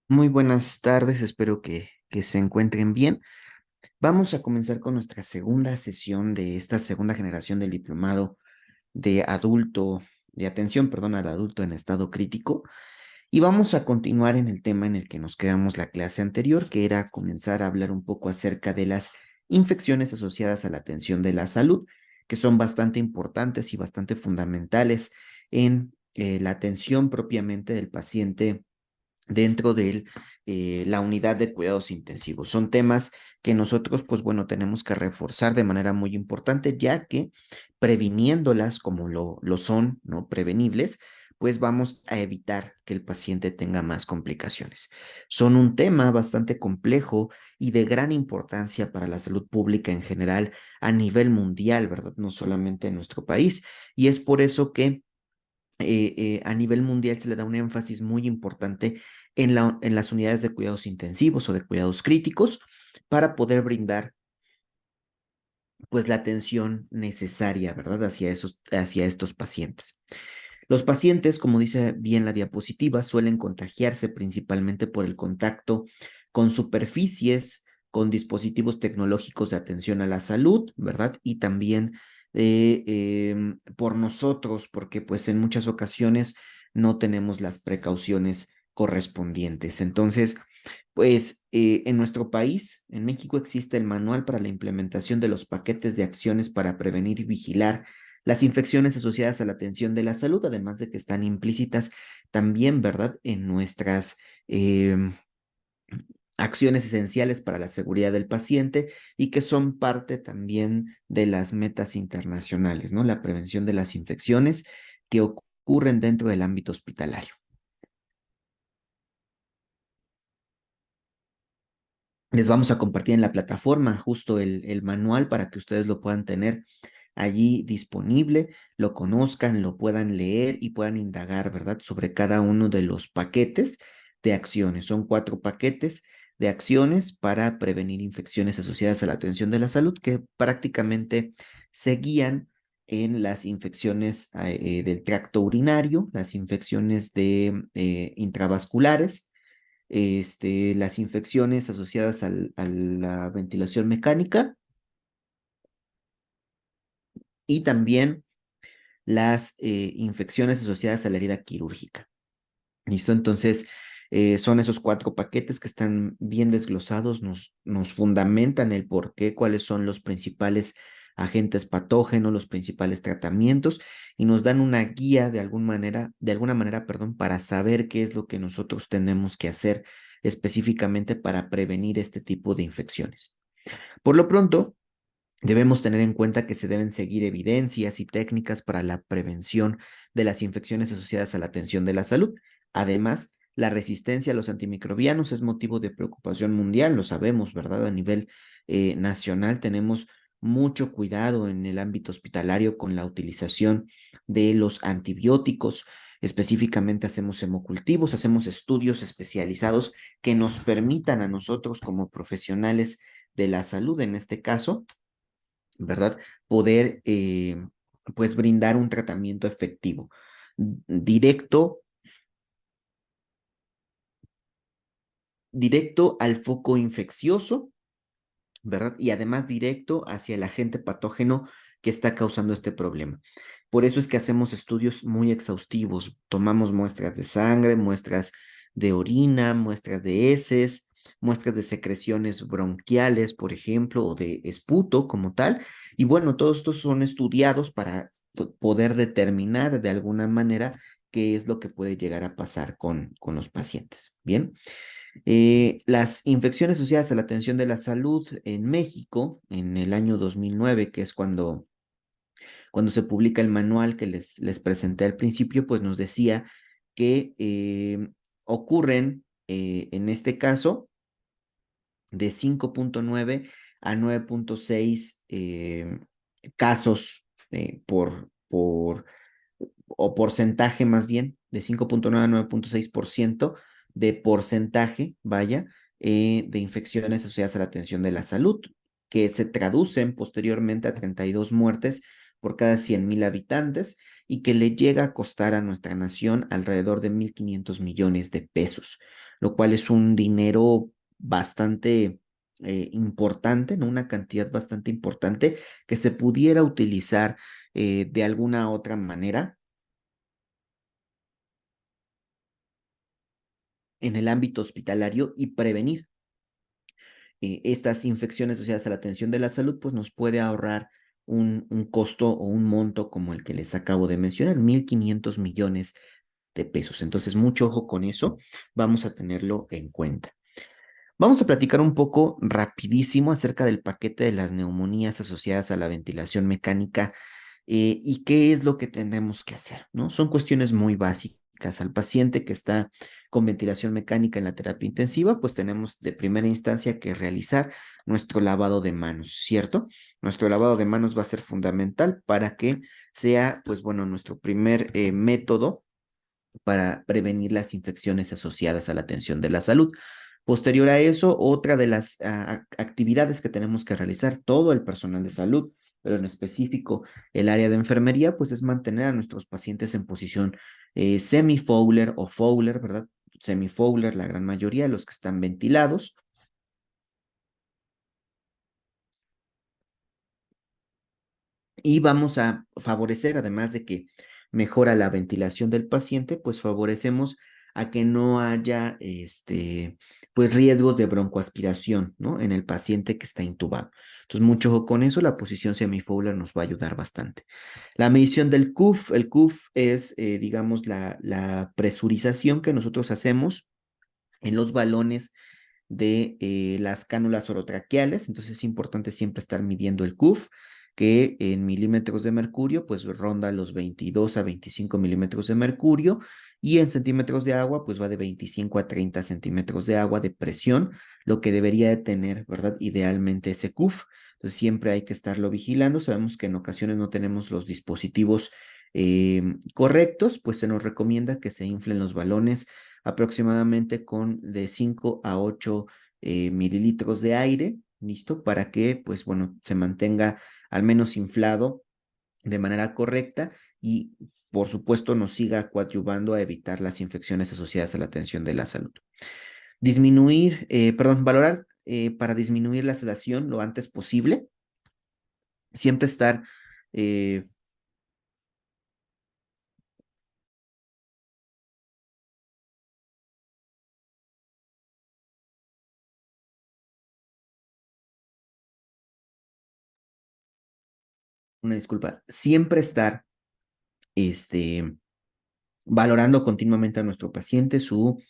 Muy buenas tardes, espero que se encuentren bien. Vamos a comenzar con nuestra segunda sesión de esta segunda generación del diplomado de atención, perdón, al adulto en estado crítico. Y vamos a continuar en el tema en el que nos quedamos la clase anterior, que era comenzar a hablar un poco acerca de las infecciones asociadas a la atención de la salud, que son bastante importantes y bastante fundamentales en la atención propiamente del paciente dentro de la unidad de cuidados intensivos. Son temas que nosotros, pues bueno, tenemos que reforzar de manera muy importante, ya que previniéndolas como lo son, ¿no? Prevenibles, pues vamos a evitar que el paciente tenga más complicaciones. Son un tema bastante complejo y de gran importancia para la salud pública en general a nivel mundial, ¿verdad? No solamente en nuestro país. Y es por eso que a nivel mundial se le da un énfasis muy importante en las unidades de cuidados intensivos o de cuidados críticos para poder brindar pues la atención necesaria, ¿verdad? Hacia estos pacientes. Los pacientes, como dice bien la diapositiva, suelen contagiarse principalmente por el contacto con superficies, con dispositivos tecnológicos de atención a la salud, ¿verdad? Y también por nosotros, porque pues en muchas ocasiones no tenemos las precauciones correspondientes. Entonces, pues en nuestro país, en México, existe el Manual para la implementación de los paquetes de acciones para prevenir y vigilar las infecciones asociadas a la atención de la salud, además de que están implícitas también, ¿verdad?, en nuestras acciones esenciales para la seguridad del paciente y que son parte también de las metas internacionales, ¿no? La prevención de las infecciones que ocurren dentro del ámbito hospitalario. Les vamos a compartir en la plataforma justo el manual para que ustedes lo puedan tener allí disponible, lo conozcan, lo puedan leer y puedan indagar, ¿verdad?, sobre cada uno de los paquetes de acciones. Son 4 paquetes de acciones para prevenir infecciones asociadas a la atención de la salud que prácticamente se guían en las infecciones del tracto urinario, las infecciones intravasculares, las infecciones asociadas a la ventilación mecánica y también las infecciones asociadas a la herida quirúrgica. ¿Listo? Entonces, son esos 4 paquetes que están bien desglosados, nos fundamentan el por qué, cuáles son los principales agentes patógenos, los principales tratamientos y nos dan una guía de alguna manera, perdón, para saber qué es lo que nosotros tenemos que hacer específicamente para prevenir este tipo de infecciones. Por lo pronto, debemos tener en cuenta que se deben seguir evidencias y técnicas para la prevención de las infecciones asociadas a la atención de la salud. Además, la resistencia a los antimicrobianos es motivo de preocupación mundial, lo sabemos, ¿verdad? A nivel nacional tenemos mucho cuidado en el ámbito hospitalario con la utilización de los antibióticos. Específicamente hacemos hemocultivos, hacemos estudios especializados que nos permitan a nosotros como profesionales de la salud, en este caso, ¿verdad? Poder, pues, brindar un tratamiento efectivo, directo, directo al foco infeccioso, ¿verdad? Y además directo hacia el agente patógeno que está causando este problema. Por eso es que hacemos estudios muy exhaustivos. Tomamos muestras de sangre, muestras de orina, muestras de heces, muestras de secreciones bronquiales, por ejemplo, o de esputo como tal. Y bueno, todos estos son estudiados para poder determinar de alguna manera qué es lo que puede llegar a pasar con los pacientes. Bien. Las infecciones asociadas a la atención de la salud en México, en el año 2009, que es cuando se publica el manual que les presenté al principio, pues nos decía que ocurren, en este caso, de 5,9 a 9,6 casos o porcentaje más bien, de 5,9 a 9,6% de porcentaje, vaya, de infecciones asociadas a la atención de la salud, que se traducen posteriormente a 32 muertes por cada 100,000 habitantes y que le llega a costar a nuestra nación alrededor de 1,500 millones de pesos. lo cual es un dinero bastante importante, ¿no? Una cantidad bastante importante que se pudiera utilizar de alguna otra manera en el ámbito hospitalario y prevenir estas infecciones asociadas a la atención de la salud, pues nos puede ahorrar un costo o un monto como el que les acabo de mencionar, 1.500 millones de pesos. Entonces, mucho ojo con eso, vamos a tenerlo en cuenta. Vamos a platicar un poco rapidísimo acerca del paquete de las neumonías asociadas a la ventilación mecánica y qué es lo que tenemos que hacer, ¿no? Son cuestiones muy básicas. Al paciente que está con ventilación mecánica en la terapia intensiva, pues tenemos de primera instancia que realizar nuestro lavado de manos, ¿cierto? Nuestro lavado de manos va a ser fundamental para que sea, pues bueno, nuestro primer método para prevenir las infecciones asociadas a la atención de la salud. Posterior a eso, otra de las actividades que tenemos que realizar todo el personal de salud, pero en específico el área de enfermería, pues es mantener a nuestros pacientes en posición semi-Fowler o Fowler, ¿verdad? Semi-Fowler, la gran mayoría, los que están ventilados, y vamos a favorecer, además de que mejora la ventilación del paciente, pues favorecemos a que no haya pues riesgos de broncoaspiración, ¿no? En el paciente que está intubado. Entonces, mucho ojo con eso, la posición semifowler nos va a ayudar bastante. La medición del CUF, el CUF es, digamos, la presurización que nosotros hacemos en los balones de las cánulas orotraqueales, entonces es importante siempre estar midiendo el CUF, que en milímetros de mercurio, pues ronda los 22 a 25 milímetros de mercurio, y en centímetros de agua, pues va de 25 a 30 centímetros de agua de presión, lo que debería de tener, ¿verdad? Idealmente ese CUF. Entonces siempre hay que estarlo vigilando. Sabemos que en ocasiones no tenemos los dispositivos correctos, pues se nos recomienda que se inflen los balones aproximadamente con de 5 a 8 mililitros de aire, ¿listo? Para que, pues bueno, se mantenga al menos inflado de manera correcta y, por supuesto, nos siga coadyuvando a evitar las infecciones asociadas a la atención de la salud. Valorar para disminuir la sedación lo antes posible. Siempre estar eh, una disculpa, siempre estar este, valorando continuamente a nuestro paciente su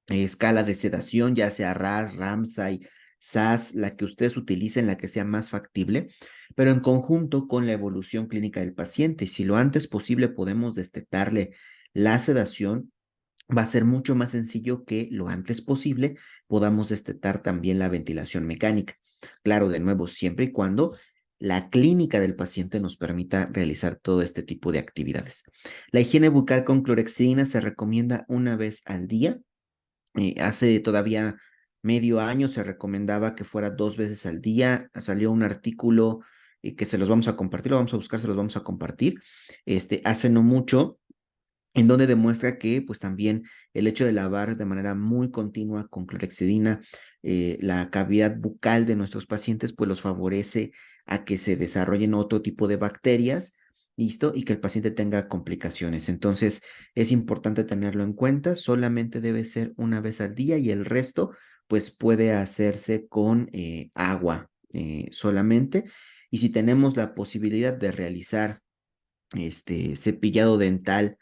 escala de sedación, ya sea RAS, Ramsay, SAS, la que ustedes utilicen, la que sea más factible, pero en conjunto con la evolución clínica del paciente. Si lo antes posible podemos destetarle la sedación, va a ser mucho más sencillo que lo antes posible podamos destetar también la ventilación mecánica. Claro, de nuevo, siempre y cuando la clínica del paciente nos permita realizar todo este tipo de actividades. La higiene bucal con clorexidina se recomienda una vez al día. Hace todavía medio año se recomendaba que fuera 2 veces al día. Salió un artículo que se los vamos a compartir, lo vamos a buscar, se los vamos a compartir. Hace no mucho, en donde demuestra que pues también el hecho de lavar de manera muy continua con clorexidina la cavidad bucal de nuestros pacientes pues los favorece a que se desarrollen otro tipo de bacterias, ¿listo? Y que el paciente tenga complicaciones. Entonces es importante tenerlo en cuenta, solamente debe ser una vez al día y el resto pues puede hacerse con agua solamente. Y si tenemos la posibilidad de realizar cepillado dental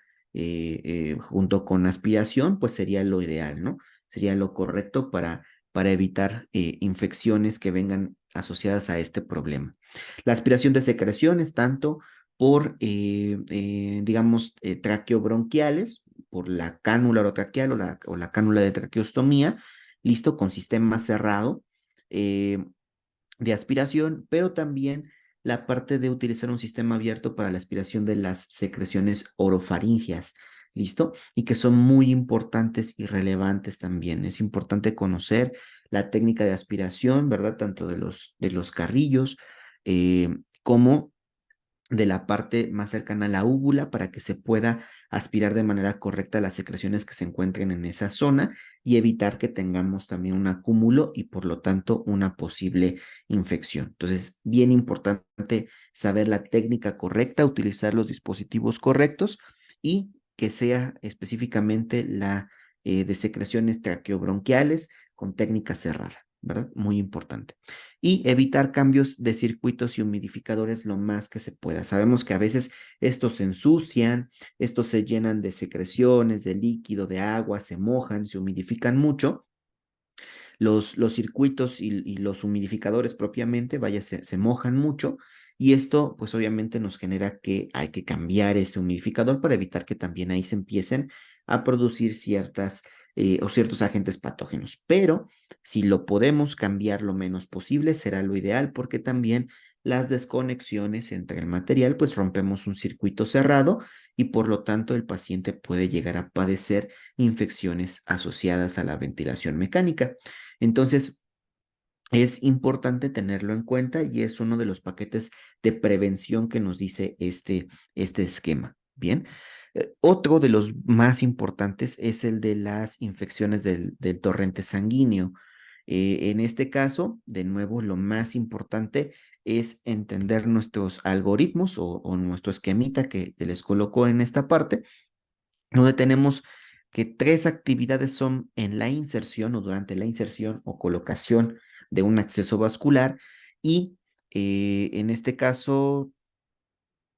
junto con aspiración, pues sería lo ideal, ¿no? Sería lo correcto para evitar infecciones que vengan asociadas a este problema. La aspiración de secreciones, tanto por, digamos, traqueobronquiales, por la cánula orotraqueal o la cánula de traqueostomía, listo, con sistema cerrado. De aspiración, pero también la parte de utilizar un sistema abierto para la aspiración de las secreciones orofaringeas, ¿listo? Y que son muy importantes y relevantes también. Es importante conocer la técnica de aspiración, ¿verdad? Tanto de los carrillos como de la parte más cercana a la úvula para que se pueda aspirar de manera correcta las secreciones que se encuentren en esa zona y evitar que tengamos también un acúmulo y por lo tanto una posible infección. Entonces, bien importante saber la técnica correcta, utilizar los dispositivos correctos y que sea específicamente la de secreciones traqueobronquiales con técnica cerrada, ¿verdad? Muy importante. Y evitar cambios de circuitos y humidificadores lo más que se pueda. Sabemos que a veces estos se ensucian, estos se llenan de secreciones, de líquido, de agua, se mojan, se humidifican mucho. Los circuitos y los humidificadores propiamente, vaya, se mojan mucho y esto pues obviamente nos genera que hay que cambiar ese humidificador para evitar que también ahí se empiecen a producir ciertas o ciertos agentes patógenos. Pero si lo podemos cambiar lo menos posible, será lo ideal porque también las desconexiones entre el material, pues rompemos un circuito cerrado y por lo tanto el paciente puede llegar a padecer infecciones asociadas a la ventilación mecánica. Entonces, es importante tenerlo en cuenta y es uno de los paquetes de prevención que nos dice este esquema. Bien. Otro de los más importantes es el de las infecciones del torrente sanguíneo. En este caso, de nuevo, lo más importante es entender nuestros algoritmos o nuestro esquemita que les coloco en esta parte donde tenemos que tres actividades son en la inserción o durante la inserción o colocación de un acceso vascular y en este caso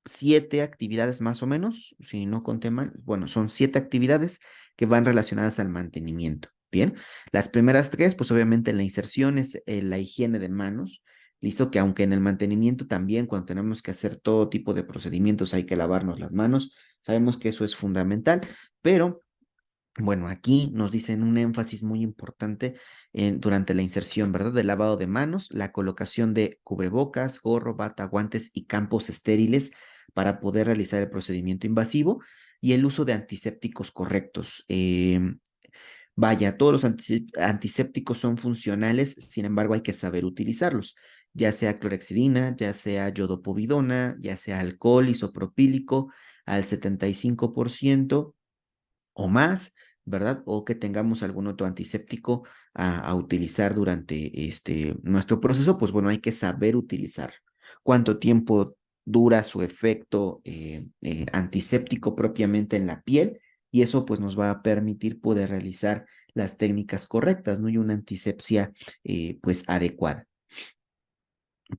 7 actividades más o menos, si no conté mal, bueno, son 7 actividades que van relacionadas al mantenimiento. Bien, las primeras tres, pues obviamente la inserción es la higiene de manos, listo, que aunque en el mantenimiento también cuando tenemos que hacer todo tipo de procedimientos hay que lavarnos las manos, sabemos que eso es fundamental, pero bueno, aquí nos dicen un énfasis muy importante durante la inserción, ¿verdad? Del lavado de manos, la colocación de cubrebocas, gorro, bata, guantes y campos estériles para poder realizar el procedimiento invasivo y el uso de antisépticos correctos. Vaya, todos los antisépticos son funcionales, sin embargo hay que saber utilizarlos, ya sea clorexidina, ya sea yodopovidona, ya sea alcohol isopropílico al 75% o más, ¿verdad? O que tengamos algún otro antiséptico a utilizar durante nuestro proceso, pues bueno, hay que saber utilizar. ¿Cuánto tiempo dura su efecto antiséptico propiamente en la piel? Y eso pues nos va a permitir poder realizar las técnicas correctas, ¿no? Y una antisepsia pues adecuada.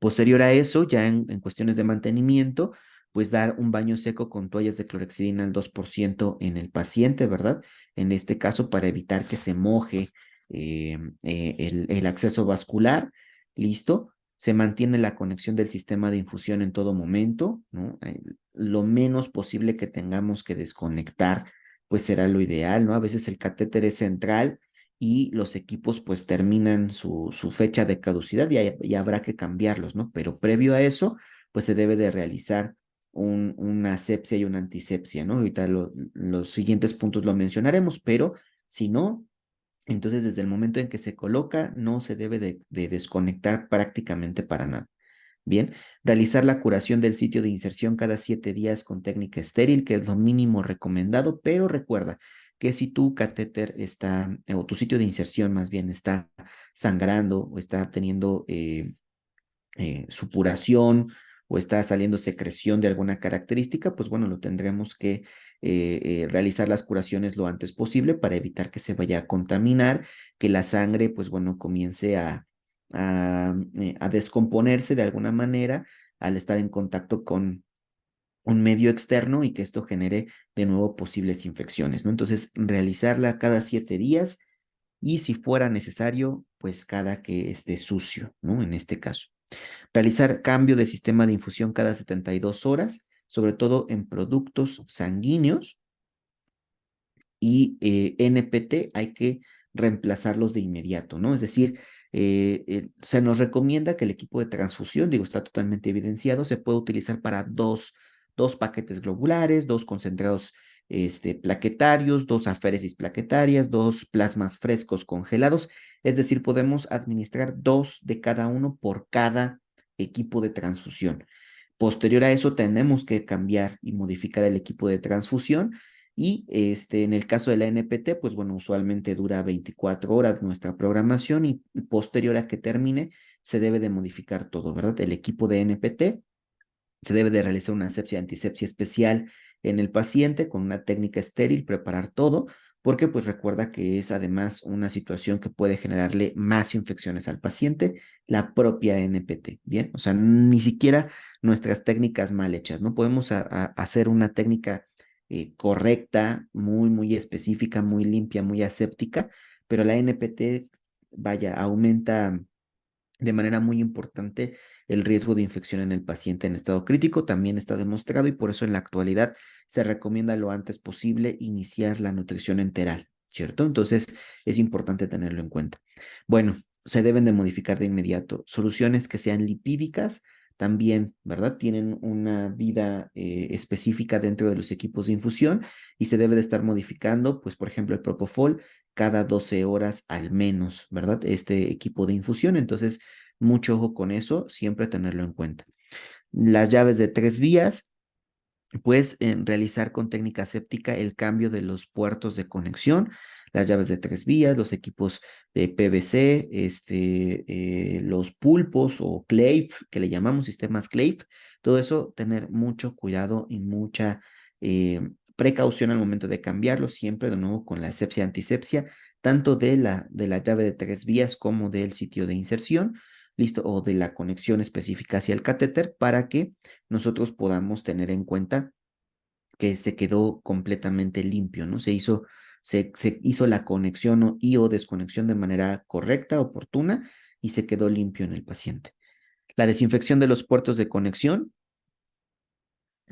Posterior a eso, ya en cuestiones de mantenimiento, pues dar un baño seco con toallas de clorexidina al 2% en el paciente, ¿verdad? En este caso, para evitar que se moje el acceso vascular, ¿listo? Se mantiene la conexión del sistema de infusión en todo momento, ¿no? Lo menos posible que tengamos que desconectar, pues será lo ideal, ¿no? A veces el catéter es central y los equipos pues terminan su fecha de caducidad y habrá que cambiarlos, ¿no? Pero previo a eso, pues se debe de realizar una asepsia y una antisepsia, ¿no? Ahorita los siguientes puntos lo mencionaremos, pero si no, entonces desde el momento en que se coloca, no se debe de desconectar prácticamente para nada. Bien, realizar la curación del sitio de inserción cada 7 días con técnica estéril, que es lo mínimo recomendado, pero recuerda que si tu catéter está, o tu sitio de inserción más bien está sangrando o está teniendo supuración o está saliendo secreción de alguna característica, pues bueno, lo tendremos que realizar las curaciones lo antes posible para evitar que se vaya a contaminar, que la sangre, pues bueno, comience a descomponerse de alguna manera al estar en contacto con un medio externo y que esto genere de nuevo posibles infecciones, ¿no? Entonces, realizarla cada 7 días y si fuera necesario, pues cada que esté sucio, ¿no? En este caso. Realizar cambio de sistema de infusión cada 72 horas, sobre todo en productos sanguíneos y NPT hay que reemplazarlos de inmediato, ¿no? Es decir, se nos recomienda que el equipo de transfusión, digo, está totalmente evidenciado, se puede utilizar para dos paquetes globulares, dos concentrados plaquetarios, dos aféresis plaquetarias, dos plasmas frescos congelados, es decir, podemos administrar dos de cada uno por cada equipo de transfusión. Posterior a eso, tenemos que cambiar y modificar el equipo de transfusión Y en el caso de la NPT, pues bueno, usualmente dura 24 horas nuestra programación y posterior a que termine, se debe de modificar todo, ¿verdad? El equipo de NPT se debe de realizar una asepsia antisepsia especial en el paciente con una técnica estéril, preparar todo, porque pues recuerda que es además una situación que puede generarle más infecciones al paciente, la propia NPT, ¿bien? O sea, ni siquiera nuestras técnicas mal hechas, ¿no? Podemos hacer una técnica correcta, muy específica, muy limpia, muy aséptica, pero la NPT, vaya, aumenta de manera muy importante el riesgo de infección en el paciente en estado crítico. También está demostrado y por eso en la actualidad se recomienda lo antes posible iniciar la nutrición enteral, ¿cierto? Entonces es importante tenerlo en cuenta. Bueno, se deben de modificar de inmediato. Soluciones que sean lipídicas también, ¿verdad? Tienen una vida específica dentro de los equipos de infusión y se debe de estar modificando, pues por ejemplo el Propofol cada 12 horas al menos, ¿verdad? Este equipo de infusión. Entonces, mucho ojo con eso, siempre tenerlo en cuenta. Las llaves de 3 vías, pues realizar con técnica séptica el cambio de los puertos de conexión, las llaves de 3 vías, los equipos de PVC, los pulpos o clave, que le llamamos sistemas clave, todo eso, tener mucho cuidado y mucha precaución al momento de cambiarlo, siempre de nuevo con la asepsia antisepsia, tanto de la llave de 3 vías como del sitio de inserción, listo, o de la conexión específica hacia el catéter para que nosotros podamos tener en cuenta que se quedó completamente limpio, ¿no? Se hizo la conexión o desconexión de manera correcta, oportuna, y se quedó limpio en el paciente. La desinfección de los puertos de conexión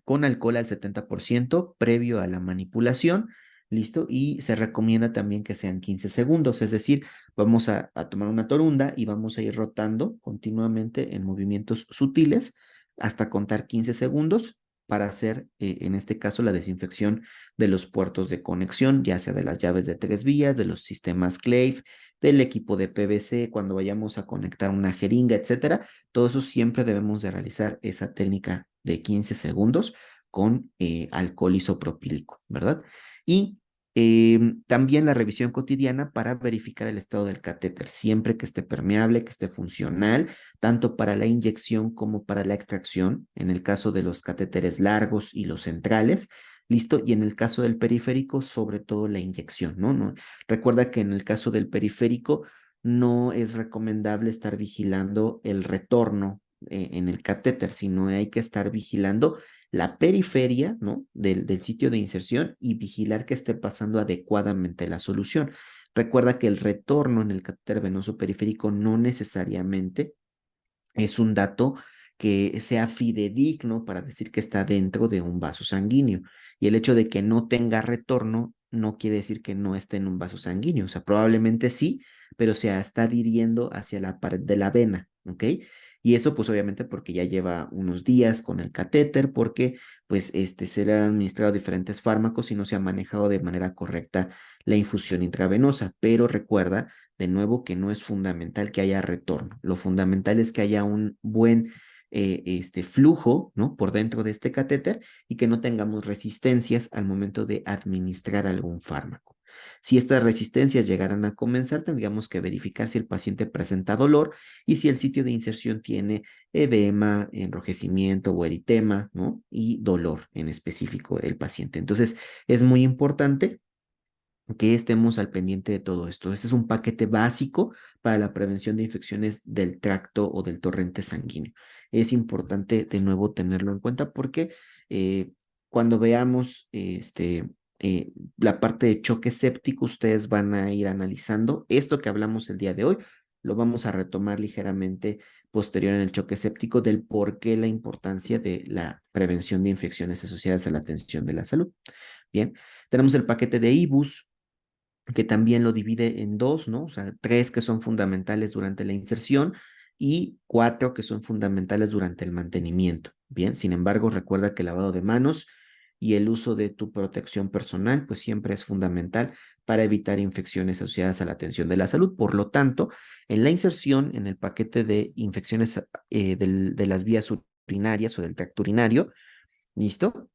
con alcohol al 70% previo a la manipulación, ¿listo? Y se recomienda también que sean 15 segundos, es decir, vamos a tomar una torunda y vamos a ir rotando continuamente en movimientos sutiles hasta contar 15 segundos para hacer, en este caso, la desinfección de los puertos de conexión, ya sea de las llaves de 3 vías, de los sistemas Clave, del equipo de PVC, cuando vayamos a conectar una jeringa, etcétera. Todo eso siempre debemos de realizar esa técnica de 15 segundos con alcohol isopropílico, ¿verdad? Y también la revisión cotidiana para verificar el estado del catéter, siempre que esté permeable, que esté funcional, tanto para la inyección como para la extracción, en el caso de los catéteres largos y los centrales, listo, y en el caso del periférico, sobre todo la inyección, ¿no? ¿No? Recuerda que en el caso del periférico no es recomendable estar vigilando el retorno en el catéter, sino hay que estar vigilando la periferia, ¿no? del sitio de inserción y vigilar que esté pasando adecuadamente la solución. Recuerda que el retorno en el catéter venoso periférico no necesariamente es un dato que sea fidedigno para decir que está dentro de un vaso sanguíneo. Y el hecho de que no tenga retorno no quiere decir que no esté en un vaso sanguíneo. O sea, probablemente sí, pero se está dirigiendo hacia la pared de la vena, ¿ok? Y eso pues obviamente porque ya lleva unos días con el catéter, porque pues se le han administrado diferentes fármacos y no se ha manejado de manera correcta la infusión intravenosa. Pero recuerda de nuevo que no es fundamental que haya retorno. Lo fundamental es que haya un buen flujo, ¿no? Por dentro de este catéter y que no tengamos resistencias al momento de administrar algún fármaco. Si estas resistencias llegaran a comenzar, tendríamos que verificar si el paciente presenta dolor y si el sitio de inserción tiene edema, enrojecimiento o eritema, ¿no? Y dolor en específico el paciente. Entonces, es muy importante que estemos al pendiente de todo esto. Este es un paquete básico para la prevención de infecciones del tracto o del torrente sanguíneo. Es importante de nuevo tenerlo en cuenta porque cuando veamos la parte de choque séptico, ustedes van a ir analizando esto que hablamos el día de hoy. Lo vamos a retomar ligeramente posterior en el choque séptico del por qué la importancia de la prevención de infecciones asociadas a la atención de la salud. Bien, tenemos el paquete de IBUS, que también lo divide en dos, ¿no? O sea, 3 que son fundamentales durante la inserción y 4 que son fundamentales durante el mantenimiento. Bien, sin embargo, recuerda que el lavado de manos y el uso de tu protección personal, pues siempre es fundamental para evitar infecciones asociadas a la atención de la salud. Por lo tanto, en la inserción, en el paquete de infecciones de las vías urinarias o del tracto urinario, ¿listo?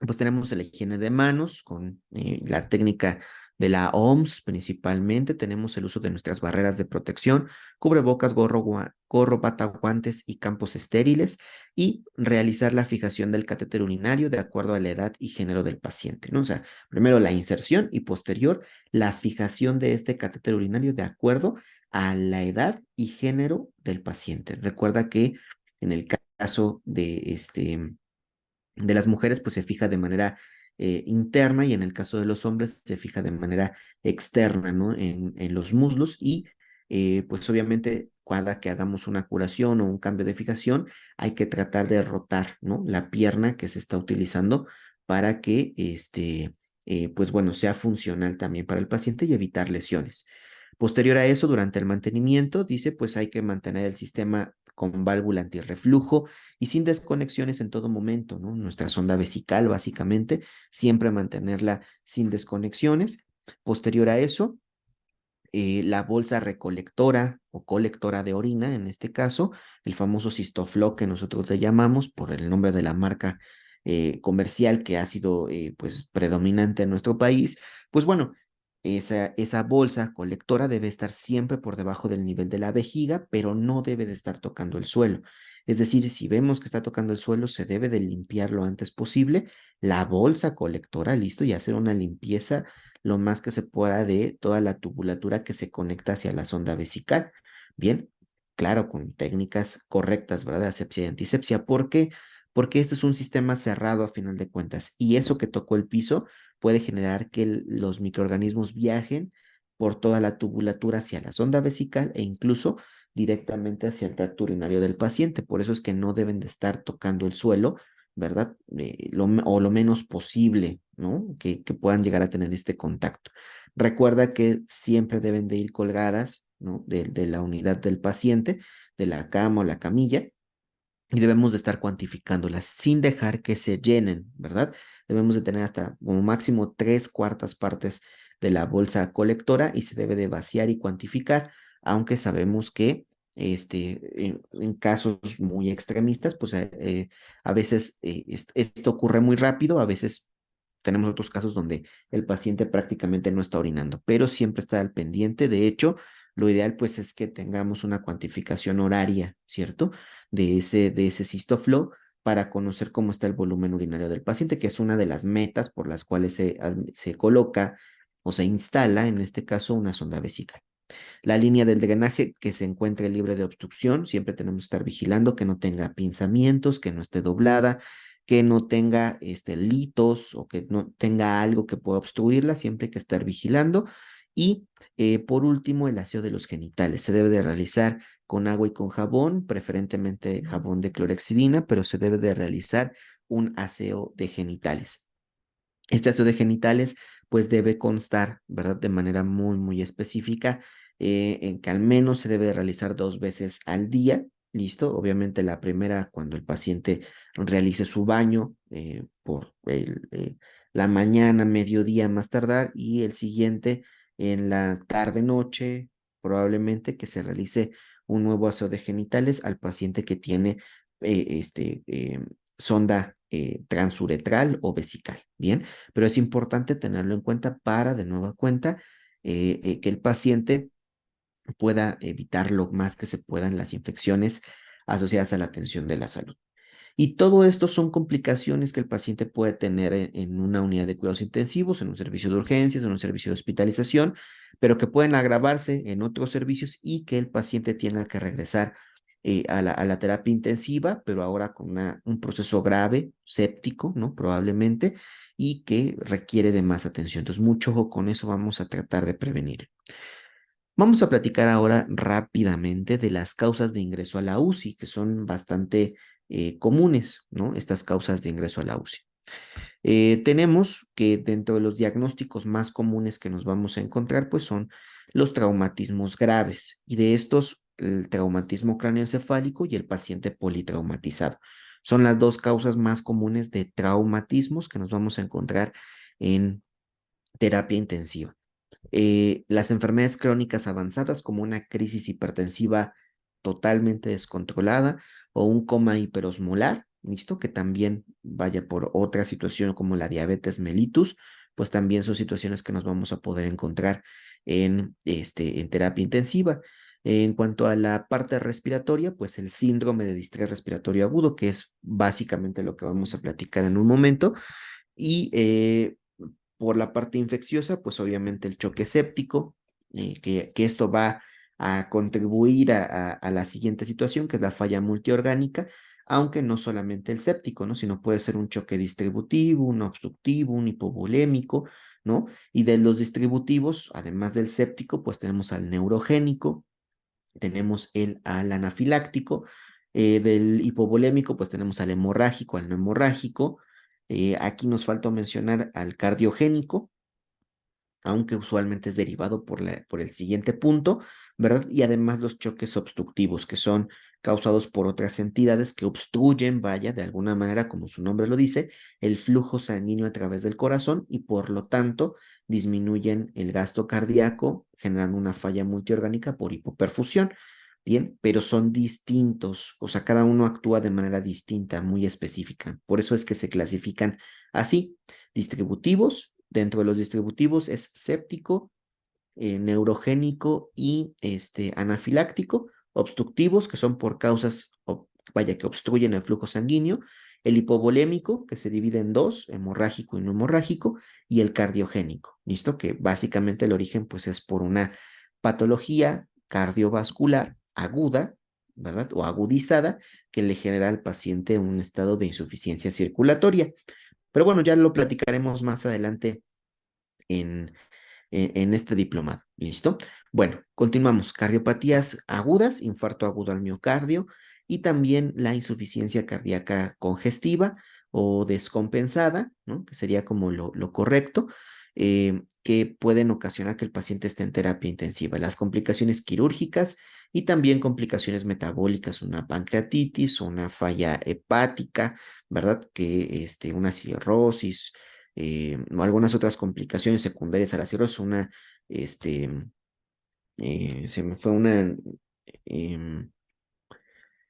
Pues tenemos la higiene de manos con la técnica de la OMS principalmente. Tenemos el uso de nuestras barreras de protección, cubrebocas, gorro, bata, guantes y campos estériles, y realizar la fijación del catéter urinario de acuerdo a la edad y género del paciente, ¿no? O sea, primero la inserción y posterior la fijación de este catéter urinario de acuerdo a la edad y género del paciente. Recuerda que en el caso de las mujeres, pues se fija de manera interna, y en el caso de los hombres se fija de manera externa, ¿no? En los muslos, y pues obviamente cada que hagamos una curación o un cambio de fijación hay que tratar de rotar, ¿no? La pierna que se está utilizando para que pues bueno, sea funcional también para el paciente y evitar lesiones. Posterior a eso, durante el mantenimiento, dice, pues hay que mantener el sistema con válvula antirreflujo y sin desconexiones en todo momento, ¿no? Nuestra sonda vesical, básicamente, siempre mantenerla sin desconexiones. Posterior a eso, la bolsa recolectora o colectora de orina, en este caso, el famoso Cistoflo que nosotros le llamamos por el nombre de la marca comercial que ha sido pues predominante en nuestro país, pues bueno, esa bolsa colectora debe estar siempre por debajo del nivel de la vejiga, pero no debe de estar tocando el suelo. Es decir, si vemos que está tocando el suelo, se debe de limpiar lo antes posible la bolsa colectora, listo, y hacer una limpieza lo más que se pueda de toda la tubulatura que se conecta hacia la sonda vesical. Bien, claro, con técnicas correctas, ¿verdad? De asepsia y antisepsia. ¿Por qué? Porque este es un sistema cerrado a final de cuentas, y eso que tocó el piso puede generar que los microorganismos viajen por toda la tubulatura hacia la sonda vesical e incluso directamente hacia el tracto urinario del paciente. Por eso es que no deben de estar tocando el suelo, ¿verdad? O lo menos posible, ¿no? Que puedan llegar a tener este contacto. Recuerda que siempre deben de ir colgadas, ¿no? De la unidad del paciente, de la cama o la camilla, y debemos de estar cuantificándolas sin dejar que se llenen, ¿verdad? Debemos de tener hasta como máximo 3/4 partes de la bolsa colectora, y se debe de vaciar y cuantificar, aunque sabemos que en casos muy extremistas, pues a veces esto ocurre muy rápido, a veces tenemos otros casos donde el paciente prácticamente no está orinando, pero siempre está al pendiente. De hecho, lo ideal pues es que tengamos una cuantificación horaria, ¿cierto? De ese Cistoflow, para conocer cómo está el volumen urinario del paciente, que es una de las metas por las cuales se coloca o se instala, en este caso, una sonda vesical. La línea del drenaje que se encuentre libre de obstrucción, siempre tenemos que estar vigilando que no tenga pinzamientos, que no esté doblada, que no tenga litos o que no tenga algo que pueda obstruirla, siempre hay que estar vigilando. Y por último, el aseo de los genitales. Se debe de realizar con agua y con jabón, preferentemente jabón de clorexidina, pero se debe de realizar un aseo de genitales. Este aseo de genitales, pues debe constar, ¿verdad? De manera muy, muy específica, en que al menos se debe de realizar 2 veces al día, ¿listo? Obviamente la primera cuando el paciente realice su baño por la mañana, mediodía más tardar, y el siguiente en la tarde, noche, probablemente que se realice un nuevo aseo de genitales al paciente que tiene sonda transuretral o vesical, ¿bien? Pero es importante tenerlo en cuenta para, de nueva cuenta, que el paciente pueda evitar lo más que se puedan las infecciones asociadas a la atención de la salud. Y todo esto son complicaciones que el paciente puede tener en una unidad de cuidados intensivos, en un servicio de urgencias, en un servicio de hospitalización, pero que pueden agravarse en otros servicios y que el paciente tenga que regresar a la terapia intensiva, pero ahora con un proceso grave, séptico, ¿no? Probablemente, y que requiere de más atención. Entonces, mucho ojo con eso, vamos a tratar de prevenir. Vamos a platicar ahora rápidamente de las causas de ingreso a la UCI, que son bastante comunes, ¿no? Estas causas de ingreso a la UCI. Tenemos que dentro de los diagnósticos más comunes que nos vamos a encontrar, pues son los traumatismos graves, y de estos, el traumatismo cráneoencefálico y el paciente politraumatizado. Son las dos causas más comunes de traumatismos que nos vamos a encontrar en terapia intensiva. Las enfermedades crónicas avanzadas como una crisis hipertensiva totalmente descontrolada o un coma hiperosmolar, ¿listo? Que también vaya por otra situación como la diabetes mellitus, pues también son situaciones que nos vamos a poder encontrar en terapia intensiva. En cuanto a la parte respiratoria, pues el síndrome de distrés respiratorio agudo, que es básicamente lo que vamos a platicar en un momento, y por la parte infecciosa, pues obviamente el choque séptico, que esto va a contribuir a la siguiente situación, que es la falla multiorgánica, aunque no solamente el séptico, ¿no? Sino puede ser un choque distributivo, un obstructivo, un hipovolémico, ¿no? Y de los distributivos, además del séptico, pues tenemos al neurogénico, tenemos al anafiláctico, del hipovolémico, pues tenemos al hemorrágico, al no hemorrágico. Aquí nos falta mencionar al cardiogénico, aunque usualmente es derivado por el siguiente punto, ¿verdad? Y además los choques obstructivos, que son causados por otras entidades que obstruyen, vaya, de alguna manera, como su nombre lo dice, el flujo sanguíneo a través del corazón y por lo tanto disminuyen el gasto cardíaco, generando una falla multiorgánica por hipoperfusión. Bien, pero son distintos, o sea, cada uno actúa de manera distinta, muy específica. Por eso es que se clasifican así: distributivos. Dentro de los distributivos es séptico, neurogénico y anafiláctico. Obstructivos, que son por causas, vaya, que obstruyen el flujo sanguíneo. El hipovolémico, que se divide en dos, hemorrágico y no hemorrágico. Y el cardiogénico, ¿listo? Que básicamente el origen pues es por una patología cardiovascular aguda, ¿verdad? O agudizada, que le genera al paciente un estado de insuficiencia circulatoria. Pero bueno, ya lo platicaremos más adelante en, en este diplomado. ¿Listo? Bueno, continuamos. Cardiopatías agudas, infarto agudo al miocardio y también la insuficiencia cardíaca congestiva o descompensada, ¿no? Que sería como lo correcto, que pueden ocasionar que el paciente esté en terapia intensiva. Las complicaciones quirúrgicas y también complicaciones metabólicas, una pancreatitis, una falla hepática, ¿verdad? Que una cirrosis, o algunas otras complicaciones secundarias a la cirrosis, este, se me fue una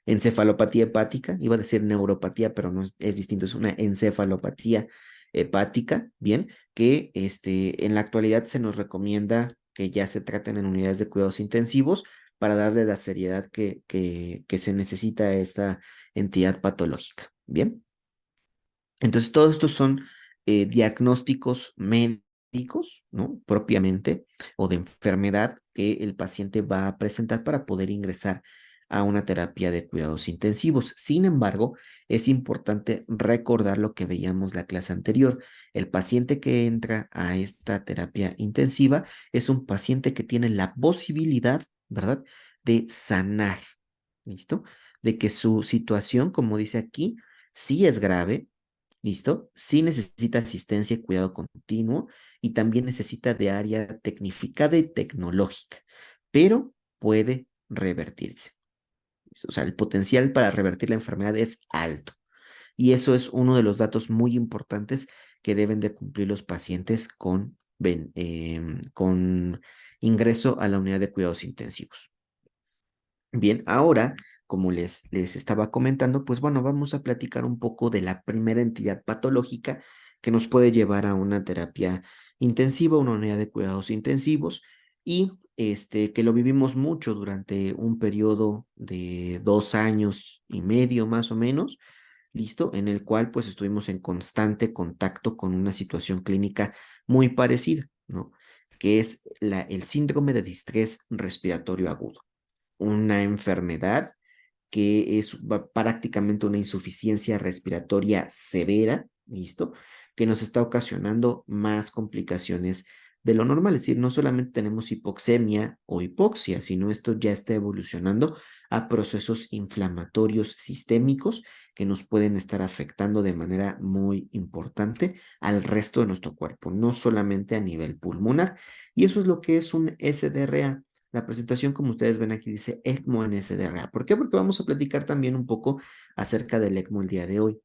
encefalopatía hepática, iba a decir neuropatía, pero no es distinto, es una encefalopatía hepática, bien, que en la actualidad se nos recomienda que ya se traten en unidades de cuidados intensivos para darle la seriedad que se necesita a esta entidad patológica, bien. Entonces, todos estos son diagnósticos médicos, ¿no? Propiamente, o de enfermedad que el paciente va a presentar para poder ingresar a una terapia de cuidados intensivos. Sin embargo, es importante recordar lo que veíamos la clase anterior. El paciente que entra a esta terapia intensiva es un paciente que tiene la posibilidad, ¿verdad?, de sanar, ¿listo? De que su situación, como dice aquí, sí es grave. ¿Listo? Sí necesita asistencia y cuidado continuo y también necesita de área tecnificada y tecnológica, pero puede revertirse. O sea, el potencial para revertir la enfermedad es alto y eso es uno de los datos muy importantes que deben de cumplir los pacientes con ingreso a la unidad de cuidados intensivos. Bien, ahora, como les estaba comentando, pues bueno, vamos a platicar un poco de la primera entidad patológica que nos puede llevar a una terapia intensiva, una unidad de cuidados intensivos, y que lo vivimos mucho durante un periodo de 2 años y medio más o menos, ¿listo? En el cual pues estuvimos en constante contacto con una situación clínica muy parecida, ¿no? Que es el síndrome de distrés respiratorio agudo, una enfermedad que es prácticamente una insuficiencia respiratoria severa, ¿listo? Que nos está ocasionando más complicaciones de lo normal. Es decir, no solamente tenemos hipoxemia o hipoxia, sino esto ya está evolucionando a procesos inflamatorios sistémicos que nos pueden estar afectando de manera muy importante al resto de nuestro cuerpo, no solamente a nivel pulmonar. Y eso es lo que es un SDRA. La presentación, como ustedes ven aquí, dice ECMO en SDRA. ¿Por qué? Porque vamos a platicar también un poco acerca del ECMO el día de hoy.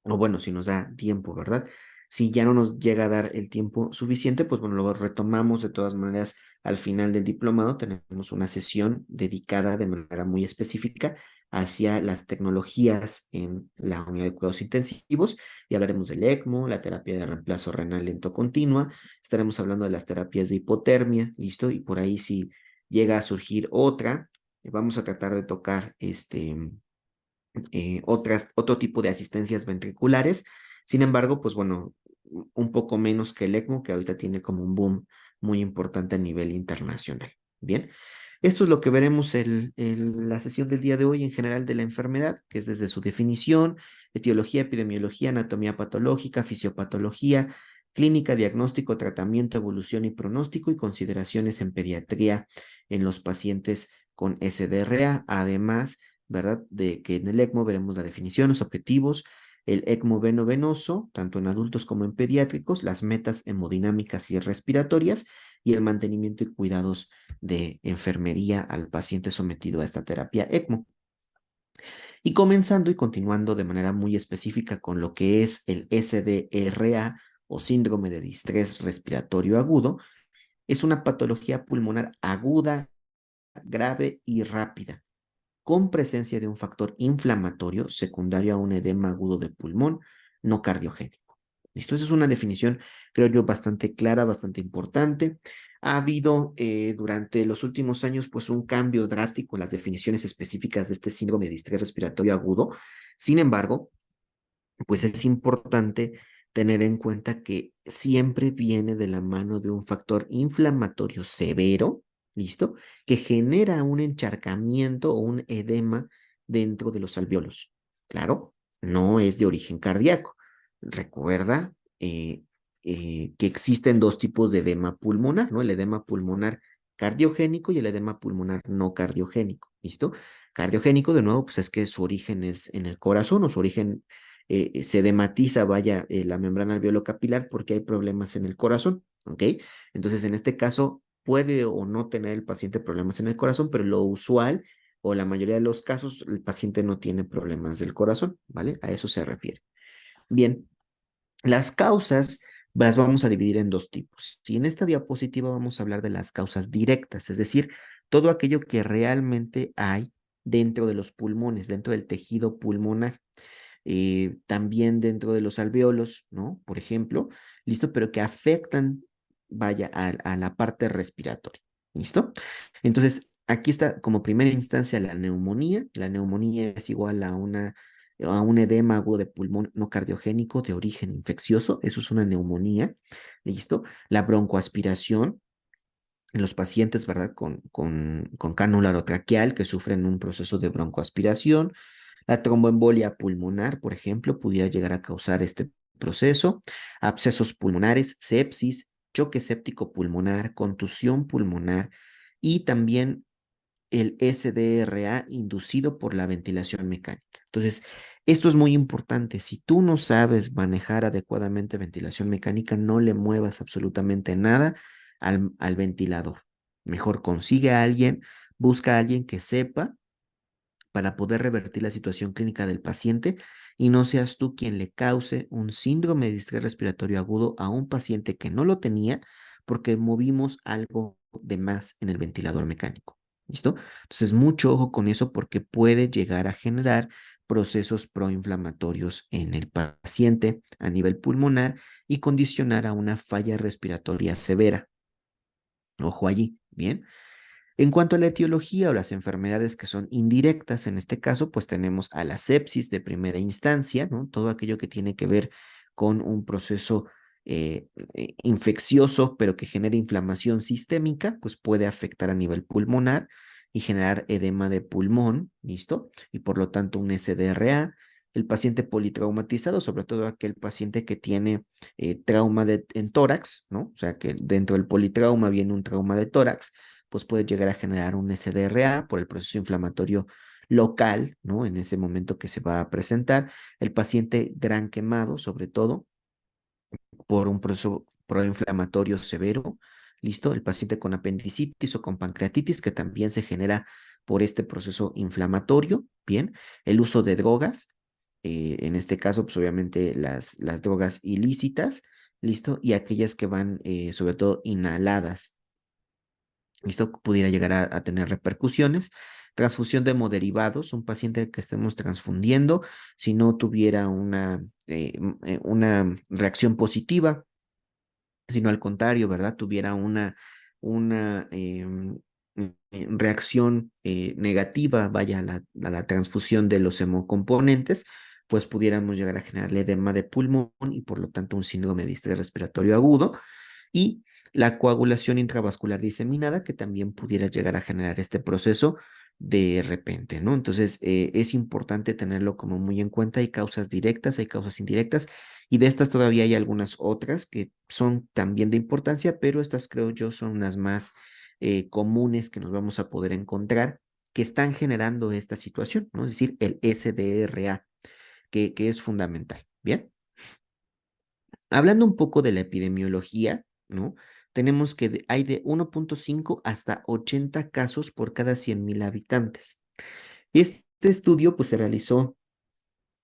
O bueno, si nos da tiempo, ¿verdad? Si ya no nos llega a dar el tiempo suficiente, pues bueno, lo retomamos de todas maneras al final del diplomado. Tenemos una sesión dedicada de manera muy específica hacia las tecnologías en la unidad de cuidados intensivos y hablaremos del ECMO, la terapia de reemplazo renal lento continua, estaremos hablando de las terapias de hipotermia, ¿listo? Y por ahí si llega a surgir otra, vamos a tratar de tocar otro tipo de asistencias ventriculares. Sin embargo, pues bueno, un poco menos que el ECMO, que ahorita tiene como un boom muy importante a nivel internacional. Bien, esto es lo que veremos en la sesión del día de hoy en general de la enfermedad, que es desde su definición, etiología, epidemiología, anatomía patológica, fisiopatología, clínica, diagnóstico, tratamiento, evolución y pronóstico y consideraciones en pediatría en los pacientes con SDRA, además, ¿verdad? De que en el ECMO veremos la definición, los objetivos, el ECMO veno-venoso, tanto en adultos como en pediátricos, las metas hemodinámicas y respiratorias y el mantenimiento y cuidados de enfermería al paciente sometido a esta terapia ECMO. Y comenzando y continuando de manera muy específica con lo que es el SDRA o síndrome de distrés respiratorio agudo, es una patología pulmonar aguda, grave y rápida con presencia de un factor inflamatorio secundario a un edema agudo de pulmón no cardiogénico. ¿Listo? Esa es una definición, creo yo, bastante clara, bastante importante. Ha habido durante los últimos años pues un cambio drástico en las definiciones específicas de este síndrome de distrés respiratorio agudo. Sin embargo, pues es importante tener en cuenta que siempre viene de la mano de un factor inflamatorio severo, ¿listo? Que genera un encharcamiento o un edema dentro de los alvéolos. Claro, no es de origen cardíaco. Recuerda que existen dos tipos de edema pulmonar, ¿no? El edema pulmonar cardiogénico y el edema pulmonar no cardiogénico, ¿listo? Cardiogénico, de nuevo, pues es que su origen es en el corazón o su origen se edematiza, vaya, la membrana alveolo-capilar porque hay problemas en el corazón, ¿ok? Entonces, en este caso, puede o no tener el paciente problemas en el corazón, pero lo usual o la mayoría de los casos, el paciente no tiene problemas del corazón, ¿vale? A eso se refiere. Bien, las causas las vamos a dividir en dos tipos. Y en esta diapositiva vamos a hablar de las causas directas, es decir, todo aquello que realmente hay dentro de los pulmones, dentro del tejido pulmonar también dentro de los alvéolos, ¿no? Por ejemplo, ¿listo? Pero que afectan, vaya, a la parte respiratoria, ¿listo? Entonces, aquí está como primera instancia la neumonía. La neumonía es igual a un edema agudo de pulmón no cardiogénico de origen infeccioso, eso es una neumonía, ¿listo? La broncoaspiración, en los pacientes, ¿verdad? Con cánula orotraqueal que sufren un proceso de broncoaspiración, la tromboembolia pulmonar, por ejemplo, pudiera llegar a causar este proceso. Abscesos pulmonares, sepsis, choque séptico pulmonar, contusión pulmonar y también el SDRA inducido por la ventilación mecánica. Entonces, esto es muy importante. Si tú no sabes manejar adecuadamente ventilación mecánica, no le muevas absolutamente nada al ventilador. Mejor consigue a alguien, busca a alguien que sepa para poder revertir la situación clínica del paciente y no seas tú quien le cause un síndrome de distrés respiratorio agudo a un paciente que no lo tenía porque movimos algo de más en el ventilador mecánico. ¿Listo? Entonces, mucho ojo con eso porque puede llegar a generar procesos proinflamatorios en el paciente a nivel pulmonar y condicionar a una falla respiratoria severa. Ojo allí, ¿bien? En cuanto a la etiología o las enfermedades que son indirectas, en este caso, pues tenemos a la sepsis de primera instancia, ¿no? Todo aquello que tiene que ver con un proceso infeccioso, pero que genera inflamación sistémica, pues puede afectar a nivel pulmonar y generar edema de pulmón, ¿listo? Y por lo tanto un SDRA. El paciente politraumatizado, sobre todo aquel paciente que tiene trauma en tórax, ¿no? O sea, que dentro del politrauma viene un trauma de tórax pues puede llegar a generar un SDRA por el proceso inflamatorio local, ¿no? En ese momento que se va a presentar. El paciente gran quemado, sobre todo, por un proceso proinflamatorio severo, ¿listo? El paciente con apendicitis o con pancreatitis, que también se genera por este proceso inflamatorio, ¿bien? El uso de drogas, en este caso, pues obviamente las drogas ilícitas, ¿listo? Y aquellas que van, sobre todo, inhaladas, esto pudiera llegar a tener repercusiones. Transfusión de hemoderivados, un paciente que estemos transfundiendo, si no tuviera una reacción positiva, sino al contrario, ¿verdad? Tuviera una reacción negativa, vaya, a la transfusión de los hemocomponentes, pues pudiéramos llegar a generarle edema de pulmón y por lo tanto un síndrome de distrés respiratorio agudo y la coagulación intravascular diseminada, que también pudiera llegar a generar este proceso de repente, ¿no? Entonces, es importante tenerlo como muy en cuenta. Hay causas directas, hay causas indirectas, y de estas todavía hay algunas otras que son también de importancia, pero estas creo yo son las más comunes que nos vamos a poder encontrar que están generando esta situación, ¿no? Es decir, el SDRA, que es fundamental. Bien. Hablando un poco de la epidemiología, ¿no? Tenemos que hay de 1.5 hasta 80 casos por cada 100,000 habitantes. Este estudio pues se realizó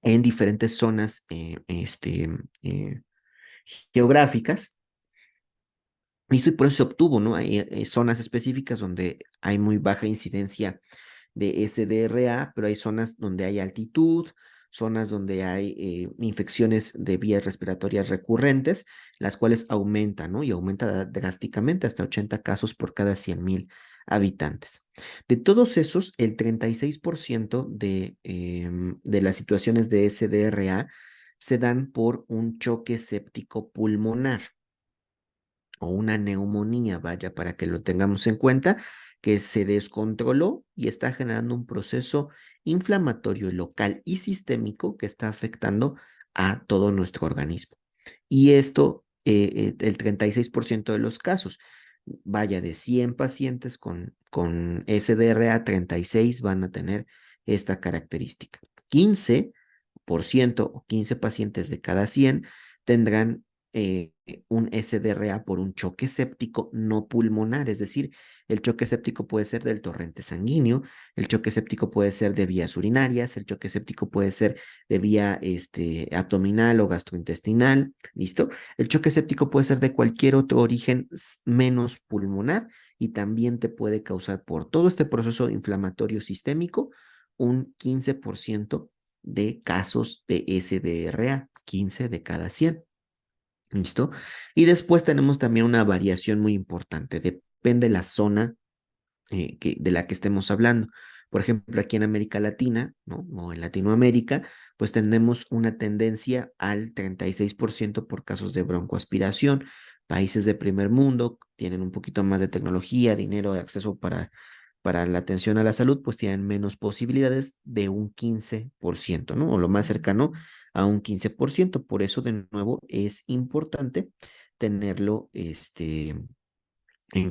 en diferentes zonas eh, geográficas y por eso se obtuvo, ¿no? Hay zonas específicas donde hay muy baja incidencia de SDRA, pero hay zonas donde hay altitud, zonas donde hay infecciones de vías respiratorias recurrentes, las cuales aumentan, ¿no? Y aumenta drásticamente hasta 80 casos por cada 100,000 habitantes. De todos esos, el 36% de las situaciones de SDRA se dan por un choque séptico pulmonar o una neumonía, vaya, para que lo tengamos en cuenta, que se descontroló y está generando un proceso inflamatorio local y sistémico que está afectando a todo nuestro organismo. Y esto, el 36% de los casos, vaya, de 100 pacientes con SDRA, 36 van a tener esta característica. 15% o 15 pacientes de cada 100 tendrán un SDRA por un choque séptico no pulmonar, es decir, el choque séptico puede ser del torrente sanguíneo, el choque séptico puede ser de vías urinarias, el choque séptico puede ser de vía abdominal o gastrointestinal, ¿listo? El choque séptico puede ser de cualquier otro origen menos pulmonar y también te puede causar por todo este proceso inflamatorio sistémico un 15% de casos de SDRA, 15 de cada 100. ¿Listo? Y después tenemos también una variación muy importante. Depende de la zona de la que estemos hablando. Por ejemplo, aquí en América Latina, ¿no? O en Latinoamérica, pues tenemos una tendencia al 36% por casos de broncoaspiración. Países de primer mundo tienen un poquito más de tecnología, dinero, acceso para la atención a la salud, pues tienen menos posibilidades de un 15%, ¿no? O lo más cercano a un 15%. Por eso, de nuevo, es importante tenerlo en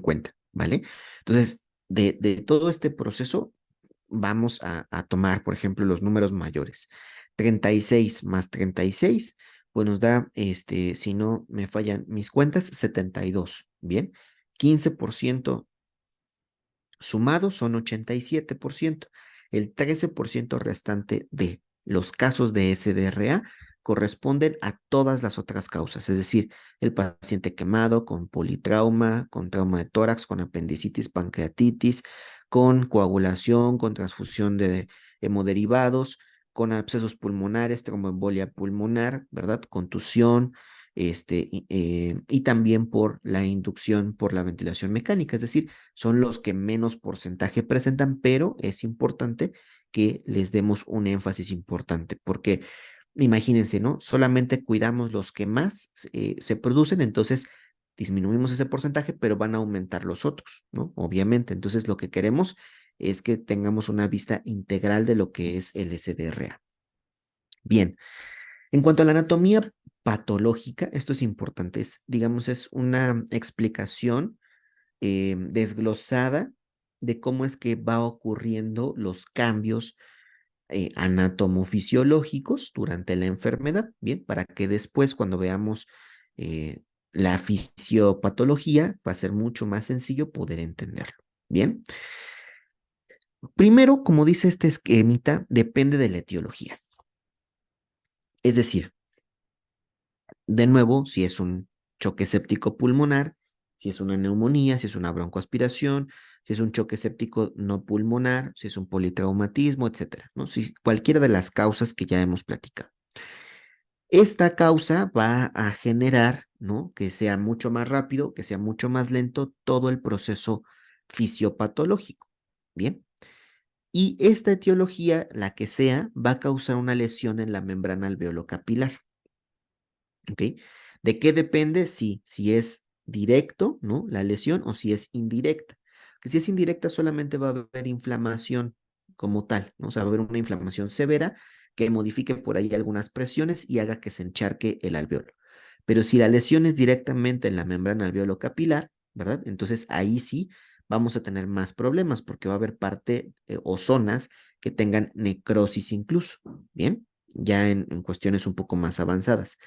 cuenta, ¿vale? Entonces, de todo este proceso, vamos a tomar, por ejemplo, los números mayores. 36 más 36, pues nos da, si no me fallan mis cuentas, 72, ¿bien? 15% sumados son 87%. El 13% restante de los casos de SDRA corresponden a todas las otras causas, es decir, el paciente quemado con politrauma, con trauma de tórax, con apendicitis, pancreatitis, con coagulación, con transfusión de hemoderivados, con abscesos pulmonares, tromboembolia pulmonar, ¿verdad? Contusión, y también por la inducción por la ventilación mecánica, es decir, son los que menos porcentaje presentan, pero es importante que les demos un énfasis importante, porque imagínense, ¿no? Solamente cuidamos los que más se producen, entonces disminuimos ese porcentaje, pero van a aumentar los otros, ¿no? Obviamente, entonces lo que queremos es que tengamos una vista integral de lo que es el SDRA. Bien, en cuanto a la anatomía patológica, esto es importante, digamos, es una explicación desglosada de cómo es que va ocurriendo los cambios anatomofisiológicos durante la enfermedad, bien, para que después cuando veamos eh, la fisiopatología va a ser mucho más sencillo poder entenderlo, bien. Primero, como dice este esquemita, depende de la etiología. Es decir, de nuevo, si es un choque séptico pulmonar, Si es una neumonía, si es una broncoaspiración, si es un choque séptico no pulmonar, si es un politraumatismo, etcétera, ¿no? Si cualquiera de las causas que ya hemos platicado. Esta causa va a generar, ¿no? Que sea mucho más rápido, que sea mucho más lento todo el proceso fisiopatológico. Bien. Y esta etiología, la que sea, va a causar una lesión en la membrana alveolo-capilar. ¿Ok? ¿De qué depende? Sí, si es directo, ¿no? La lesión o si es indirecta. Que si es indirecta solamente va a haber inflamación como tal, ¿no? O sea, va a haber una inflamación severa que modifique por ahí algunas presiones y haga que se encharque el alveolo. Pero si la lesión es directamente en la membrana alveolo capilar, ¿verdad? Entonces ahí sí vamos a tener más problemas porque va a haber parte o zonas que tengan necrosis incluso, ¿bien? Ya en cuestiones un poco más avanzadas.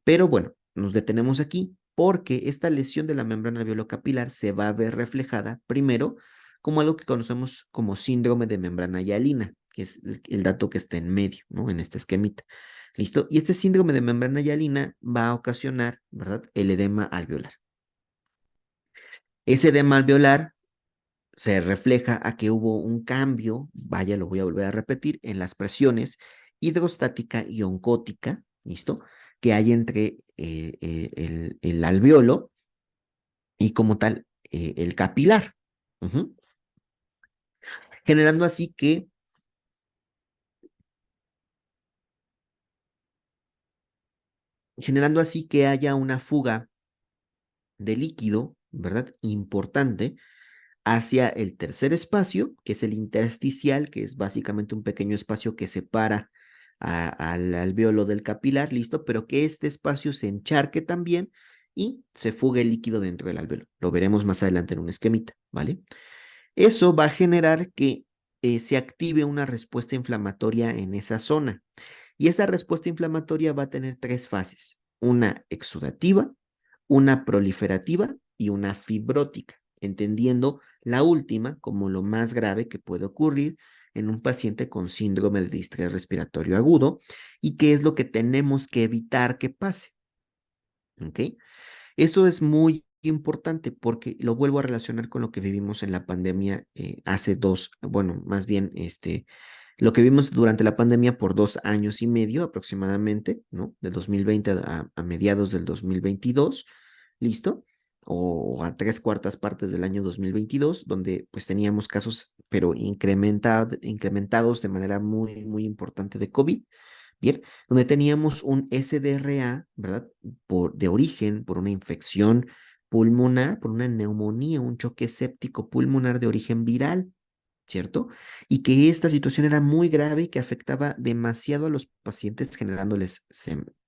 Pero bueno, nos detenemos aquí porque esta lesión de la membrana alveolo-capilar se va a ver reflejada primero como algo que conocemos como síndrome de membrana hialina, que es el dato que está en medio, ¿no? En este esquemita. ¿Listo? Y este síndrome de membrana hialina va a ocasionar, ¿verdad? El edema alveolar. Ese edema alveolar se refleja a que hubo un cambio, vaya, lo voy a volver a repetir, en las presiones hidrostática y oncótica, ¿listo? Que hay entre el alveolo y como tal el capilar. Ujú. Generando así que, generando así que haya una fuga de líquido, ¿verdad? Importante hacia el tercer espacio, que es el intersticial, que es básicamente un pequeño espacio que separa al alvéolo del capilar, listo, pero que este espacio se encharque también y se fugue el líquido dentro del alvéolo. Lo veremos más adelante en un esquemita, ¿vale? Eso va a generar que se active una respuesta inflamatoria en esa zona. Y esa respuesta inflamatoria va a tener tres fases, una exudativa, una proliferativa y una fibrótica, entendiendo la última como lo más grave que puede ocurrir en un paciente con síndrome de distrés respiratorio agudo y qué es lo que tenemos que evitar que pase. ¿Ok? Eso es muy importante porque lo vuelvo a relacionar con lo que vivimos en la pandemia hace dos, bueno, más bien lo que vimos durante la pandemia por 2 años y medio aproximadamente, ¿no? Del 2020 a mediados del 2022, ¿listo? O a 3/4 partes del año 2022, donde pues teníamos casos, pero incrementados de manera muy, muy importante de COVID. Bien, donde teníamos un SDRA, ¿verdad? De origen, por una infección pulmonar, por una neumonía, un choque séptico pulmonar de origen viral, ¿cierto? Y que esta situación era muy grave y que afectaba demasiado a los pacientes, generándoles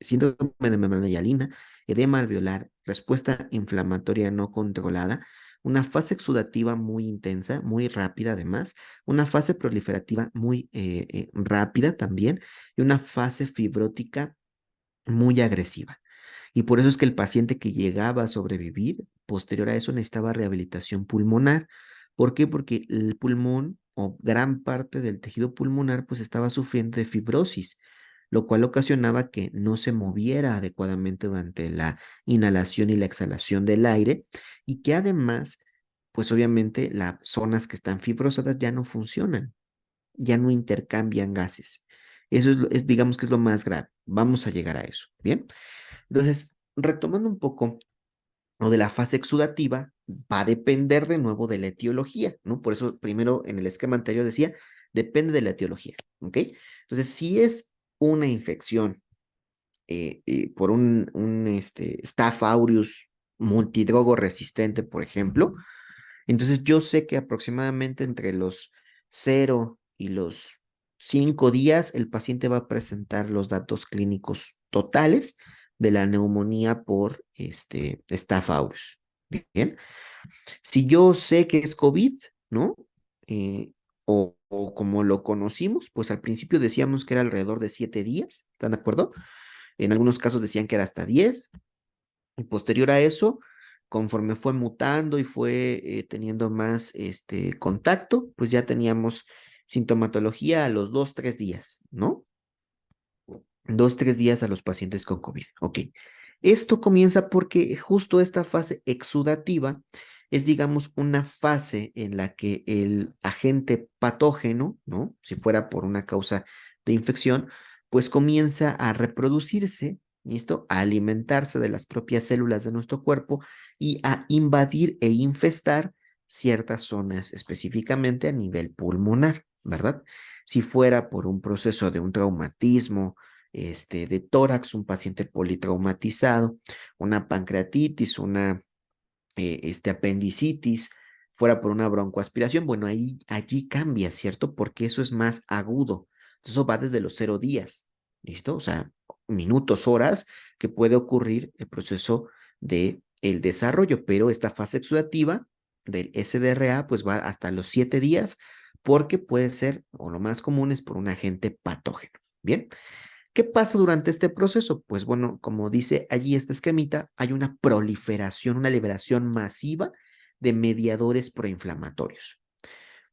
síndrome de membrana hialina, edema alveolar, respuesta inflamatoria no controlada, una fase exudativa muy intensa, muy rápida además, una fase proliferativa muy rápida también y una fase fibrótica muy agresiva. Y por eso es que el paciente que llegaba a sobrevivir, posterior a eso, necesitaba rehabilitación pulmonar. ¿Por qué? Porque el pulmón o gran parte del tejido pulmonar pues estaba sufriendo de fibrosis, lo cual ocasionaba que no se moviera adecuadamente durante la inhalación y la exhalación del aire y que además, pues obviamente las zonas que están fibrosadas ya no funcionan, ya no intercambian gases. Eso digamos que es lo más grave. Vamos a llegar a eso, ¿bien? Entonces, retomando un poco lo de la fase exudativa, va a depender de nuevo de la etiología, ¿no? Por eso primero en el esquema anterior decía, depende de la etiología, ¿ok? Entonces, si es una infección por un Staph aureus multidrogo resistente, por ejemplo, entonces yo sé que aproximadamente entre los 0 y los 5 días el paciente va a presentar los datos clínicos totales de la neumonía por Staph aureus. Bien, si yo sé que es COVID, ¿no? Eh, o como lo conocimos, pues al principio decíamos que era alrededor de 7 días, ¿están de acuerdo? En algunos casos decían que era hasta 10. Y posterior a eso, conforme fue mutando y fue teniendo más contacto, pues ya teníamos sintomatología a los 2, 3 días, ¿no? 2, 3 días a los pacientes con COVID. Ok. Esto comienza porque justo esta fase exudativa es, digamos, una fase en la que el agente patógeno, ¿no? Si fuera por una causa de infección, pues comienza a reproducirse, ¿listo? A alimentarse de las propias células de nuestro cuerpo y a invadir e infestar ciertas zonas, específicamente a nivel pulmonar, ¿verdad? Si fuera por un proceso de un traumatismo, de tórax, un paciente politraumatizado, una pancreatitis, una apendicitis, fuera por una broncoaspiración, bueno, allí cambia, ¿cierto? Porque eso es más agudo. Eso va desde los 0 días, ¿listo? O sea, minutos, horas que puede ocurrir el proceso de el desarrollo, pero esta fase exudativa del SDRA pues va hasta los 7 días porque puede ser, o lo más común es por un agente patógeno. Bien, ¿qué pasa durante este proceso? Pues bueno, como dice allí esta esquemita, hay una proliferación, una liberación masiva de mediadores proinflamatorios,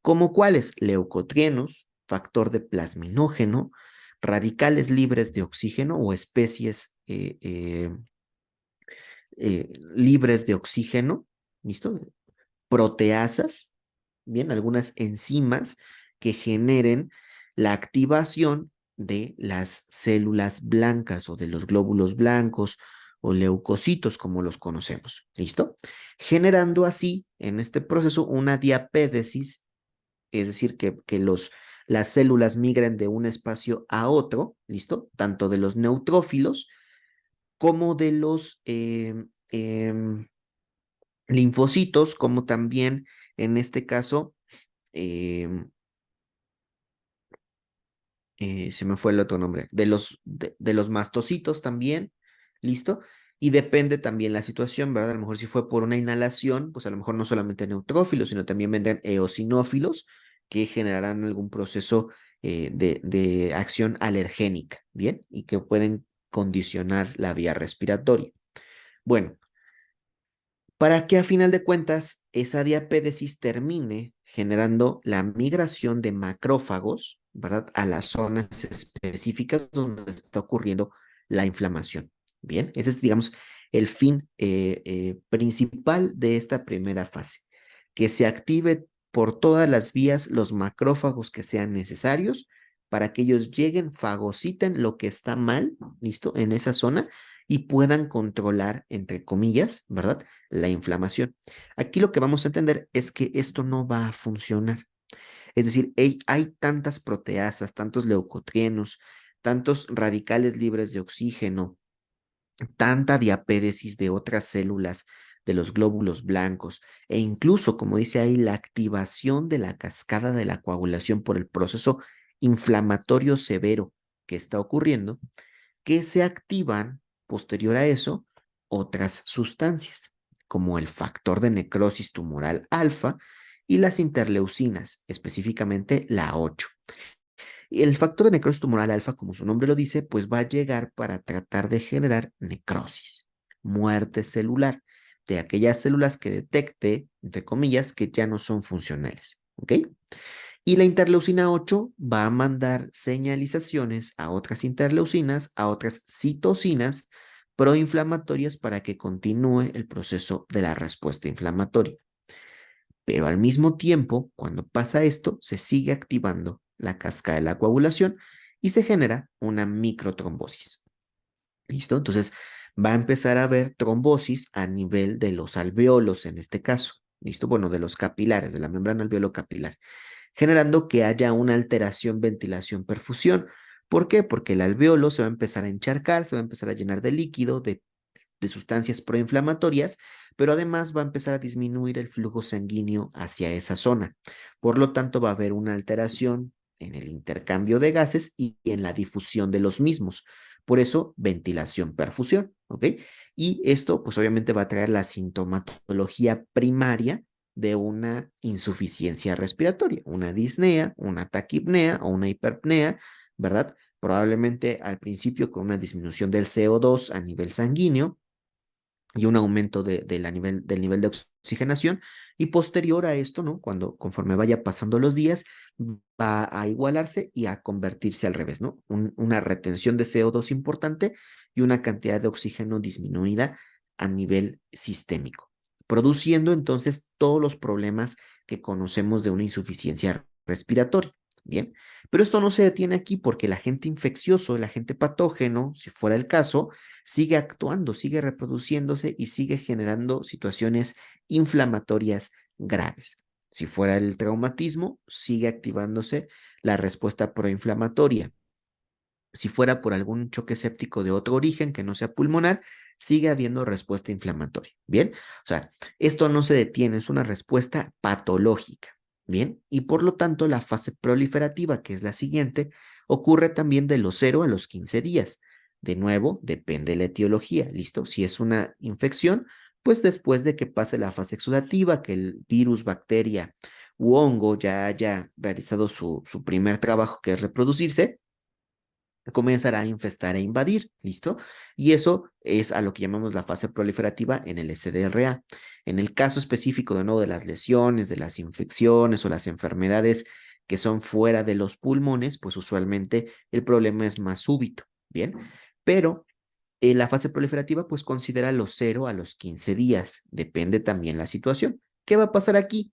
como cuáles leucotrienos, factor de plasminógeno, radicales libres de oxígeno o especies libres de oxígeno, ¿listo? Proteasas, bien, algunas enzimas que generen la activación de las células blancas o de los glóbulos blancos o leucocitos, como los conocemos. ¿Listo? Generando así, en este proceso, una diapédesis, es decir, que las células migren de un espacio a otro, ¿listo? Tanto de los neutrófilos como de los linfocitos, como también en este caso, eh, se me fue el otro nombre, de los mastocitos también, ¿listo? Y depende también la situación, ¿verdad? A lo mejor si fue por una inhalación, pues a lo mejor no solamente neutrófilos, sino también vendrán eosinófilos que generarán algún proceso de acción alergénica, ¿bien? Y que pueden condicionar la vía respiratoria. Bueno, para que a final de cuentas esa diapédesis termine generando la migración de macrófagos, ¿verdad? A las zonas específicas donde está ocurriendo la inflamación. Bien, ese es, digamos, el fin principal de esta primera fase, que se active por todas las vías los macrófagos que sean necesarios para que ellos lleguen, fagociten lo que está mal, ¿listo? En esa zona y puedan controlar, entre comillas, ¿verdad? La inflamación. Aquí lo que vamos a entender es que esto no va a funcionar. Es decir, hay tantas proteasas, tantos leucotrienos, tantos radicales libres de oxígeno, tanta diapédesis de otras células de los glóbulos blancos e incluso, como dice ahí, la activación de la cascada de la coagulación por el proceso inflamatorio severo que está ocurriendo, que se activan posterior a eso otras sustancias, como el factor de necrosis tumoral alfa y las interleucinas, específicamente la 8. Y el factor de necrosis tumoral alfa, como su nombre lo dice, pues va a llegar para tratar de generar necrosis, muerte celular, de aquellas células que detecte, entre comillas, que ya no son funcionales. ¿Ok? Y la interleucina 8 va a mandar señalizaciones a otras interleucinas, a otras citocinas proinflamatorias para que continúe el proceso de la respuesta inflamatoria. Pero al mismo tiempo, cuando pasa esto, se sigue activando la cascada de la coagulación y se genera una microtrombosis. ¿Listo? Entonces va a empezar a haber trombosis a nivel de los alveolos en este caso. ¿Listo? Bueno, de los capilares, de la membrana alveolo capilar, generando que haya una alteración ventilación-perfusión. ¿Por qué? Porque el alveolo se va a empezar a encharcar, se va a empezar a llenar de líquido, de sustancias proinflamatorias, pero además va a empezar a disminuir el flujo sanguíneo hacia esa zona. Por lo tanto, va a haber una alteración en el intercambio de gases y en la difusión de los mismos. Por eso, ventilación-perfusión, ¿ok? Y esto, pues obviamente va a traer la sintomatología primaria de una insuficiencia respiratoria, una disnea, una taquipnea o una hiperpnea, ¿verdad? Probablemente al principio con una disminución del CO2 a nivel sanguíneo, y un aumento del nivel de oxigenación, y posterior a esto, ¿no? Conforme vaya pasando los días, va a igualarse y a convertirse al revés, ¿no? Una retención de CO2 importante y una cantidad de oxígeno disminuida a nivel sistémico, produciendo entonces todos los problemas que conocemos de una insuficiencia respiratoria. Bien, pero esto no se detiene aquí porque el agente infeccioso, el agente patógeno, si fuera el caso, sigue actuando, sigue reproduciéndose y sigue generando situaciones inflamatorias graves. Si fuera el traumatismo, sigue activándose la respuesta proinflamatoria. Si fuera por algún choque séptico de otro origen que no sea pulmonar, sigue habiendo respuesta inflamatoria. Bien, o sea, esto no se detiene, es una respuesta patológica. Bien, y por lo tanto la fase proliferativa, que es la siguiente, ocurre también de los 0 a los 15 días. De nuevo, depende de la etiología. ¿Listo? Si es una infección, pues después de que pase la fase exudativa, que el virus, bacteria u hongo ya haya realizado su primer trabajo, que es reproducirse, comenzará a infestar e invadir, ¿listo? Y eso es a lo que llamamos la fase proliferativa en el SDRA. En el caso específico de nuevo de las lesiones, de las infecciones o las enfermedades que son fuera de los pulmones, pues usualmente el problema es más súbito, ¿bien? Pero la fase proliferativa pues considera los 0 a los 15 días, depende también la situación. ¿Qué va a pasar aquí?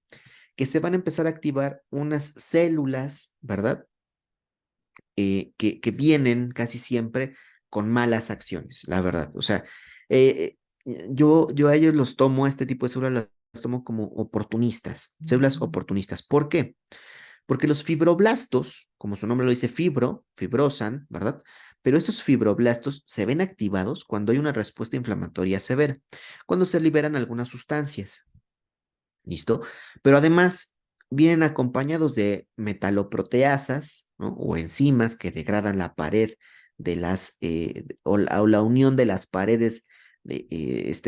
Que se van a empezar a activar unas células, ¿verdad? Que vienen casi siempre con malas acciones, la verdad. O sea, yo a ellos los tomo, a este tipo de células las tomo como oportunistas, células oportunistas. ¿Por qué? Porque los fibroblastos, como su nombre lo dice, fibrosan, ¿verdad? Pero estos fibroblastos se ven activados cuando hay una respuesta inflamatoria severa, cuando se liberan algunas sustancias. ¿Listo? Pero además vienen acompañados de metaloproteasas, ¿no? O enzimas que degradan la pared de o la unión de las paredes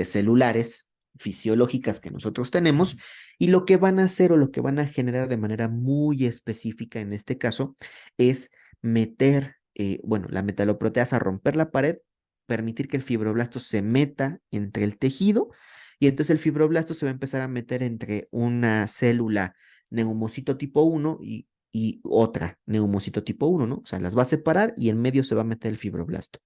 celulares fisiológicas que nosotros tenemos, y lo que van a hacer o lo que van a generar de manera muy específica en este caso es meter, bueno, la metaloproteasa, romper la pared, permitir que el fibroblasto se meta entre el tejido, y entonces el fibroblasto se va a empezar a meter entre una célula neumocito tipo 1 y otra neumocito tipo 1, ¿no? O sea, las va a separar y en medio se va a meter el fibroblasto,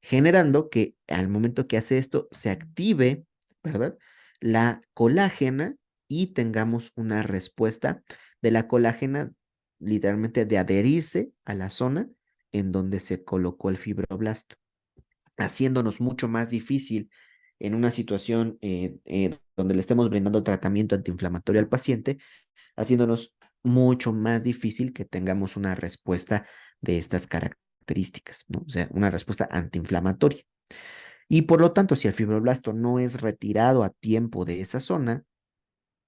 generando que al momento que hace esto se active, ¿verdad? La colágena, y tengamos una respuesta de la colágena literalmente de adherirse a la zona en donde se colocó el fibroblasto, haciéndonos mucho más difícil en una situación donde le estemos brindando tratamiento antiinflamatorio al paciente, haciéndonos mucho más difícil que tengamos una respuesta de estas características, ¿no? O sea, una respuesta antiinflamatoria. Y por lo tanto, si el fibroblasto no es retirado a tiempo de esa zona,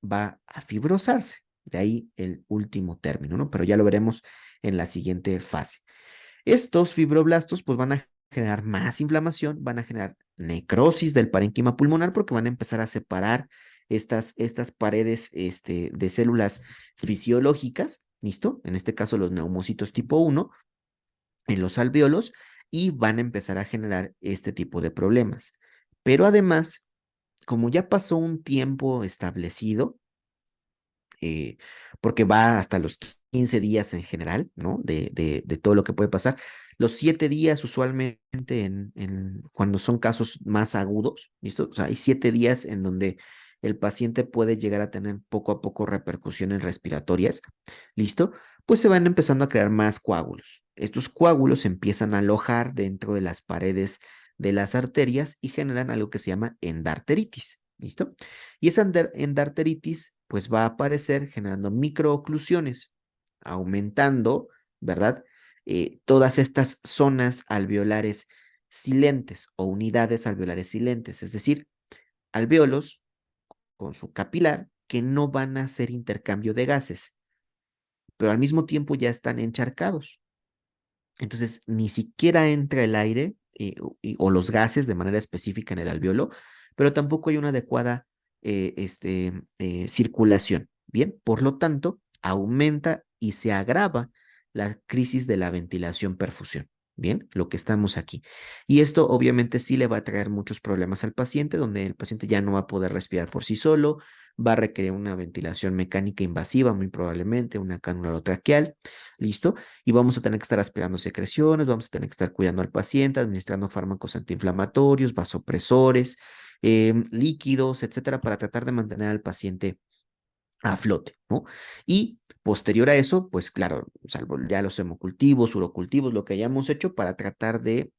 va a fibrosarse. De ahí el último término, ¿no? Pero ya lo veremos en la siguiente fase. Estos fibroblastos pues van a generar más inflamación, van a generar necrosis del parénquima pulmonar porque van a empezar a separar estas paredes de células fisiológicas, ¿listo? En este caso los neumocitos tipo 1 en los alvéolos, y van a empezar a generar este tipo de problemas. Pero además, como ya pasó un tiempo establecido, eh, porque va hasta los 15 días en general, ¿no? De todo lo que puede pasar. Los 7 días usualmente cuando son casos más agudos, ¿listo? O sea, hay 7 días en donde el paciente puede llegar a tener poco a poco repercusiones respiratorias, ¿listo? Pues se van empezando a crear más coágulos. Estos coágulos empiezan a alojar dentro de las paredes de las arterias y generan algo que se llama endarteritis, ¿listo? Y esa endarteritis pues va a aparecer generando microoclusiones, aumentando, ¿verdad? Todas estas zonas alveolares silentes o unidades alveolares silentes, es decir, alvéolos con su capilar que no van a hacer intercambio de gases, pero al mismo tiempo ya están encharcados. Entonces, ni siquiera entra el aire o los gases de manera específica en el alveolo, pero tampoco hay una adecuada circulación. Bien, por lo tanto, aumenta y se agrava la crisis de la ventilación-perfusión. Bien, lo que estamos aquí. Y esto obviamente sí le va a traer muchos problemas al paciente, donde el paciente ya no va a poder respirar por sí solo, va a requerir una ventilación mecánica invasiva, muy probablemente, una cánula orotraqueal, ¿listo? Y vamos a tener que estar aspirando secreciones, vamos a tener que estar cuidando al paciente, administrando fármacos antiinflamatorios, vasopresores, líquidos, etcétera, para tratar de mantener al paciente a flote, ¿no? Y posterior a eso, pues claro, salvo ya los hemocultivos, urocultivos, lo que hayamos hecho para tratar de,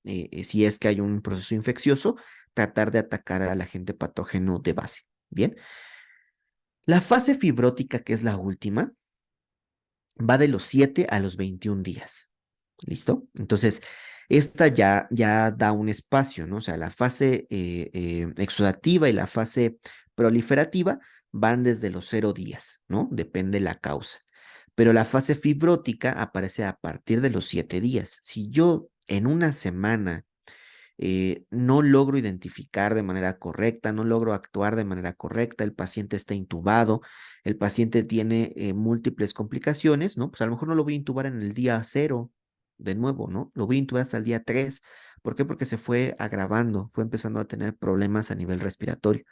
si es que hay un proceso infeccioso, tratar de atacar al agente patógeno de base. Bien, la fase fibrótica, que es la última, va de los 7 a los 21 días. ¿Listo? Entonces, esta ya da un espacio, ¿no? O sea, la fase exudativa y la fase proliferativa van desde los 0 días, ¿no? Depende la causa. Pero la fase fibrótica aparece a partir de los 7 días. Si yo en una semana no logro identificar de manera correcta, no logro actuar de manera correcta, el paciente está intubado, el paciente tiene múltiples complicaciones, ¿no? Pues a lo mejor no lo voy a intubar en el día 0, de nuevo, ¿no? Lo voy a intubar hasta el día 3. ¿Por qué? Porque se fue agravando, fue empezando a tener problemas a nivel respiratorio.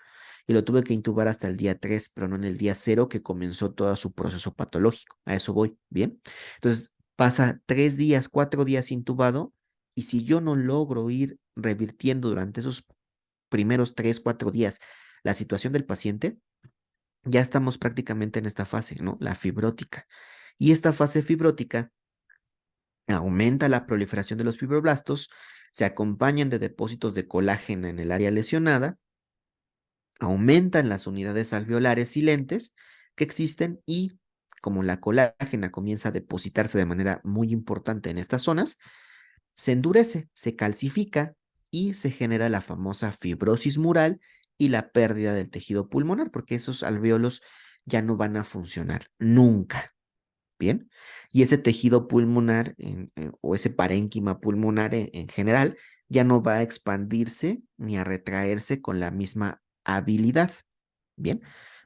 Y lo tuve que intubar hasta el día 3, pero no en el día 0 que comenzó todo su proceso patológico. A eso voy, ¿bien? Entonces, pasa 3 días, 4 días intubado, y si yo no logro ir revirtiendo durante esos primeros 3, 4 días la situación del paciente, ya estamos prácticamente en esta fase, ¿no? La fibrótica. Y esta fase fibrótica aumenta la proliferación de los fibroblastos, se acompañan de depósitos de colágeno en el área lesionada, aumentan las unidades alveolares silentes que existen y como la colágena comienza a depositarse de manera muy importante en estas zonas, se endurece, se calcifica y se genera la famosa fibrosis mural y la pérdida del tejido pulmonar, porque esos alvéolos ya no van a funcionar nunca. Bien, y ese tejido pulmonar o ese parénquima pulmonar en general ya no va a expandirse ni a retraerse con la misma habilidad. Bien,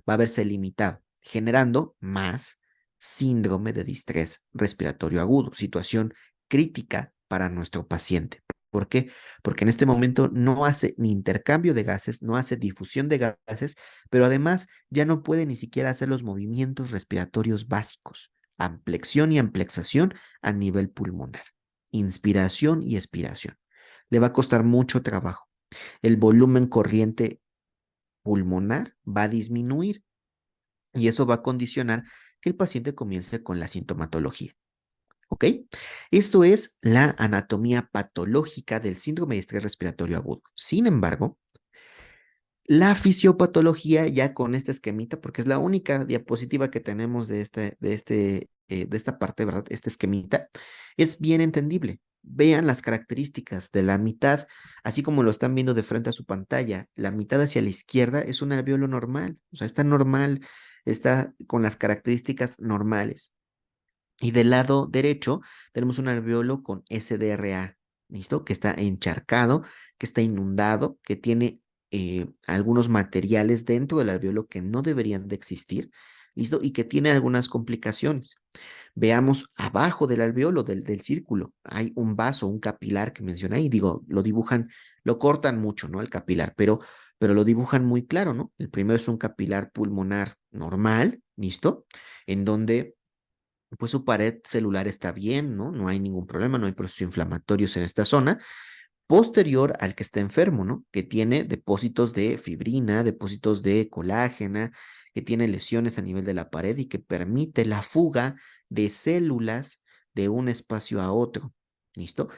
va a verse limitado, generando más síndrome de distrés respiratorio agudo, situación crítica para nuestro paciente. ¿Por qué? Porque en este momento no hace ni intercambio de gases, no hace difusión de gases, pero además ya no puede ni siquiera hacer los movimientos respiratorios básicos, amplexión y amplexación a nivel pulmonar, inspiración y expiración. Le va a costar mucho trabajo. El volumen corriente pulmonar va a disminuir y eso va a condicionar que el paciente comience con la sintomatología. ¿Ok? Esto es la anatomía patológica del síndrome de estrés respiratorio agudo. Sin embargo, la fisiopatología, ya con esta esquemita, porque es la única diapositiva que tenemos de esta parte, ¿verdad? Este esquemita, es bien entendible. Vean las características de la mitad, así como lo están viendo de frente a su pantalla. La mitad hacia la izquierda es un alveolo normal, o sea, está normal, está con las características normales. Y del lado derecho tenemos un alveolo con SDRA, ¿listo? Que está encharcado, que está inundado, que tiene algunos materiales dentro del alveolo que no deberían de existir, ¿listo? Y que tiene algunas complicaciones. Veamos abajo del alveolo, del círculo, hay un vaso, un capilar que menciona ahí, digo, lo dibujan, lo cortan mucho, ¿no? El capilar, pero lo dibujan muy claro, ¿no? El primero es un capilar pulmonar normal, ¿listo? En donde pues su pared celular está bien, ¿no? No hay ningún problema, no hay procesos inflamatorios en esta zona, posterior al que está enfermo, ¿no? Que tiene depósitos de fibrina, depósitos de colágena, que tiene lesiones a nivel de la pared y que permite la fuga de células de un espacio a otro, ¿listo?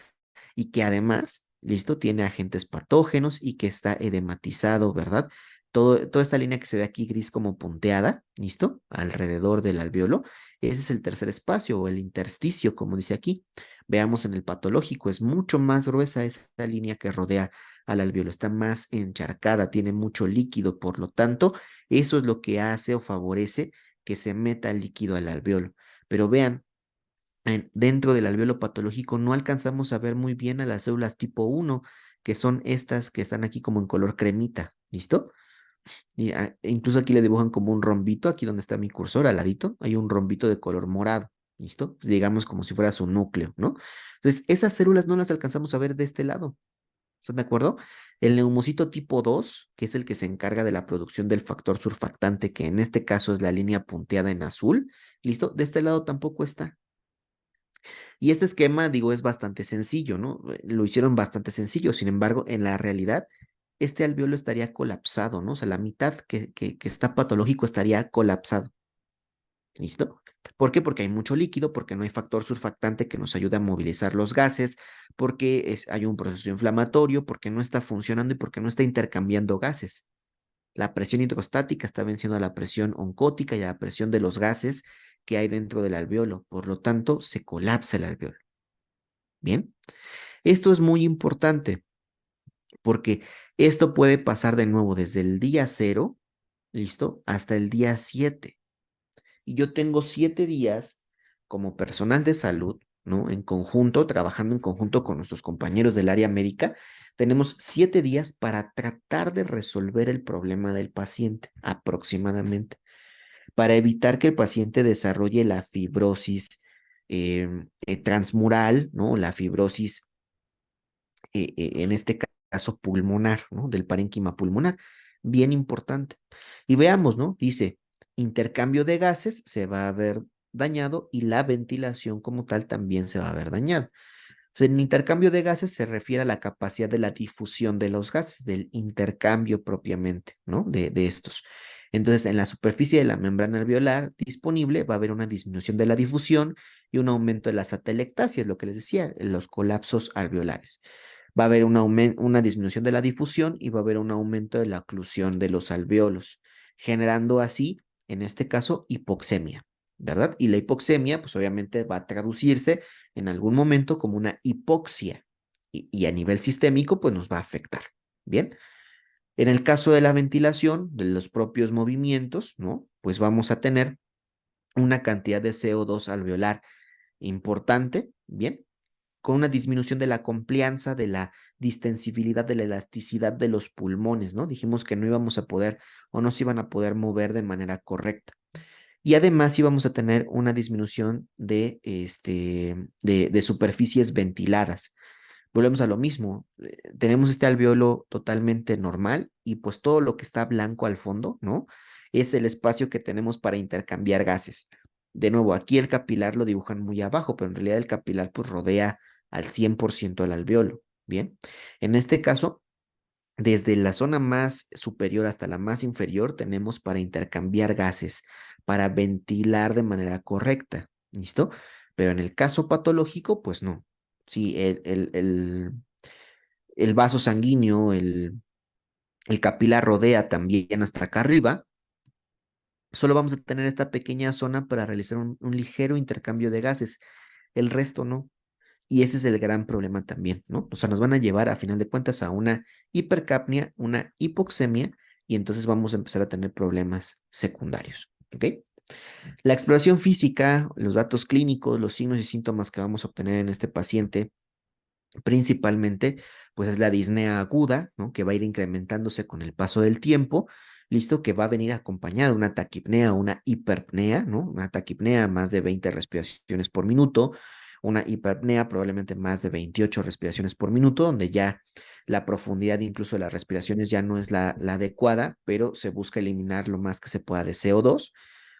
Y que además, listo, tiene agentes patógenos y que está edematizado, ¿verdad? Toda esta línea que se ve aquí gris como punteada, ¿listo? Alrededor del alveolo, ese es el tercer espacio o el intersticio, como dice aquí. Veamos en el patológico, es mucho más gruesa esta línea que rodea al alveolo, está más encharcada, tiene mucho líquido, por lo tanto, eso es lo que hace o favorece que se meta el líquido al alveolo. Pero vean, dentro del alveolo patológico no alcanzamos a ver muy bien a las células tipo 1, que son estas que están aquí como en color cremita, ¿listo? Y incluso aquí le dibujan como un rombito, aquí donde está mi cursor, al ladito, hay un rombito de color morado, ¿listo? Digamos como si fuera su núcleo, ¿no? Entonces, esas células no las alcanzamos a ver de este lado. ¿Están de acuerdo? El neumocito tipo 2, que es el que se encarga de la producción del factor surfactante, que en este caso es la línea punteada en azul, ¿listo? De este lado tampoco está. Y este esquema, digo, es bastante sencillo, ¿no? Lo hicieron bastante sencillo, sin embargo, en la realidad, este alveolo estaría colapsado, ¿no? O sea, la mitad que está patológico estaría colapsado. ¿Listo? ¿Por qué? Porque hay mucho líquido, porque no hay factor surfactante que nos ayude a movilizar los gases, porque hay un proceso inflamatorio, porque no está funcionando y porque no está intercambiando gases. La presión hidrostática está venciendo a la presión oncótica y a la presión de los gases que hay dentro del alveolo. Por lo tanto, se colapsa el alveolo. Bien, esto es muy importante porque esto puede pasar de nuevo desde el día cero, ¿listo? Hasta el día 7. Y yo tengo 7 días como personal de salud, ¿no? En conjunto, trabajando en conjunto con nuestros compañeros del área médica, tenemos 7 días para tratar de resolver el problema del paciente aproximadamente, para evitar que el paciente desarrolle la fibrosis transmural, ¿no? La fibrosis, en este caso pulmonar, ¿no? Del parénquima pulmonar, bien importante. Y veamos, ¿no? Dice, intercambio de gases se va a ver dañado y la ventilación como tal también se va a ver dañada. O sea, el intercambio de gases se refiere a la capacidad de la difusión de los gases, del intercambio propiamente, ¿no? De estos. Entonces, en la superficie de la membrana alveolar disponible va a haber una disminución de la difusión y un aumento de las atelectasias, lo que les decía, los colapsos alveolares. Va a haber una disminución de la difusión y va a haber un aumento de la oclusión de los alveolos, generando así, en este caso, hipoxemia, ¿verdad? Y la hipoxemia, pues obviamente va a traducirse en algún momento como una hipoxia y a nivel sistémico, pues nos va a afectar. Bien, en el caso de la ventilación, de los propios movimientos, ¿no? Pues vamos a tener una cantidad de CO2 alveolar importante, bien, con una disminución de la complianza, de la distensibilidad, de la elasticidad de los pulmones, ¿no? Dijimos que no íbamos a poder o no se iban a poder mover de manera correcta. Y además íbamos a tener una disminución de superficies ventiladas. Volvemos a lo mismo. Tenemos este alveolo totalmente normal y pues todo lo que está blanco al fondo, ¿no? Es el espacio que tenemos para intercambiar gases. De nuevo, aquí el capilar lo dibujan muy abajo, pero en realidad el capilar pues rodea al 100% el alveolo. Bien, en este caso, desde la zona más superior hasta la más inferior tenemos para intercambiar gases, para ventilar de manera correcta. ¿Listo? Pero en el caso patológico, pues no. Sí, el vaso sanguíneo, el capilar rodea también hasta acá arriba. Solo vamos a tener esta pequeña zona para realizar un ligero intercambio de gases. El resto no. Y ese es el gran problema también, ¿no? O sea, nos van a llevar a final de cuentas a una hipercapnia, una hipoxemia, y entonces vamos a empezar a tener problemas secundarios, ¿ok? La exploración física, los datos clínicos, los signos y síntomas que vamos a obtener en este paciente, principalmente, pues es la disnea aguda, ¿no? Que va a ir incrementándose con el paso del tiempo, listo, que va a venir acompañada de una taquipnea, una hiperpnea, ¿no? Una taquipnea, más de 20 respiraciones por minuto, una hiperpnea, probablemente más de 28 respiraciones por minuto, donde ya la profundidad incluso de las respiraciones ya no es la adecuada, pero se busca eliminar lo más que se pueda de CO2.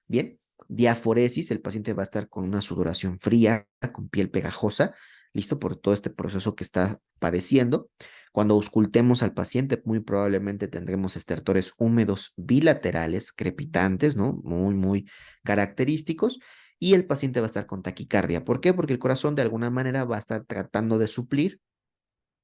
Bien, diaforesis, el paciente va a estar con una sudoración fría, con piel pegajosa, listo por todo este proceso que está padeciendo. Cuando auscultemos al paciente, muy probablemente tendremos estertores húmedos bilaterales, crepitantes, ¿no? Muy, muy característicos. Y el paciente va a estar con taquicardia. ¿Por qué? Porque el corazón de alguna manera va a estar tratando de suplir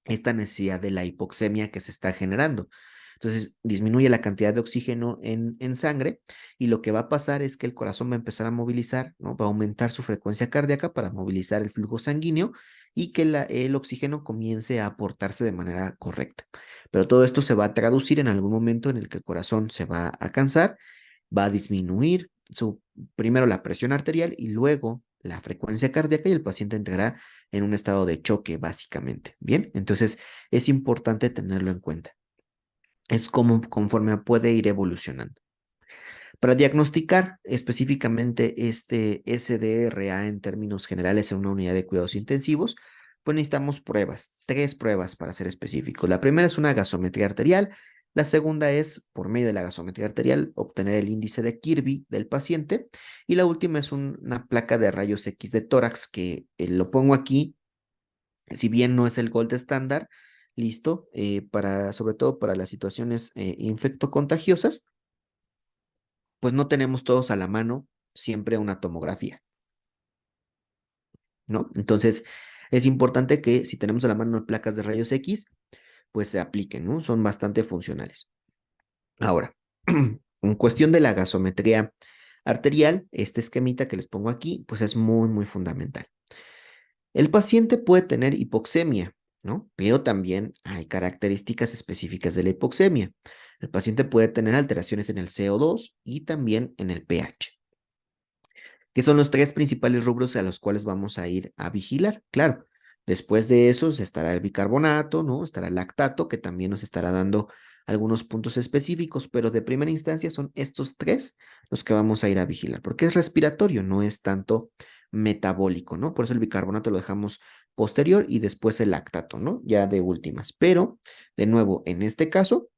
esta necesidad de la hipoxemia que se está generando. Entonces, disminuye la cantidad de oxígeno en sangre y lo que va a pasar es que el corazón va a empezar a movilizar, ¿no? Va a aumentar su frecuencia cardíaca para movilizar el flujo sanguíneo y que el oxígeno comience a aportarse de manera correcta. Pero todo esto se va a traducir en algún momento en el que el corazón se va a cansar, va a disminuir primero la presión arterial y luego la frecuencia cardíaca y el paciente entrará en un estado de choque, básicamente. Bien, entonces es importante tenerlo en cuenta. Es como conforme puede ir evolucionando. Para diagnosticar específicamente este SDRA en términos generales en una unidad de cuidados intensivos, pues necesitamos pruebas, tres pruebas para ser específicos. La primera es una gasometría arterial, la segunda es, por medio de la gasometría arterial, obtener el índice de Kirby del paciente y la última es una placa de rayos X de tórax que lo pongo aquí, si bien no es el gold estándar, listo, sobre todo para las situaciones infectocontagiosas, pues no tenemos todos a la mano siempre una tomografía, ¿no? Entonces, es importante que si tenemos a la mano placas de rayos X, pues se apliquen, ¿no? Son bastante funcionales. Ahora, en cuestión de la gasometría arterial, este esquemita que les pongo aquí, pues es muy, muy fundamental. El paciente puede tener hipoxemia, ¿no? Pero también hay características específicas de la hipoxemia. El paciente puede tener alteraciones en el CO2 y también en el pH, que son los tres principales rubros a los cuales vamos a ir a vigilar. Claro, después de esos estará el bicarbonato, ¿no? Estará el lactato, que también nos estará dando algunos puntos específicos, pero de primera instancia son estos tres los que vamos a ir a vigilar, porque es respiratorio, no es tanto metabólico, ¿no? Por eso el bicarbonato lo dejamos posterior y después el lactato, ¿no? Ya de últimas. Pero, de nuevo, en este caso,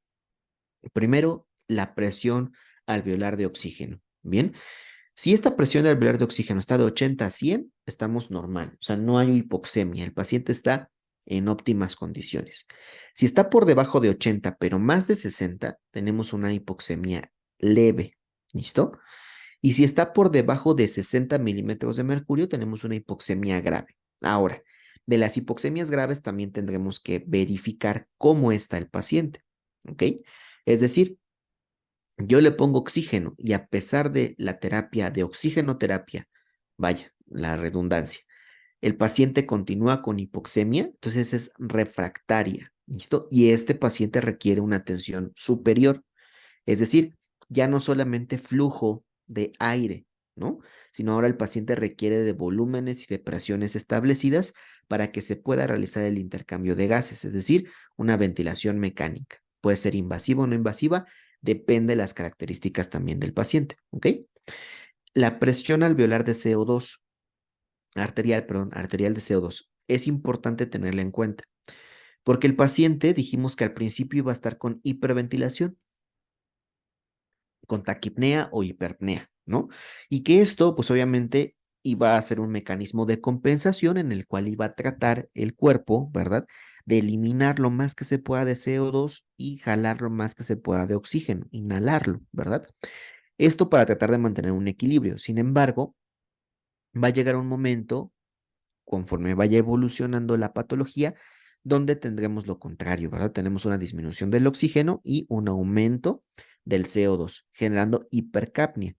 primero la presión alveolar de oxígeno. Bien, si esta presión alveolar de oxígeno está de 80 a 100, estamos normal, o sea, no hay hipoxemia, el paciente está en óptimas condiciones. Si está por debajo de 80, pero más de 60, tenemos una hipoxemia leve, ¿listo? Y si está por debajo de 60 milímetros de mercurio, tenemos una hipoxemia grave. Ahora, de las hipoxemias graves también tendremos que verificar cómo está el paciente, ¿ok? Es decir, yo le pongo oxígeno y a pesar de la terapia de oxigenoterapia, vaya, la redundancia, el paciente continúa con hipoxemia, entonces es refractaria, ¿listo? Y este paciente requiere una atención superior, es decir, ya no solamente flujo de aire, ¿no? Sino ahora el paciente requiere de volúmenes y de presiones establecidas para que se pueda realizar el intercambio de gases, es decir, una ventilación mecánica. Puede ser invasiva o no invasiva, depende de las características también del paciente, ¿ok? La presión alveolar de CO2, arterial, perdón, arterial de CO2, es importante tenerla en cuenta, porque el paciente dijimos que al principio iba a estar con hiperventilación, con taquipnea o hiperpnea, ¿no? Y que esto, pues obviamente, iba a ser un mecanismo de compensación en el cual iba a tratar el cuerpo, ¿verdad? De eliminar lo más que se pueda de CO2 y jalar lo más que se pueda de oxígeno, inhalarlo, ¿verdad? Esto para tratar de mantener un equilibrio. Sin embargo, va a llegar un momento, conforme vaya evolucionando la patología, donde tendremos lo contrario, ¿verdad? Tenemos una disminución del oxígeno y un aumento del CO2, generando hipercapnia.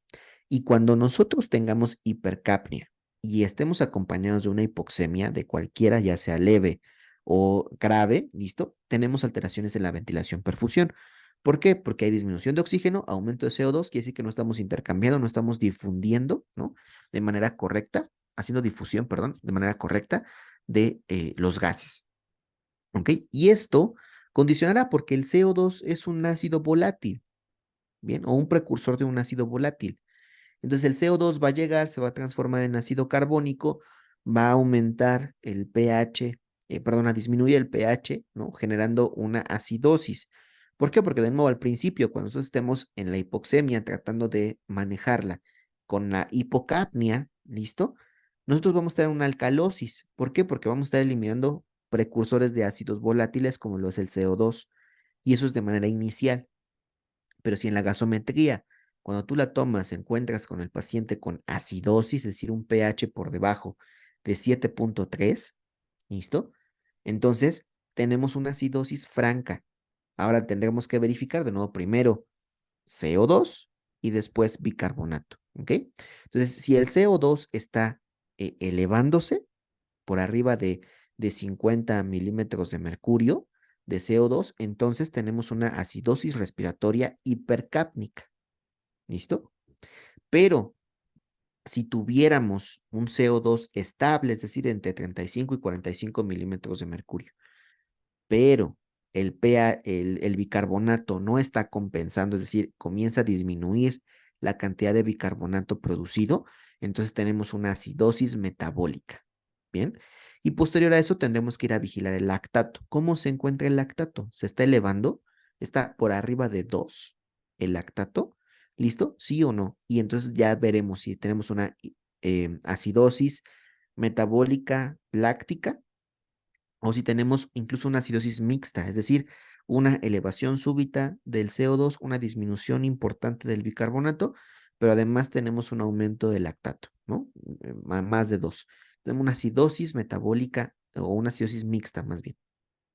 Y cuando nosotros tengamos hipercapnia y estemos acompañados de una hipoxemia de cualquiera, ya sea leve o grave, ¿listo? Tenemos alteraciones en la ventilación perfusión. ¿Por qué? Porque hay disminución de oxígeno, aumento de CO2, quiere decir que no estamos intercambiando, no estamos difundiendo, ¿no? De manera correcta, haciendo difusión, perdón, de manera correcta de los gases. ¿Ok? Y esto condicionará porque el CO2 es un ácido volátil, ¿bien? O un precursor de un ácido volátil. Entonces el CO2 va a llegar, se va a transformar en ácido carbónico, va a aumentar el pH, perdón, a disminuir el pH, ¿no? Generando una acidosis. ¿Por qué? Porque de nuevo al principio, cuando nosotros estemos en la hipoxemia tratando de manejarla con la hipocapnia, ¿listo? Nosotros vamos a tener una alcalosis. ¿Por qué? Porque vamos a estar eliminando precursores de ácidos volátiles como lo es el CO2. Y eso es de manera inicial. Pero si en la gasometría, cuando tú la tomas, encuentras con el paciente con acidosis, es decir, un pH por debajo de 7.3, ¿listo? Entonces, tenemos una acidosis franca. Ahora tendremos que verificar de nuevo primero CO2 y después bicarbonato, ¿ok? Entonces, si el CO2 está elevándose por arriba de 50 milímetros de mercurio de CO2, entonces tenemos una acidosis respiratoria hipercápnica. ¿Listo? Pero si tuviéramos un CO2 estable, es decir, entre 35 y 45 milímetros de mercurio, pero el bicarbonato no está compensando, es decir, comienza a disminuir la cantidad de bicarbonato producido, entonces tenemos una acidosis metabólica. Bien. Y posterior a eso tendremos que ir a vigilar el lactato. ¿Cómo se encuentra el lactato? ¿Se está elevando? ¿Está por arriba de 2 el lactato? ¿Listo? ¿Sí o no? Y entonces ya veremos si tenemos una acidosis metabólica láctica o si tenemos incluso una acidosis mixta, es decir, una elevación súbita del CO2, una disminución importante del bicarbonato, pero además tenemos un aumento del lactato, ¿no? Más de 2. Tenemos una acidosis metabólica o una acidosis mixta más bien.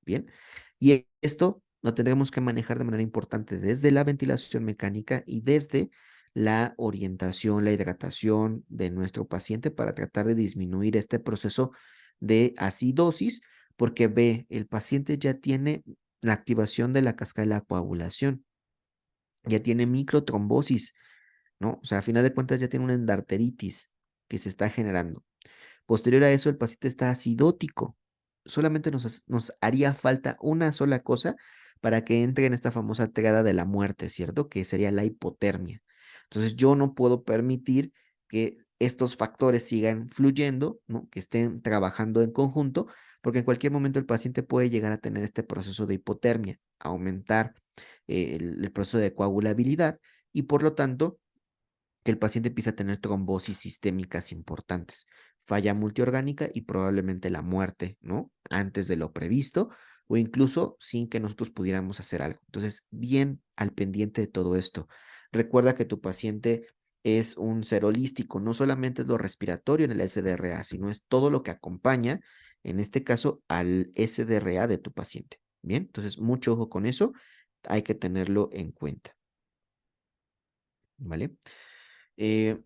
Bien. Y esto lo tendremos que manejar de manera importante desde la ventilación mecánica y desde la orientación, la hidratación de nuestro paciente para tratar de disminuir este proceso de acidosis, porque ve, el paciente ya tiene la activación de la cascada de la coagulación, ya tiene microtrombosis, ¿no? O sea, a final de cuentas ya tiene una endarteritis que se está generando. Posterior a eso, el paciente está acidótico. Solamente nos haría falta una sola cosa para que entre en esta famosa triada de la muerte, ¿cierto? Que sería la hipotermia. Entonces, yo no puedo permitir que estos factores sigan fluyendo, ¿no? Que estén trabajando en conjunto, porque en cualquier momento el paciente puede llegar a tener este proceso de hipotermia, aumentar el proceso de coagulabilidad y por lo tanto que el paciente empieza a tener trombosis sistémicas importantes, falla multiorgánica y probablemente la muerte, ¿no? Antes de lo previsto o incluso sin que nosotros pudiéramos hacer algo. Entonces, bien al pendiente de todo esto. Recuerda que tu paciente es un ser holístico, no solamente es lo respiratorio en el SDRA, sino es todo lo que acompaña, en este caso, al SDRA de tu paciente. Bien, entonces mucho ojo con eso, hay que tenerlo en cuenta. ¿Vale? Eh,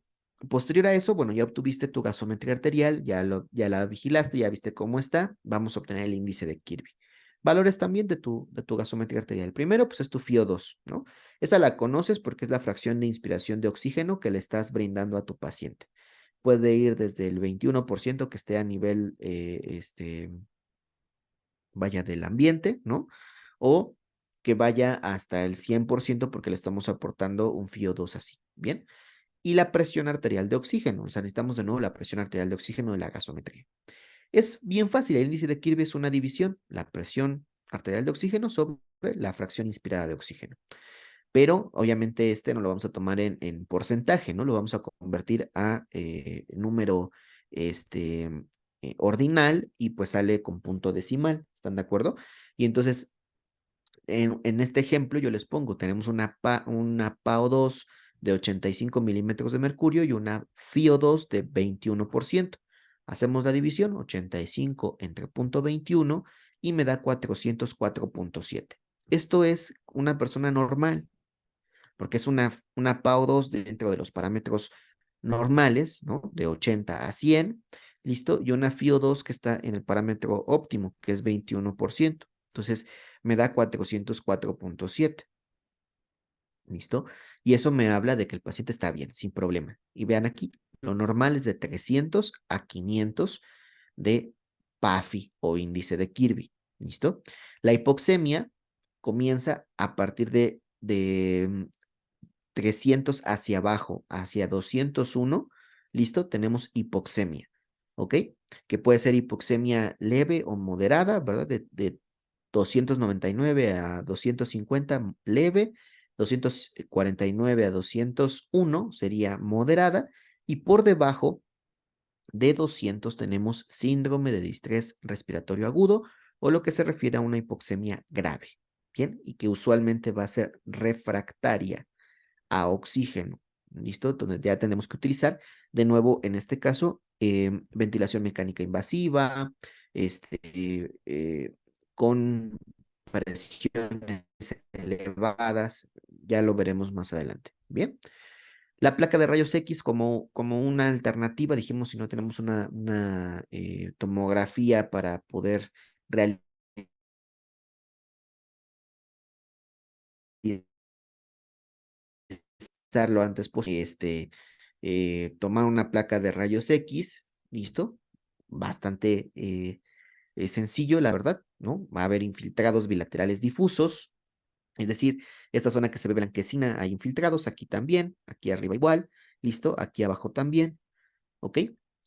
Posterior a eso, bueno, ya obtuviste tu gasometría arterial, ya la vigilaste, ya viste cómo está. Vamos a obtener el índice de Kirby. Valores también de tu gasometría arterial. Primero, pues es tu FIO2, ¿no? Esa la conoces porque es la fracción de inspiración de oxígeno que le estás brindando a tu paciente. Puede ir desde el 21% que esté a nivel, vaya, del ambiente, ¿no? O que vaya hasta el 100% porque le estamos aportando un FIO2 así. Bien, y la presión arterial de oxígeno. O sea, necesitamos de nuevo la presión arterial de oxígeno de la gasometría. Es bien fácil, el índice de Kirby es una división, la presión arterial de oxígeno sobre la fracción inspirada de oxígeno. Pero obviamente este no lo vamos a tomar en porcentaje, ¿no? Lo vamos a convertir a número ordinal y pues sale con punto decimal, ¿están de acuerdo? Y entonces en este ejemplo yo les pongo, tenemos una PaO2 de 85 milímetros de mercurio y una FiO2 de 21%. Hacemos la división, 85 entre 0.21 y me da 404.7. Esto es una persona normal, porque es una PaO2 dentro de los parámetros normales, ¿no? De 80 a 100, ¿listo? Y una FiO2 que está en el parámetro óptimo, que es 21%. Entonces, me da 404.7. ¿Listo? Y eso me habla de que el paciente está bien, sin problema. Y vean aquí, lo normal es de 300 a 500 de PAFI o índice de Kirby. ¿Listo? La hipoxemia comienza a partir de 300 hacia abajo, hacia 201. ¿Listo? Tenemos hipoxemia. ¿Ok? Que puede ser hipoxemia leve o moderada, ¿verdad? De 299 a 250 leve, 249 a 201 sería moderada y por debajo de 200 tenemos síndrome de distrés respiratorio agudo o lo que se refiere a una hipoxemia grave, ¿bien? Y que usualmente va a ser refractaria a oxígeno, ¿listo? Donde ya tenemos que utilizar, de nuevo, en este caso, ventilación mecánica invasiva, con presiones elevadas, ya lo veremos más adelante. Bien, la placa de rayos X como una alternativa, dijimos, si no tenemos una tomografía para poder realizar lo antes posible, tomar una placa de rayos X, ¿listo? Bastante sencillo, la verdad, ¿no? Va a haber infiltrados bilaterales difusos, Es decir, esta zona que se ve blanquecina hay infiltrados, aquí también, aquí arriba igual, listo, aquí abajo también, ¿ok?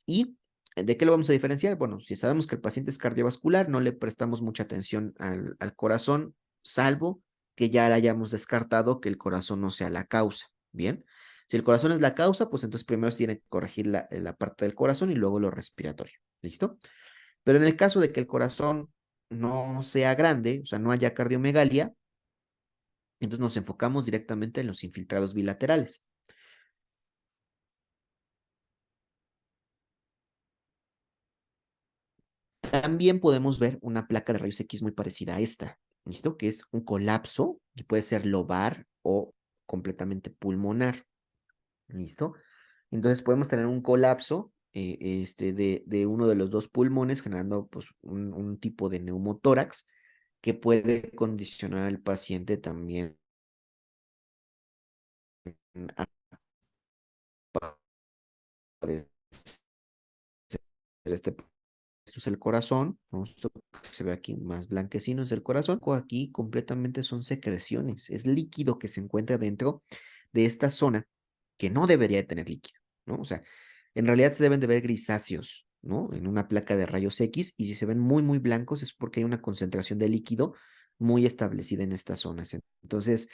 ¿Y de qué lo vamos a diferenciar? Bueno, si sabemos que el paciente es cardiovascular, no le prestamos mucha atención al corazón, salvo que ya le hayamos descartado que el corazón no sea la causa, ¿bien? Si el corazón es la causa, pues entonces primero se tiene que corregir la parte del corazón y luego lo respiratorio, ¿listo? Pero en el caso de que el corazón no sea grande, o sea, no haya cardiomegalia, entonces nos enfocamos directamente en los infiltrados bilaterales. También podemos ver una placa de rayos X muy parecida a esta, ¿listo? Que es un colapso y puede ser lobar o completamente pulmonar, ¿listo? Entonces podemos tener un colapso de uno de los dos pulmones generando pues, un tipo de neumotórax que puede condicionar al paciente también a padecer este. Esto es el corazón, ¿no? Esto que se ve aquí más blanquecino es el corazón. Aquí completamente son secreciones, es líquido que se encuentra dentro de esta zona que no debería de tener líquido, ¿no? O sea, en realidad se deben de ver grisáceos, ¿no? En una placa de rayos X y si se ven muy, muy blancos es porque hay una concentración de líquido muy establecida en estas zonas. Entonces,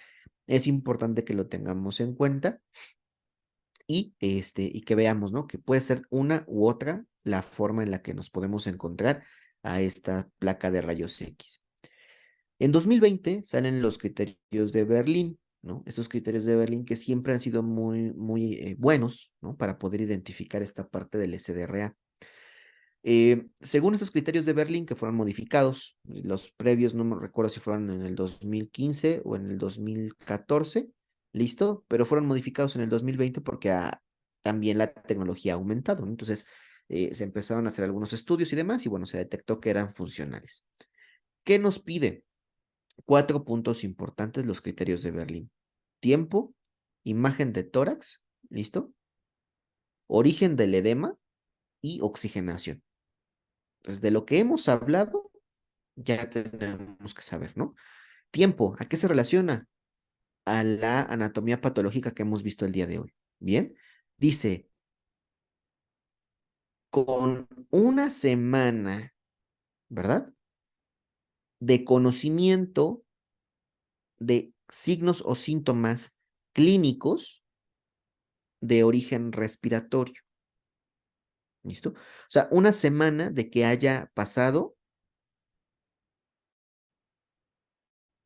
es importante que lo tengamos en cuenta y que veamos, ¿no? Que puede ser una u otra la forma en la que nos podemos encontrar a esta placa de rayos X. En 2020 salen los criterios de Berlín, ¿no? Estos criterios de Berlín que siempre han sido muy, muy buenos, ¿no? Para poder identificar esta parte del SDRA. Según estos criterios de Berlín que fueron modificados, los previos no me recuerdo si fueron en el 2015 o en el 2014, listo, pero fueron modificados en el 2020 porque también la tecnología ha aumentado, ¿no? Entonces se empezaron a hacer algunos estudios y demás y bueno, se detectó que eran funcionales. ¿Qué nos pide? 4 puntos importantes los criterios de Berlín. Tiempo, imagen de tórax, ¿listo? Origen del edema y oxigenación. Entonces, de lo que hemos hablado, ya tenemos que saber, ¿no? Tiempo, ¿a qué se relaciona? A la anatomía patológica que hemos visto el día de hoy. Bien, dice, con una semana, ¿verdad? De conocimiento de signos o síntomas clínicos de origen respiratorio. ¿Listo? O sea, una semana de que haya pasado,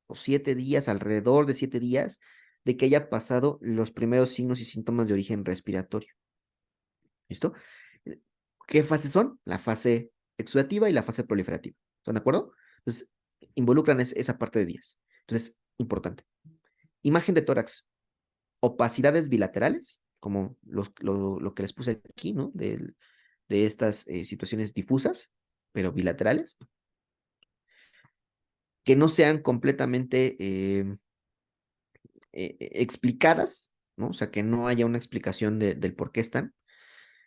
o 7 días, alrededor de 7 días, de que haya pasado los primeros signos y síntomas de origen respiratorio. ¿Listo? Eh, ¿Qué fases son? La fase exudativa y la fase proliferativa. ¿Están de acuerdo? Entonces, involucran esa parte de días. Entonces, importante. Imagen de tórax. Opacidades bilaterales, como lo que les puse aquí, ¿no? De estas situaciones difusas, pero bilaterales, que no sean completamente explicadas, ¿no? O sea, que no haya una explicación del por qué están,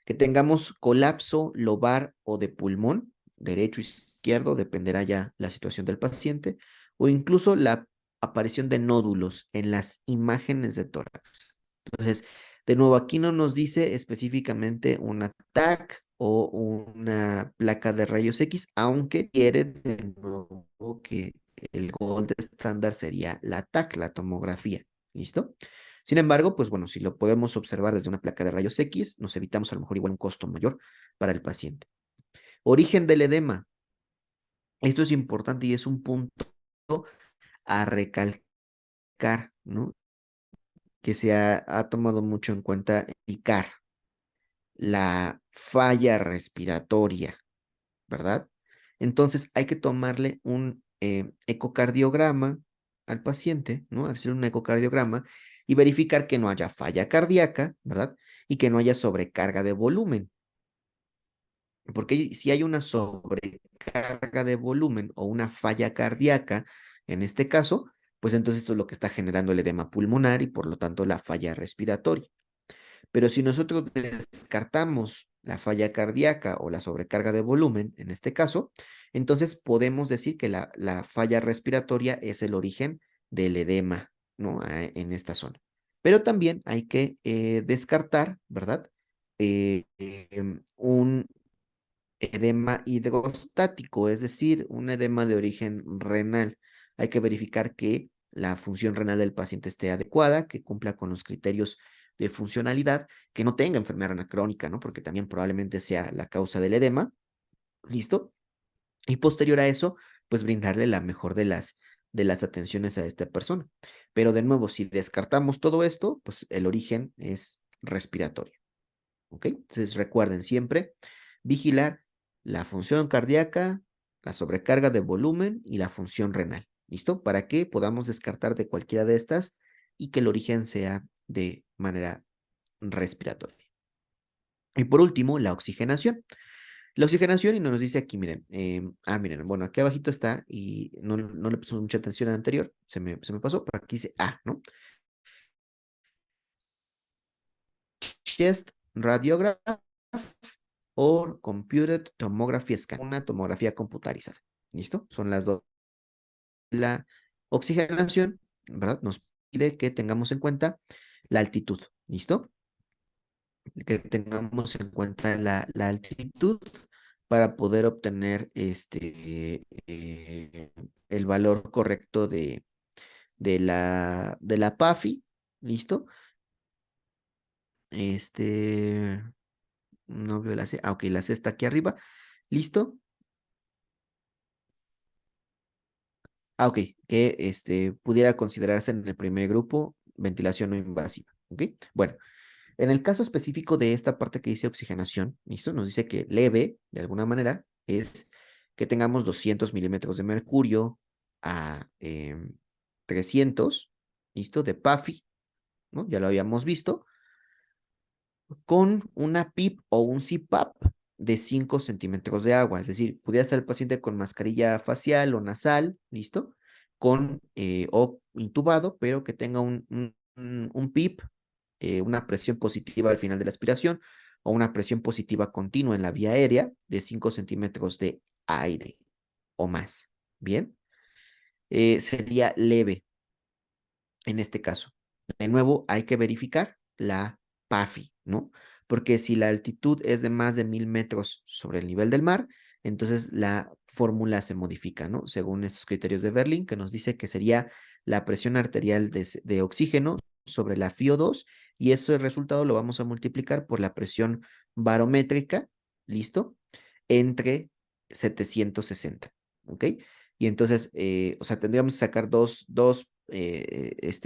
que tengamos colapso lobar o de pulmón, derecho o izquierdo, dependerá ya la situación del paciente, o incluso la aparición de nódulos en las imágenes de tórax. Entonces, de nuevo, aquí no nos dice específicamente una TAC o una placa de rayos X, aunque quiere de nuevo que el gold estándar sería la TAC, la tomografía. ¿Listo? Sin embargo, pues bueno, si lo podemos observar desde una placa de rayos X, nos evitamos a lo mejor igual un costo mayor para el paciente. Origen del edema. Esto es importante y es un punto a recalcar, ¿no? Que se ha tomado mucho en cuenta indicar la falla respiratoria, ¿verdad? Entonces hay que tomarle un ecocardiograma al paciente, ¿no? Hacer un ecocardiograma y verificar que no haya falla cardíaca, ¿verdad? Y que no haya sobrecarga de volumen. Porque si hay una sobrecarga de volumen o una falla cardíaca, en este caso, pues entonces esto es lo que está generando el edema pulmonar y por lo tanto la falla respiratoria. Pero si nosotros descartamos la falla cardíaca o la sobrecarga de volumen, en este caso, entonces podemos decir que la falla respiratoria es el origen del edema, ¿no? En esta zona. Pero también hay que descartar, ¿verdad? Un edema hidrostático, es decir, un edema de origen renal. Hay que verificar que la función renal del paciente esté adecuada, que cumpla con los criterios de funcionalidad, que no tenga enfermedad renal crónica, ¿no? Porque también probablemente sea la causa del edema. ¿Listo? Y posterior a eso, pues brindarle la mejor de las atenciones a esta persona. Pero de nuevo, si descartamos todo esto, pues el origen es respiratorio. ¿Ok? Entonces recuerden siempre vigilar la función cardíaca, la sobrecarga de volumen y la función renal. ¿Listo? Para que podamos descartar de cualquiera de estas y que el origen sea de manera respiratoria. Y por último, la oxigenación. La oxigenación, y nos dice aquí, miren, miren, bueno, aquí abajito está, y no le pusimos mucha atención al anterior, se me pasó, pero aquí dice A, ¿no? Chest radiograph or computed tomography scan, una tomografía computarizada, ¿listo? Son las dos. La oxigenación, ¿verdad? Nos pide que tengamos en cuenta la altitud, ¿listo? Que tengamos en cuenta la altitud para poder obtener el valor correcto de la PAFI, ¿listo? Este, no veo la C, ok, la C está aquí arriba, ¿listo? Ok, que pudiera considerarse en el primer grupo ventilación no invasiva, ¿ok? Bueno, en el caso específico de esta parte que dice oxigenación, ¿listo? Nos dice que leve, de alguna manera, es que tengamos 200 milímetros de mercurio a 300, ¿listo? De PAFI, ¿no? Ya lo habíamos visto, con una PIP o un CPAP de 5 centímetros de agua. Es decir, pudiera estar el paciente con mascarilla facial o nasal, ¿listo? O intubado, pero que tenga un PIP, una presión positiva al final de la aspiración, o una presión positiva continua en la vía aérea de 5 centímetros de aire o más. Bien, sería leve en este caso. De nuevo, hay que verificar la PAFI, ¿no? Porque si la altitud es de más de 1000 metros sobre el nivel del mar, entonces la fórmula se modifica, ¿no? Según estos criterios de Berlín, que nos dice que sería la presión arterial de oxígeno sobre la FiO2, y eso el resultado lo vamos a multiplicar por la presión barométrica, ¿listo? Entre 760, ¿ok? Y entonces, o sea, tendríamos que sacar dos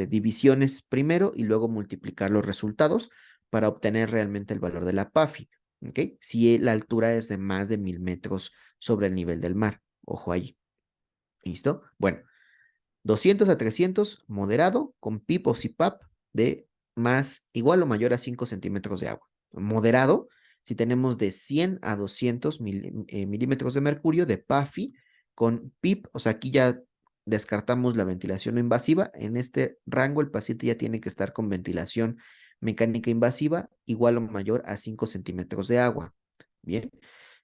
divisiones primero y luego multiplicar los resultados para obtener realmente el valor de la PAFI, ¿ok? Si la altura es de más de 1000 metros sobre el nivel del mar. Ojo ahí. ¿Listo? Bueno, 200 a 300, moderado, con PIP o CPAP de más, igual o mayor a 5 centímetros de agua. Moderado, si tenemos de 100 a 200 milímetros de mercurio de PAFI, con PIP, o sea, aquí ya descartamos la ventilación no invasiva. En este rango, el paciente ya tiene que estar con ventilación mecánica invasiva, igual o mayor a 5 centímetros de agua. Bien.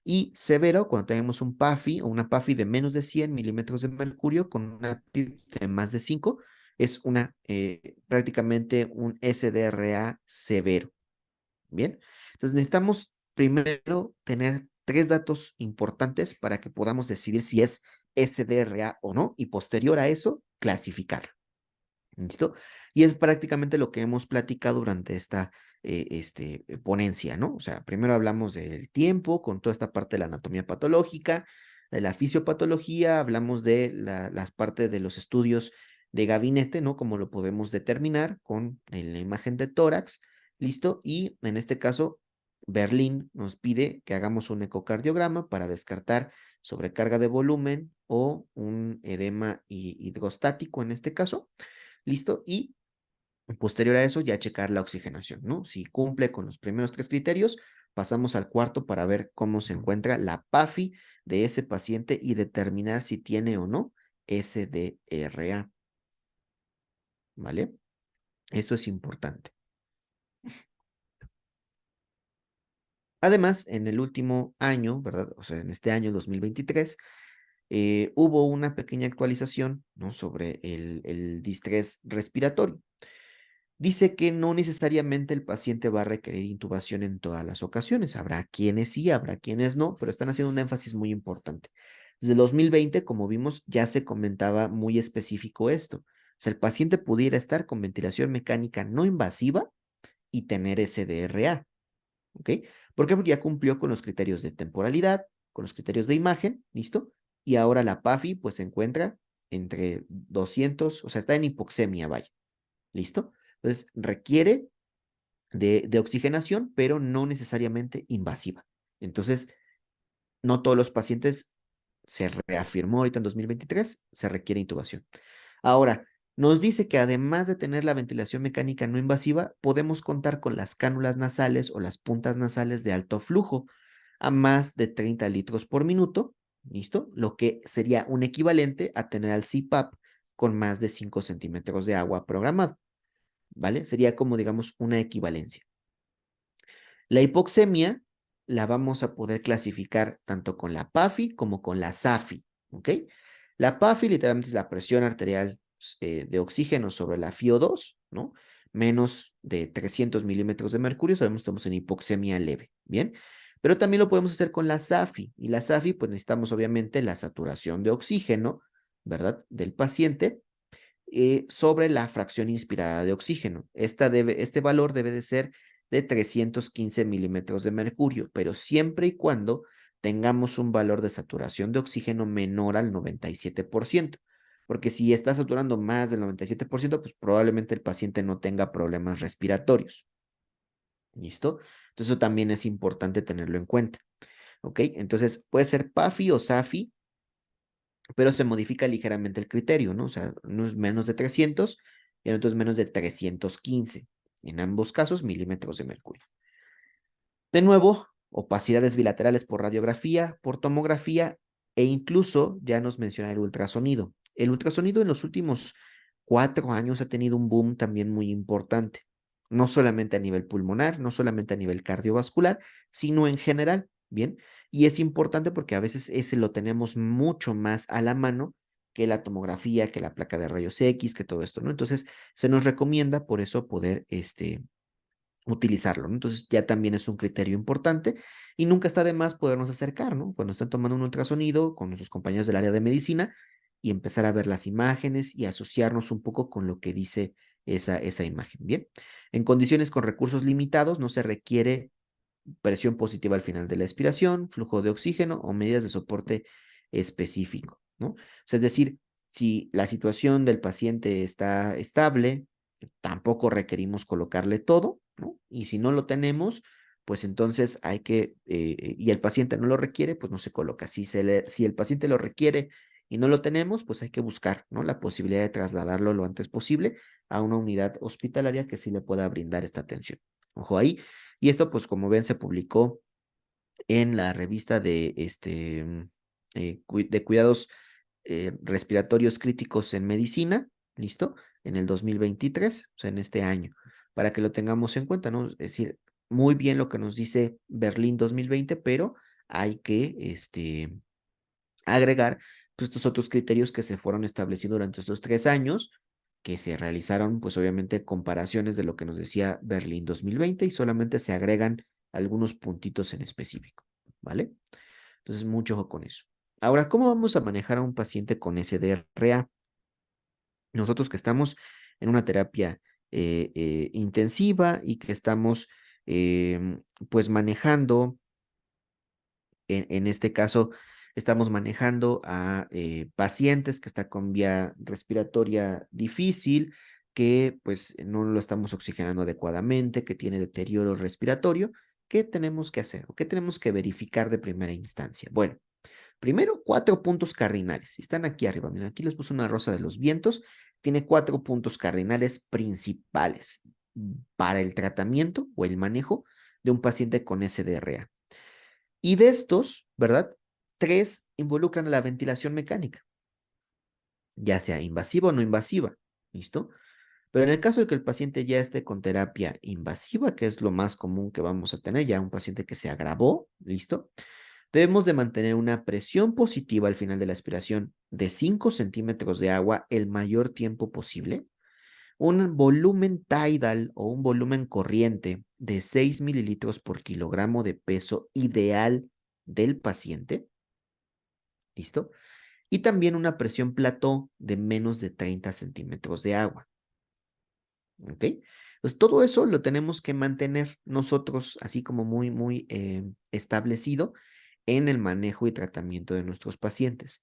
Y severo, cuando tenemos un PAFI o una PAFI de menos de 100 milímetros de mercurio con una PIP de más de 5, es prácticamente un SDRA severo. Bien, entonces necesitamos primero tener tres datos importantes para que podamos decidir si es SDRA o no, y posterior a eso, clasificar. ¿Listo? Y es prácticamente lo que hemos platicado durante esta ponencia, ¿no? O sea, primero hablamos del tiempo con toda esta parte de la anatomía patológica, de la fisiopatología, hablamos de las partes de los estudios de gabinete, ¿no? Cómo lo podemos determinar con la imagen de tórax, ¿listo? Y en este caso, Berlín nos pide que hagamos un ecocardiograma para descartar sobrecarga de volumen o un edema hidrostático en este caso. ¿Listo? Y posterior a eso ya checar la oxigenación, ¿no? Si cumple con los primeros tres criterios, pasamos al cuarto para ver cómo se encuentra la PAFI de ese paciente y determinar si tiene o no SDRA, ¿vale? Eso es importante. Además, en el último año, ¿verdad? O sea, en este año 2023, hubo una pequeña actualización, ¿no? Sobre el distrés respiratorio. Dice que no necesariamente el paciente va a requerir intubación en todas las ocasiones. Habrá quienes sí, habrá quienes no, pero están haciendo un énfasis muy importante. Desde el 2020, como vimos, ya se comentaba muy específico esto. O sea, el paciente pudiera estar con ventilación mecánica no invasiva y tener SDRA, ¿ok? ¿Por qué? Porque ya cumplió con los criterios de temporalidad, con los criterios de imagen, ¿listo? Y ahora la PAFI pues se encuentra entre 200, o sea, está en hipoxemia, vaya, ¿listo? Entonces requiere de oxigenación, pero no necesariamente invasiva. Entonces, no todos los pacientes, se reafirmó ahorita en 2023, se requiere intubación. Ahora, nos dice que además de tener la ventilación mecánica no invasiva, podemos contar con las cánulas nasales o las puntas nasales de alto flujo a más de 30 litros por minuto, ¿listo? Lo que sería un equivalente a tener al CPAP con más de 5 centímetros de agua programado, ¿vale? Sería como, digamos, una equivalencia. La hipoxemia la vamos a poder clasificar tanto con la PAFI como con la SAFI, ¿ok? La PAFI literalmente es la presión arterial de oxígeno sobre la FiO2, ¿no? Menos de 300 milímetros de mercurio, sabemos que estamos en hipoxemia leve, ¿bien? Pero también lo podemos hacer con la SAFI, y la SAFI, pues necesitamos obviamente la saturación de oxígeno, ¿verdad? Del paciente sobre la fracción inspirada de oxígeno. Este valor debe de ser de 315 milímetros de mercurio, pero siempre y cuando tengamos un valor de saturación de oxígeno menor al 97%, porque si está saturando más del 97%, pues probablemente el paciente no tenga problemas respiratorios. ¿Listo? Entonces eso también es importante tenerlo en cuenta. ¿Ok? Entonces puede ser PAFI o SAFI, pero se modifica ligeramente el criterio, ¿no? O sea, uno es menos de 300 y el otro es menos de 315. En ambos casos, milímetros de mercurio. De nuevo, opacidades bilaterales por radiografía, por tomografía e incluso ya nos menciona el ultrasonido. El ultrasonido en los últimos 4 años ha tenido un boom también muy importante, no solamente a nivel pulmonar, no solamente a nivel cardiovascular, sino en general, ¿bien? Y es importante porque a veces ese lo tenemos mucho más a la mano que la tomografía, que la placa de rayos X, que todo esto, ¿no? Entonces, se nos recomienda por eso poder, utilizarlo, ¿no? Entonces ya también es un criterio importante y nunca está de más podernos acercar, ¿no? Cuando estén tomando un ultrasonido con nuestros compañeros del área de medicina y empezar a ver las imágenes y asociarnos un poco con lo que dice esa imagen. Bien, en condiciones con recursos limitados no se requiere presión positiva al final de la expiración, flujo de oxígeno o medidas de soporte específico, ¿no? O sea, es decir, si la situación del paciente está estable, tampoco requerimos colocarle todo, ¿no? Y si no lo tenemos, pues entonces hay que, y el paciente no lo requiere, pues no se coloca. Si el paciente lo requiere y no lo tenemos, pues hay que buscar, ¿no? La posibilidad de trasladarlo lo antes posible a una unidad hospitalaria que sí le pueda brindar esta atención. Ojo ahí. Y esto, pues como ven, se publicó en la revista de, de cuidados respiratorios críticos en medicina, ¿listo? En el 2023, o sea, en este año, para que lo tengamos en cuenta, ¿no? Es decir, muy bien lo que nos dice Berlín 2020, pero hay que, agregar pues, estos otros criterios que se fueron estableciendo durante estos 3 años, que se realizaron, pues obviamente, comparaciones de lo que nos decía Berlín 2020 y solamente se agregan algunos puntitos en específico, ¿vale? Entonces, mucho ojo con eso. Ahora, ¿cómo vamos a manejar a un paciente con SDRA? Nosotros que estamos en una terapia intensiva y que estamos, pues, manejando en este caso, estamos manejando a pacientes que están con vía respiratoria difícil, que pues no lo estamos oxigenando adecuadamente, que tiene deterioro respiratorio. ¿Qué tenemos que hacer o qué tenemos que verificar de primera instancia? Bueno, primero, 4 puntos cardinales. Están aquí arriba. Miren, aquí les puse una rosa de los vientos. Tiene 4 puntos cardinales principales para el tratamiento o el manejo de un paciente con SDRA. Y de estos, ¿verdad? 3 involucran la ventilación mecánica, ya sea invasiva o no invasiva, ¿listo? Pero en el caso de que el paciente ya esté con terapia invasiva, que es lo más común que vamos a tener, ya un paciente que se agravó, ¿listo? Debemos de mantener una presión positiva al final de la aspiración de 5 centímetros de agua el mayor tiempo posible, un volumen tidal o un volumen corriente de 6 mililitros por kilogramo de peso ideal del paciente, ¿listo? Y también una presión plató de menos de 30 centímetros de agua, ¿ok? Pues todo eso lo tenemos que mantener nosotros así como muy establecido en el manejo y tratamiento de nuestros pacientes,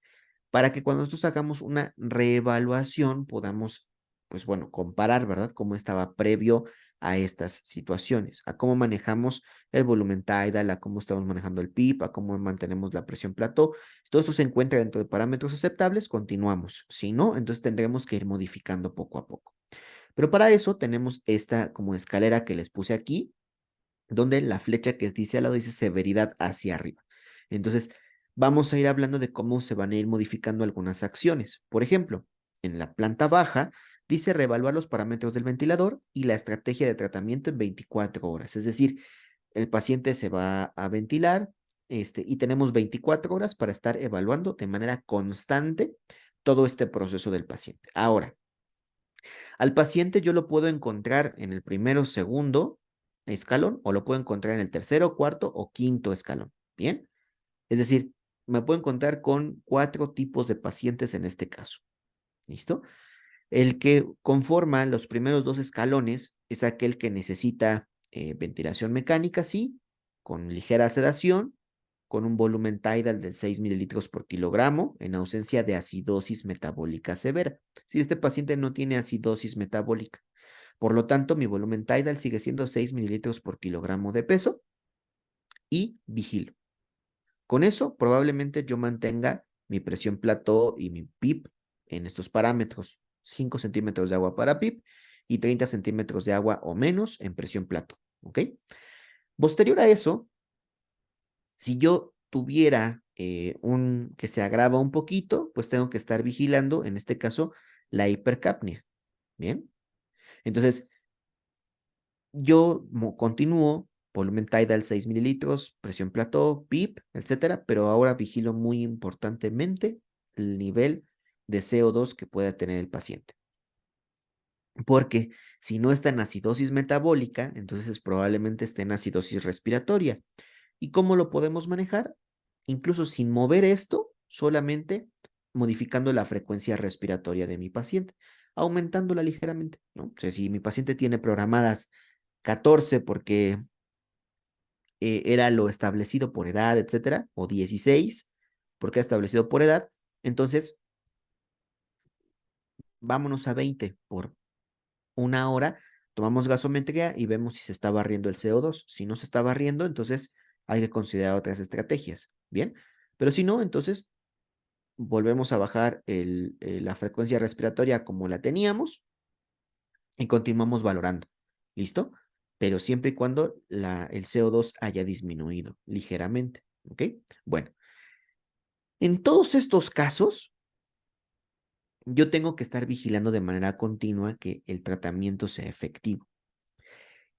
para que cuando nosotros hagamos una reevaluación podamos, pues bueno, comparar, ¿verdad? Cómo estaba previo a estas situaciones, a cómo manejamos el volumen tidal, a cómo estamos manejando el PIP, a cómo mantenemos la presión plató. Si todo esto se encuentra dentro de parámetros aceptables, continuamos. Si no, entonces tendremos que ir modificando poco a poco. Pero para eso tenemos esta como escalera que les puse aquí, donde la flecha que dice al lado dice severidad hacia arriba. Entonces, vamos a ir hablando de cómo se van a ir modificando algunas acciones. Por ejemplo, en la planta baja dice reevaluar los parámetros del ventilador y la estrategia de tratamiento en 24 horas. Es decir, el paciente se va a ventilar y tenemos 24 horas para estar evaluando de manera constante todo este proceso del paciente. Ahora, al paciente yo lo puedo encontrar en el primero, segundo escalón o lo puedo encontrar en el tercero, cuarto o quinto escalón. Bien, es decir, me puedo encontrar con 4 tipos de pacientes en este caso. ¿Listo? El que conforma los primeros 2 escalones es aquel que necesita ventilación mecánica, sí, con ligera sedación, con un volumen tidal de 6 mililitros por kilogramo en ausencia de acidosis metabólica severa. Si este paciente no tiene acidosis metabólica, por lo tanto, mi volumen tidal sigue siendo 6 mililitros por kilogramo de peso y vigilo. Con eso, probablemente yo mantenga mi presión plató y mi PIP en estos parámetros. 5 centímetros de agua para PIP y 30 centímetros de agua o menos en presión plató. ¿Ok? Posterior a eso, si yo tuviera un que se agrava un poquito, pues tengo que estar vigilando, en este caso, la hipercapnia. Bien. Entonces, yo continúo, volumen tidal 6 mililitros, presión plató, PIP, etcétera, pero ahora vigilo muy importantemente el nivel de CO2 que pueda tener el paciente. Porque si no está en acidosis metabólica, entonces probablemente esté en acidosis respiratoria. ¿Y cómo lo podemos manejar? Incluso sin mover esto, solamente modificando la frecuencia respiratoria de mi paciente, aumentándola ligeramente, ¿no? O sea, si mi paciente tiene programadas 14 porque era lo establecido por edad, etcétera, o 16 porque era establecido por edad, entonces vámonos a 20 por una hora, tomamos gasometría y vemos si se está barriendo el CO2. Si no se está barriendo, entonces hay que considerar otras estrategias, ¿bien? Pero si no, entonces volvemos a bajar la frecuencia respiratoria como la teníamos y continuamos valorando, ¿listo? Pero siempre y cuando el CO2 haya disminuido ligeramente, ¿ok? Bueno, en todos estos casos, yo tengo que estar vigilando de manera continua que el tratamiento sea efectivo.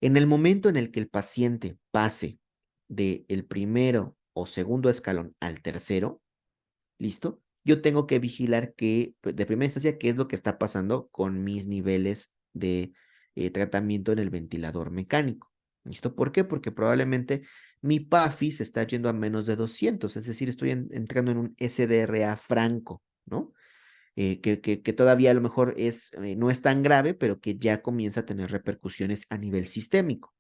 En el momento en el que el paciente pase del primero o segundo escalón al tercero, ¿listo? Yo tengo que vigilar que, pues, de primera instancia, qué es lo que está pasando con mis niveles de tratamiento en el ventilador mecánico. ¿Listo? ¿Por qué? Porque probablemente mi PAFI se está yendo a menos de 200, es decir, estoy entrando en un SDRA franco, ¿no? Que todavía a lo mejor no es tan grave, pero que ya comienza a tener repercusiones a nivel sistémico.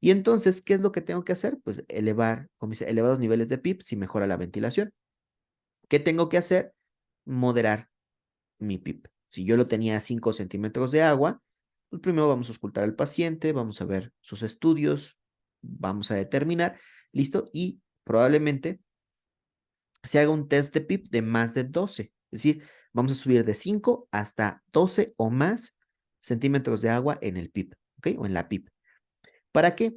Y entonces, ¿qué es lo que tengo que hacer? Pues elevar, con mis elevados niveles de PIP si mejora la ventilación. ¿Qué tengo que hacer? Moderar mi PIP. Si yo lo tenía a 5 centímetros de agua, pues primero vamos a auscultar al paciente, vamos a ver sus estudios, vamos a determinar, listo, y probablemente se haga un test de PIP de más de 12. Es decir, vamos a subir de 5 hasta 12 o más centímetros de agua en el PIP, ¿ok? O en la PIP. ¿Para qué?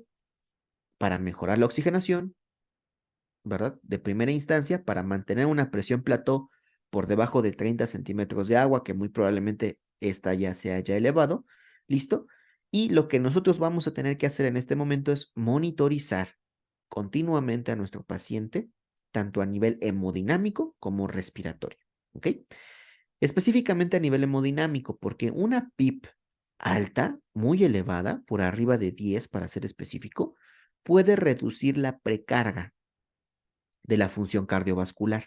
Para mejorar la oxigenación, ¿verdad? De primera instancia, para mantener una presión plató por debajo de 30 centímetros de agua, que muy probablemente esta ya se haya elevado, ¿listo? Y lo que nosotros vamos a tener que hacer en este momento es monitorizar continuamente a nuestro paciente tanto a nivel hemodinámico como respiratorio, ¿ok? Específicamente a nivel hemodinámico, porque una PIP alta, muy elevada, por arriba de 10 para ser específico, puede reducir la precarga de la función cardiovascular.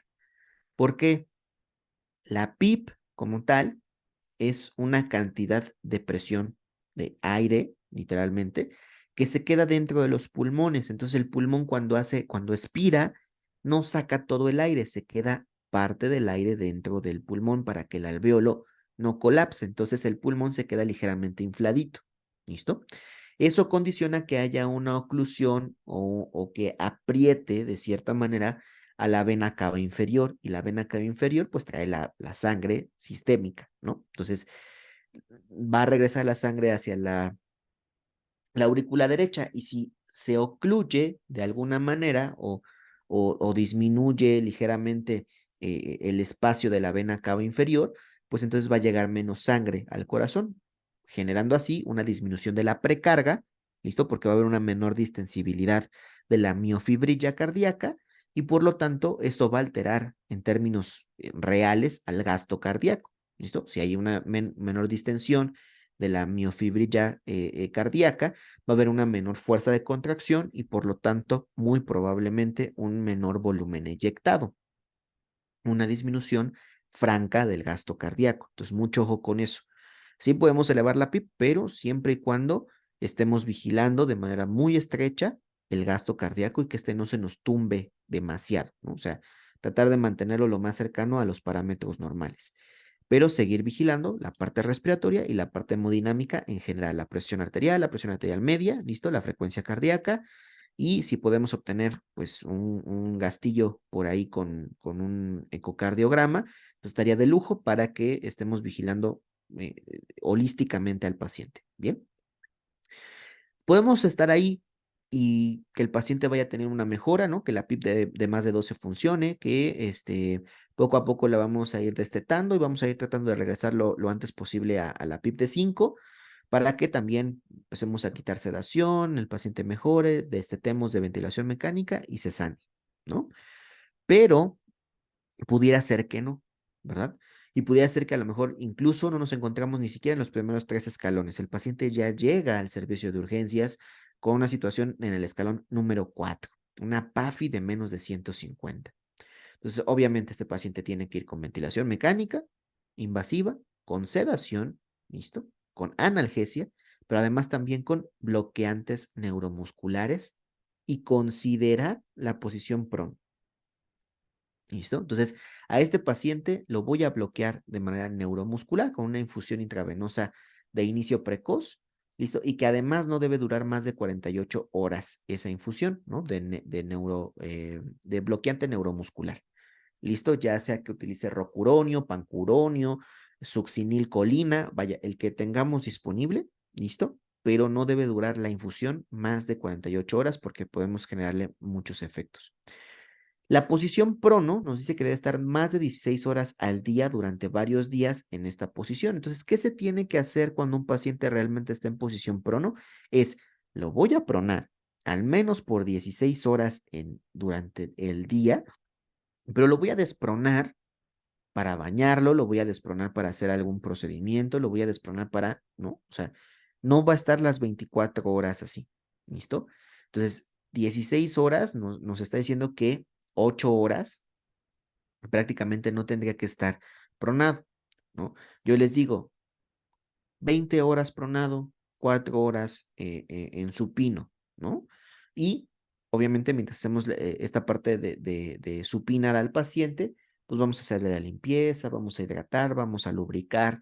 ¿Por qué? La PIP como tal es una cantidad de presión de aire, literalmente, que se queda dentro de los pulmones. Entonces el pulmón cuando expira, no saca todo el aire, se queda parte del aire dentro del pulmón para que el alveolo no colapse. Entonces el pulmón se queda ligeramente infladito. ¿Listo? Eso condiciona que haya una oclusión o que apriete de cierta manera a la vena cava inferior, y la vena cava inferior pues trae la sangre sistémica, ¿no? Entonces va a regresar la sangre hacia la aurícula derecha, y si se ocluye de alguna manera o disminuye ligeramente el espacio de la vena cava inferior, pues entonces va a llegar menos sangre al corazón, generando así una disminución de la precarga, ¿listo? Porque va a haber una menor distensibilidad de la miofibrilla cardíaca, y por lo tanto esto va a alterar en términos reales al gasto cardíaco, ¿listo? Si hay una menor distensión de la miofibrilla cardíaca, va a haber una menor fuerza de contracción y por lo tanto, muy probablemente un menor volumen eyectado, una disminución franca del gasto cardíaco. Entonces, mucho ojo con eso. Sí podemos elevar la PIP, pero siempre y cuando estemos vigilando de manera muy estrecha el gasto cardíaco y que este no se nos tumbe demasiado, ¿no? O sea, tratar de mantenerlo lo más cercano a los parámetros normales, pero seguir vigilando la parte respiratoria y la parte hemodinámica en general, la presión arterial media, listo, la frecuencia cardíaca, y si podemos obtener pues un gastillo por ahí con un ecocardiograma, pues estaría de lujo para que estemos vigilando holísticamente al paciente. Bien, podemos estar ahí y que el paciente vaya a tener una mejora, ¿no? Que la PIP de más de 12 funcione, que poco a poco la vamos a ir destetando y vamos a ir tratando de regresar lo antes posible a la PIP de 5 para que también empecemos a quitar sedación, el paciente mejore, destetemos de ventilación mecánica y se sane, ¿no? Pero pudiera ser que no, ¿verdad? Y pudiera ser que a lo mejor incluso no nos encontramos ni siquiera en los primeros 3 escalones. El paciente ya llega al servicio de urgencias con una situación en el escalón número 4, una PAFI de menos de 150. Entonces, obviamente, este paciente tiene que ir con ventilación mecánica, invasiva, con sedación, ¿listo? Con analgesia, pero además también con bloqueantes neuromusculares y considerar la posición PRON. ¿Listo? Entonces, a este paciente lo voy a bloquear de manera neuromuscular con una infusión intravenosa de inicio precoz, ¿listo? Y que además no debe durar más de 48 horas esa infusión, ¿no? De bloqueante neuromuscular. ¿Listo? Ya sea que utilice rocuronio, pancuronio, succinilcolina, vaya, el que tengamos disponible, ¿listo? Pero no debe durar la infusión más de 48 horas porque podemos generarle muchos efectos. La posición prono nos dice que debe estar más de 16 horas al día durante varios días en esta posición. Entonces, ¿qué se tiene que hacer cuando un paciente realmente está en posición prono? Es, lo voy a pronar al menos por 16 horas durante el día, pero lo voy a despronar para bañarlo, lo voy a despronar para hacer algún procedimiento, lo voy a despronar para, ¿no? O sea, no va a estar las 24 horas así, ¿listo? Entonces, 16 horas nos está diciendo que 8 horas prácticamente no tendría que estar pronado, ¿no? Yo les digo, 20 horas pronado, 4 horas en supino, ¿no? Y obviamente mientras hacemos esta parte de supinar al paciente, pues vamos a hacerle la limpieza, vamos a hidratar, vamos a lubricar,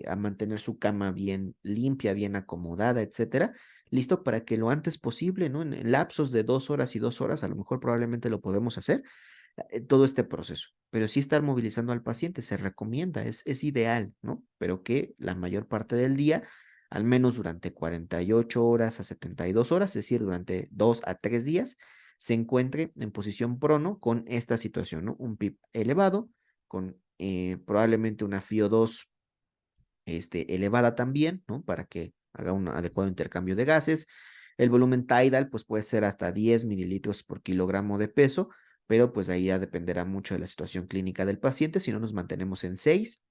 a mantener su cama bien limpia, bien acomodada, etcétera, listo para que lo antes posible, ¿no? En lapsos de 2 horas y 2 horas, a lo mejor probablemente lo podemos hacer, todo este proceso. Pero sí estar movilizando al paciente se recomienda, es ideal, ¿no? Pero que la mayor parte del día, al menos durante 48 horas a 72 horas, es decir, durante 2 a 3 días, se encuentre en posición prono con esta situación, ¿no? Un PIB elevado, con probablemente una FIO2 elevada también, ¿no? Para que haga un adecuado intercambio de gases, El volumen tidal, pues puede ser hasta 10 mililitros por kilogramo de peso, pero pues ahí ya dependerá mucho de la situación clínica del paciente, si no nos mantenemos en 6.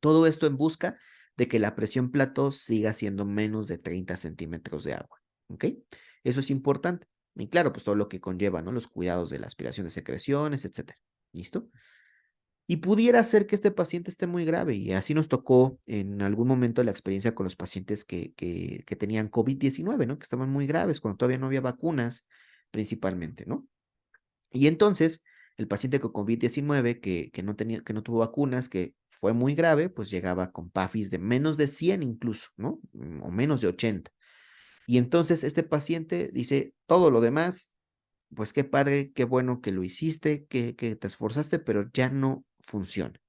Todo esto en busca de que la presión plató siga siendo menos de 30 centímetros de agua, ¿ok? Eso es importante. Y claro, pues todo lo que conlleva, ¿no? Los cuidados de la aspiración de secreciones, etcétera. ¿Listo? Y pudiera ser que este paciente esté muy grave, y así nos tocó en algún momento la experiencia con los pacientes que tenían COVID-19, ¿no? Que estaban muy graves cuando todavía no había vacunas, principalmente, ¿no? Y entonces, el paciente con COVID-19 que no tenía, que no tuvo vacunas, que fue muy grave, pues llegaba con PAFIs de menos de 100 incluso, ¿no? O menos de 80. Y entonces este paciente dice, todo lo demás, pues qué padre, qué bueno que lo hiciste, que te esforzaste, pero ya no funciona.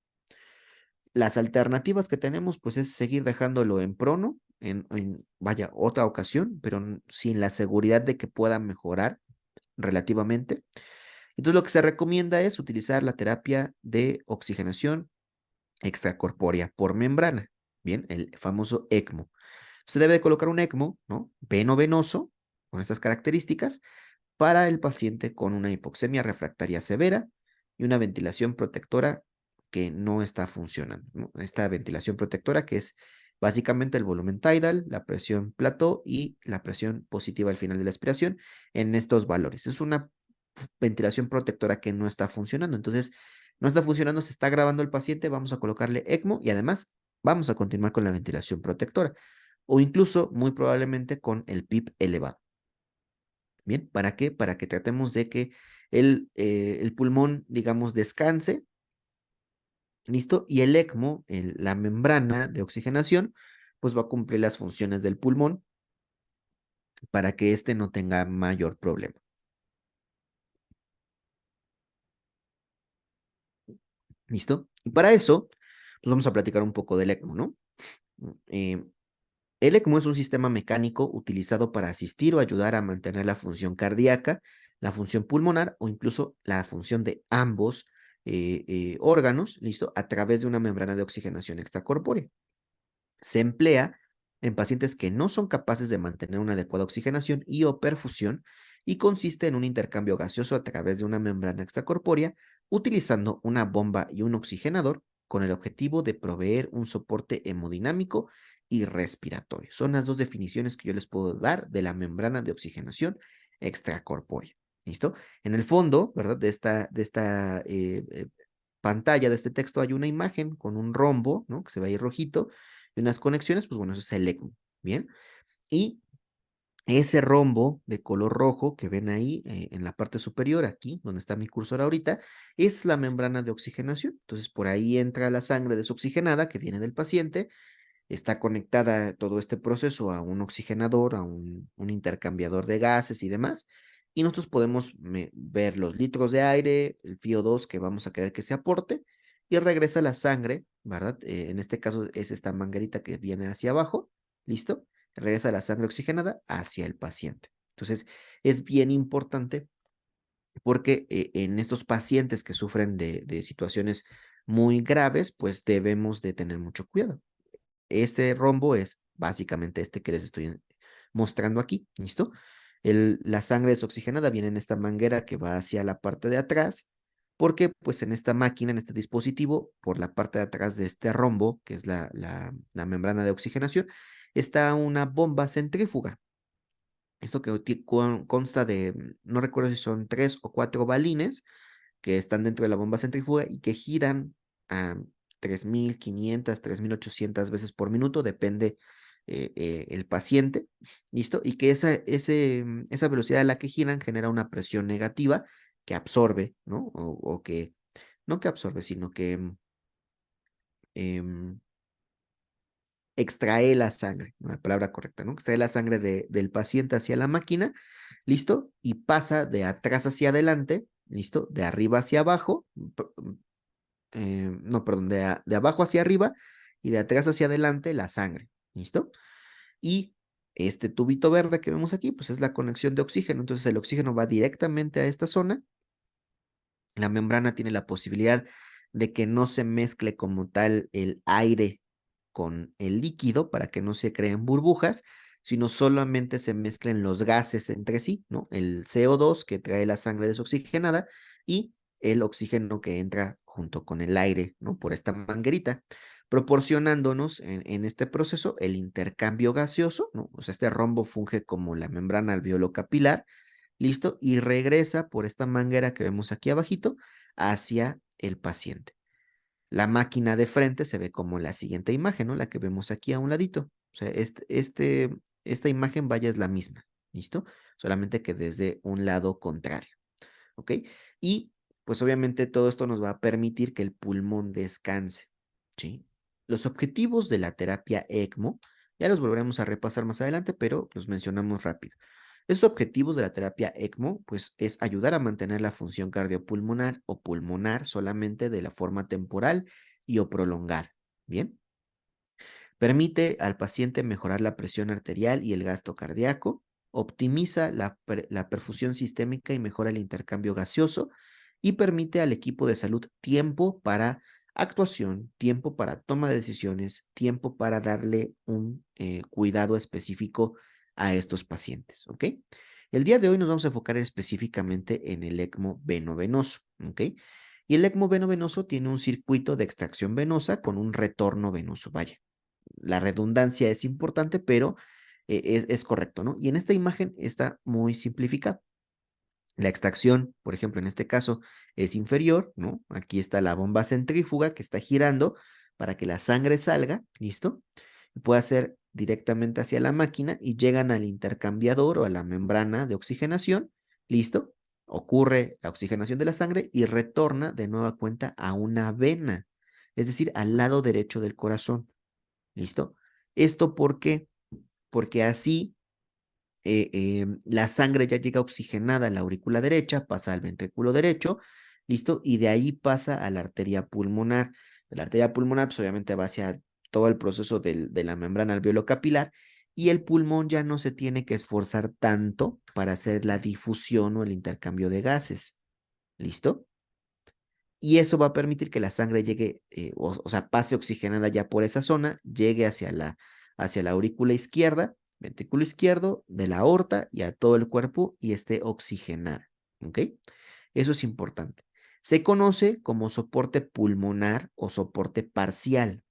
Las alternativas que tenemos, pues es seguir dejándolo en prono, vaya, otra ocasión, pero sin la seguridad de que pueda mejorar relativamente. Entonces, lo que se recomienda es utilizar la terapia de oxigenación extracorpórea por membrana, bien, el famoso ECMO. Se debe de colocar un ECMO, ¿no? Venoso, con estas características, para el paciente con una hipoxemia refractaria severa y una ventilación protectora que no está funcionando, ¿no? Esta ventilación protectora que es básicamente el volumen tidal, la presión plató y la presión positiva al final de la expiración en estos valores. Es una ventilación protectora que no está funcionando. Entonces, no está funcionando, se está agravando el paciente, vamos a colocarle ECMO y además vamos a continuar con la ventilación protectora o incluso muy probablemente con el PIP elevado. Bien, ¿para qué? Para que tratemos de que el pulmón, digamos, descanse, ¿listo? Y el ECMO, la membrana de oxigenación, pues va a cumplir las funciones del pulmón para que éste no tenga mayor problema. ¿Listo? Y para eso, pues vamos a platicar un poco del ECMO, ¿no? Eh, el ECMO es un sistema mecánico utilizado para asistir o ayudar a mantener la función cardíaca, la función pulmonar o incluso la función de ambos órganos, ¿listo? A través de una membrana de oxigenación extracorpórea. Se emplea en pacientes que no son capaces de mantener una adecuada oxigenación y o perfusión y consiste en un intercambio gaseoso a través de una membrana extracorpórea utilizando una bomba y un oxigenador con el objetivo de proveer un soporte hemodinámico y respiratorio. Son las dos definiciones que yo les puedo dar de la membrana de oxigenación extracorpórea. ¿Listo? En el fondo, ¿verdad? De esta pantalla, de este texto, hay una imagen con un rombo, ¿no? Que se ve ahí rojito y unas conexiones, pues bueno, eso es el ECMO, ¿bien? Y ese rombo de color rojo que ven ahí en la parte superior, aquí, donde está mi cursor ahorita, es la membrana de oxigenación. Entonces, por ahí entra la sangre desoxigenada que viene del paciente, está conectada todo este proceso a un oxigenador, a un intercambiador de gases y demás, y nosotros podemos ver los litros de aire, el FiO2 que vamos a querer que se aporte, y regresa la sangre, ¿verdad? En este caso es esta manguerita que viene hacia abajo, ¿listo? Regresa la sangre oxigenada hacia el paciente. Entonces, es bien importante porque en estos pacientes que sufren de situaciones muy graves, pues debemos de tener mucho cuidado. Este rombo es básicamente este que les estoy mostrando aquí, ¿listo? La sangre desoxigenada viene en esta manguera que va hacia la parte de atrás, porque pues en esta máquina, en este dispositivo, por la parte de atrás de este rombo, que es la membrana de oxigenación, está una bomba centrífuga. Esto que consta de, no recuerdo si son 3 o 4 balines que están dentro de la bomba centrífuga y que giran a 3.500, 3.800 veces por minuto, depende el paciente, ¿listo? Y que esa velocidad a la que giran genera una presión negativa que absorbe, ¿no? O que, no que absorbe, sino que em, extrae la sangre, ¿no? La palabra correcta, ¿no? Extrae la sangre del paciente hacia la máquina, ¿listo? Y pasa de atrás hacia adelante, ¿listo? De arriba hacia abajo, no, perdón, de abajo hacia arriba y de atrás hacia adelante la sangre, ¿listo? Y este tubito verde que vemos aquí, pues es la conexión de oxígeno, entonces el oxígeno va directamente a esta zona, la membrana tiene la posibilidad de que no se mezcle como tal el aire con el líquido para que no se creen burbujas, sino solamente se mezclen los gases entre sí, ¿no? El CO2 que trae la sangre desoxigenada y el oxígeno que entra junto con el aire, ¿no? Por esta manguerita, proporcionándonos en este proceso el intercambio gaseoso, ¿no? O sea, este rombo funge como la membrana alveolo-capilar, ¿listo? Y regresa por esta manguera que vemos aquí abajito hacia el paciente. La máquina de frente se ve como la siguiente imagen, ¿no? La que vemos aquí a un ladito. O sea, esta imagen, vaya, es la misma, ¿listo? Solamente que desde un lado contrario, ¿ok? Y pues obviamente todo esto nos va a permitir que el pulmón descanse, ¿sí? Los objetivos de la terapia ECMO, ya los volveremos a repasar más adelante, pero los mencionamos rápido. Esos objetivos de la terapia ECMO, pues, es ayudar a mantener la función cardiopulmonar o pulmonar solamente de la forma temporal y o prolongada. Bien, permite al paciente mejorar la presión arterial y el gasto cardíaco, optimiza la perfusión sistémica y mejora el intercambio gaseoso y permite al equipo de salud tiempo para actuación, tiempo para toma de decisiones, tiempo para darle un cuidado específico a estos pacientes, ¿ok? El día de hoy nos vamos a enfocar específicamente en el ECMO venovenoso, ¿ok? Y el ECMO venovenoso tiene un circuito de extracción venosa con un retorno venoso, vaya. La redundancia es importante, pero es correcto, ¿no? Y en esta imagen está muy simplificado. La extracción, por ejemplo, en este caso es inferior, ¿no? Aquí está la bomba centrífuga que está girando para que la sangre salga, ¿listo? Y pueda ser directamente hacia la máquina y llegan al intercambiador o a la membrana de oxigenación, ¿listo? Ocurre la oxigenación de la sangre y retorna de nueva cuenta a una vena, es decir, al lado derecho del corazón, ¿listo? ¿Esto por qué? Porque así la sangre ya llega oxigenada a la aurícula derecha, pasa al ventrículo derecho, ¿listo? Y de ahí pasa a la arteria pulmonar. De la arteria pulmonar, pues obviamente va hacia todo el proceso de la membrana alveolo-capilar y el pulmón ya no se tiene que esforzar tanto para hacer la difusión o el intercambio de gases, ¿listo? Y eso va a permitir que la sangre llegue, o sea, pase oxigenada ya por esa zona, llegue hacia la aurícula izquierda, ventrículo izquierdo, de la aorta y a todo el cuerpo y esté oxigenada. ¿Ok? Eso es importante. Se conoce como soporte pulmonar o soporte parcial.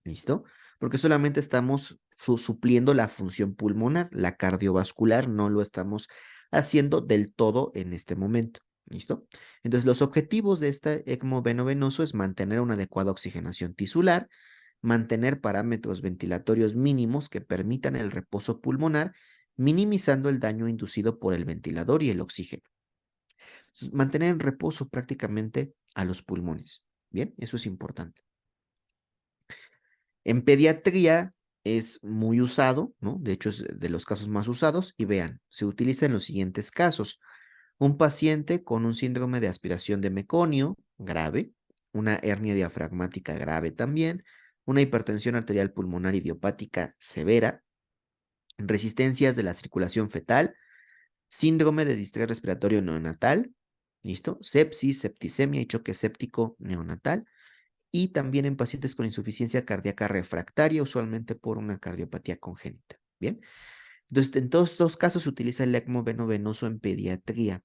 ¿Listo? Porque solamente estamos supliendo la función pulmonar, la cardiovascular no lo estamos haciendo del todo en este momento. ¿Listo? Entonces, los objetivos de este ECMO venovenoso es mantener una adecuada oxigenación tisular, mantener parámetros ventilatorios mínimos que permitan el reposo pulmonar, minimizando el daño inducido por el ventilador y el oxígeno. Mantener en reposo prácticamente a los pulmones. Bien, eso es importante. En pediatría es muy usado, ¿no? De hecho, es de los casos más usados. Y vean, se utiliza en los siguientes casos. Un paciente con un síndrome de aspiración de meconio grave, una hernia diafragmática grave también, una hipertensión arterial pulmonar idiopática severa, resistencias de la circulación fetal, síndrome de distrés respiratorio neonatal, ¿listo? Sepsis, septicemia y choque séptico neonatal y también en pacientes con insuficiencia cardíaca refractaria, usualmente por una cardiopatía congénita. Bien, entonces en todos estos casos se utiliza el ECMO venovenoso en pediatría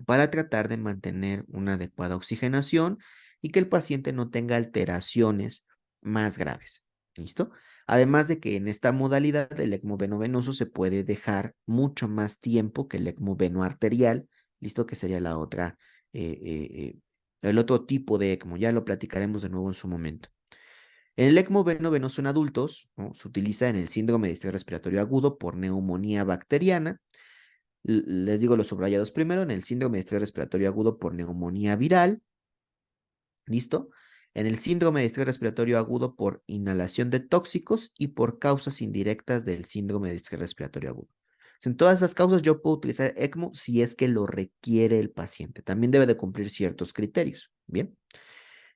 para tratar de mantener una adecuada oxigenación y que el paciente no tenga alteraciones más graves. ¿Listo? Además de que en esta modalidad el ECMO venovenoso se puede dejar mucho más tiempo que el ECMO venoarterial, ¿listo? Que sería la otra, el otro tipo de ECMO. Ya lo platicaremos de nuevo en su momento. En el ECMO venovenoso en adultos, ¿no? Se utiliza en el síndrome de estrés respiratorio agudo por neumonía bacteriana. Les digo los subrayados primero, en el síndrome de estrés respiratorio agudo por neumonía viral, ¿listo? En el síndrome de estrés respiratorio agudo por inhalación de tóxicos y por causas indirectas del síndrome de estrés respiratorio agudo. En todas esas causas yo puedo utilizar ECMO si es que lo requiere el paciente. También debe de cumplir ciertos criterios, ¿bien?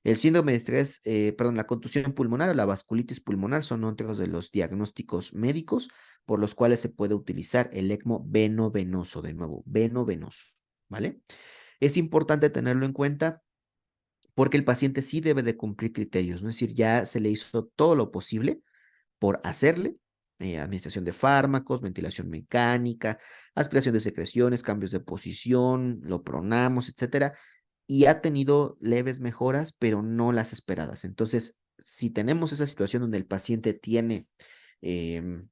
El síndrome de estrés, perdón, la contusión pulmonar o la vasculitis pulmonar son otros de los diagnósticos médicos por los cuales se puede utilizar el ECMO venovenoso, de nuevo, venovenoso, ¿vale? Es importante tenerlo en cuenta porque el paciente sí debe de cumplir criterios, ¿no? Es decir, ya se le hizo todo lo posible por hacerle, administración de fármacos, ventilación mecánica, aspiración de secreciones, cambios de posición, lo pronamos, etcétera, y ha tenido leves mejoras, pero no las esperadas. Entonces, si tenemos esa situación donde el paciente tiene em,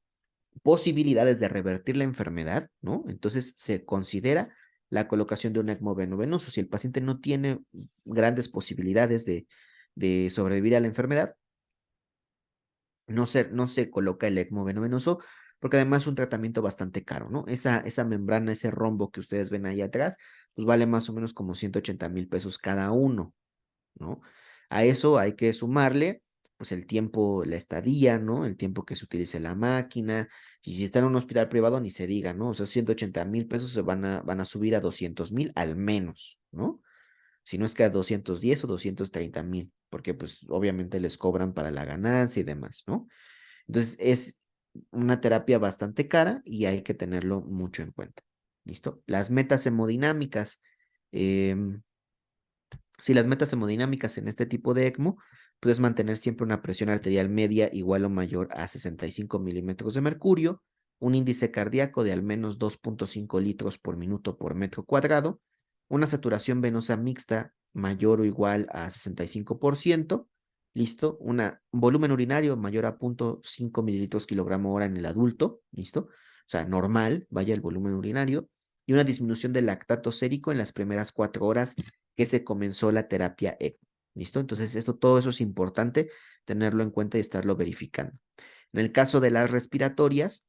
posibilidades de revertir la enfermedad, ¿no? Entonces se considera la colocación de un ECMO veno-venoso. Si el paciente no tiene grandes posibilidades de sobrevivir a la enfermedad, no se coloca el ECMO veno-venoso, porque además es un tratamiento bastante caro, ¿no? Esa membrana, ese rombo que ustedes ven ahí atrás, pues vale más o menos como 180,000 pesos cada uno, ¿no? A eso hay que sumarle, pues el tiempo, la estadía, ¿no? El tiempo que se utilice la máquina. Y si está en un hospital privado, ni se diga, ¿no? O sea, 180,000 pesos se van a subir a 200,000 al menos, ¿no? Si no es que a 210 o 230,000, porque pues obviamente les cobran para la ganancia y demás, ¿no? Entonces es una terapia bastante cara y hay que tenerlo mucho en cuenta. ¿Listo? Las metas hemodinámicas. em, si las metas hemodinámicas en este tipo de ECMO, puedes mantener siempre una presión arterial media igual o mayor a 65 milímetros de mercurio, un índice cardíaco de al menos 2,5 litros por minuto por metro cuadrado, una saturación venosa mixta mayor o igual a 65%, listo, un volumen urinario mayor a 0,5 mililitros kilogramo hora en el adulto, listo, o sea, normal, vaya el volumen urinario, y una disminución del lactato sérico en las primeras 4 horas que se comenzó la terapia ECMO. ¿Listo? Entonces, todo eso es importante tenerlo en cuenta y estarlo verificando. En el caso de las respiratorias,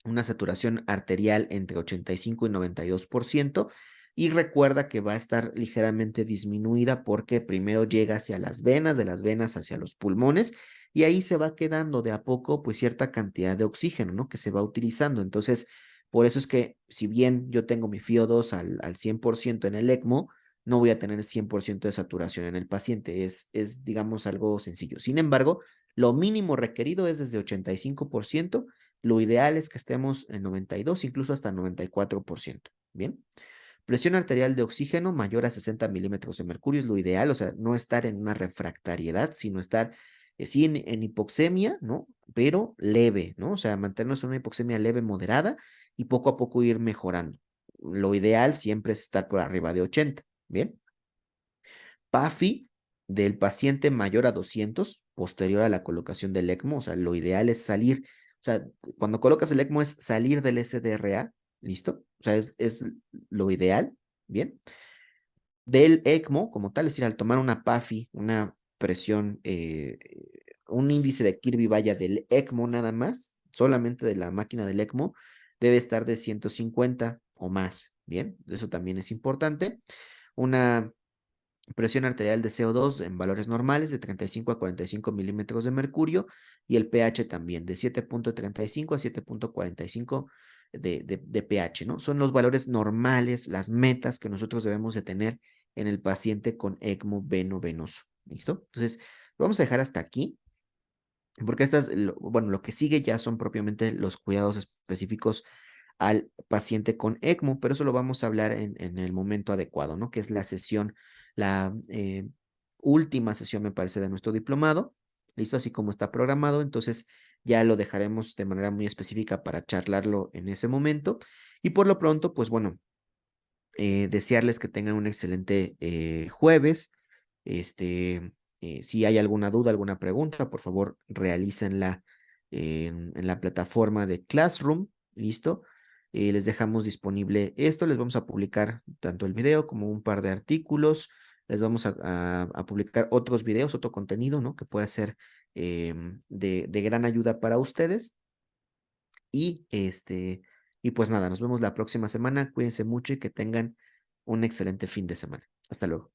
una saturación arterial entre 85 y 92%, y recuerda que va a estar ligeramente disminuida porque primero llega hacia las venas, de las venas hacia los pulmones, y ahí se va quedando de a poco pues cierta cantidad de oxígeno, ¿no? Que se va utilizando. Entonces, por eso es que si bien yo tengo mi FiO2 al 100% en el ECMO, no voy a tener 100% de saturación en el paciente. Es, digamos, algo sencillo. Sin embargo, lo mínimo requerido es desde 85%. Lo ideal es que estemos en 92, incluso hasta 94%. Bien. Presión arterial de oxígeno mayor a 60 milímetros de mercurio es lo ideal, o sea, no estar en una refractariedad, sino estar, sí, en hipoxemia, ¿no? Pero leve, ¿no? O sea, mantenernos en una hipoxemia leve, moderada, y poco a poco ir mejorando. Lo ideal siempre es estar por arriba de 80. Bien. PAFI del paciente mayor a 200 posterior a la colocación del ECMO, o sea, lo ideal es salir, o sea, cuando colocas el ECMO es salir del SDRA, ¿listo? O sea, es lo ideal, ¿bien? Del ECMO como tal, es decir, al tomar una PAFI, una presión, un índice de Kirby, vaya, del ECMO nada más, solamente de la máquina del ECMO, debe estar de 150 o más, ¿bien? Eso también es importante. Una presión arterial de CO2 en valores normales de 35 a 45 milímetros de mercurio, y el pH también de 7,35 a 7,45 de pH, ¿no? Son los valores normales, las metas que nosotros debemos de tener en el paciente con ECMO veno-venoso. ¿Listo? Entonces, vamos a dejar hasta aquí, porque bueno, lo que sigue ya son propiamente los cuidados específicos al paciente con ECMO, pero eso lo vamos a hablar en el momento adecuado, ¿no? Que es la sesión, la última sesión, me parece, de nuestro diplomado, listo, así como está programado. Entonces ya lo dejaremos de manera muy específica para charlarlo en ese momento. Y por lo pronto, pues bueno, desearles que tengan un excelente jueves. Si hay alguna duda, alguna pregunta, por favor, realícenla en la plataforma de Classroom. ¿Listo? Les dejamos disponible esto. Les vamos a publicar tanto el video como un par de artículos. Les vamos a publicar otros videos, otro contenido, ¿no? Que pueda ser de gran ayuda para ustedes. Y y pues nada, nos vemos la próxima semana. Cuídense mucho y que tengan un excelente fin de semana. Hasta luego.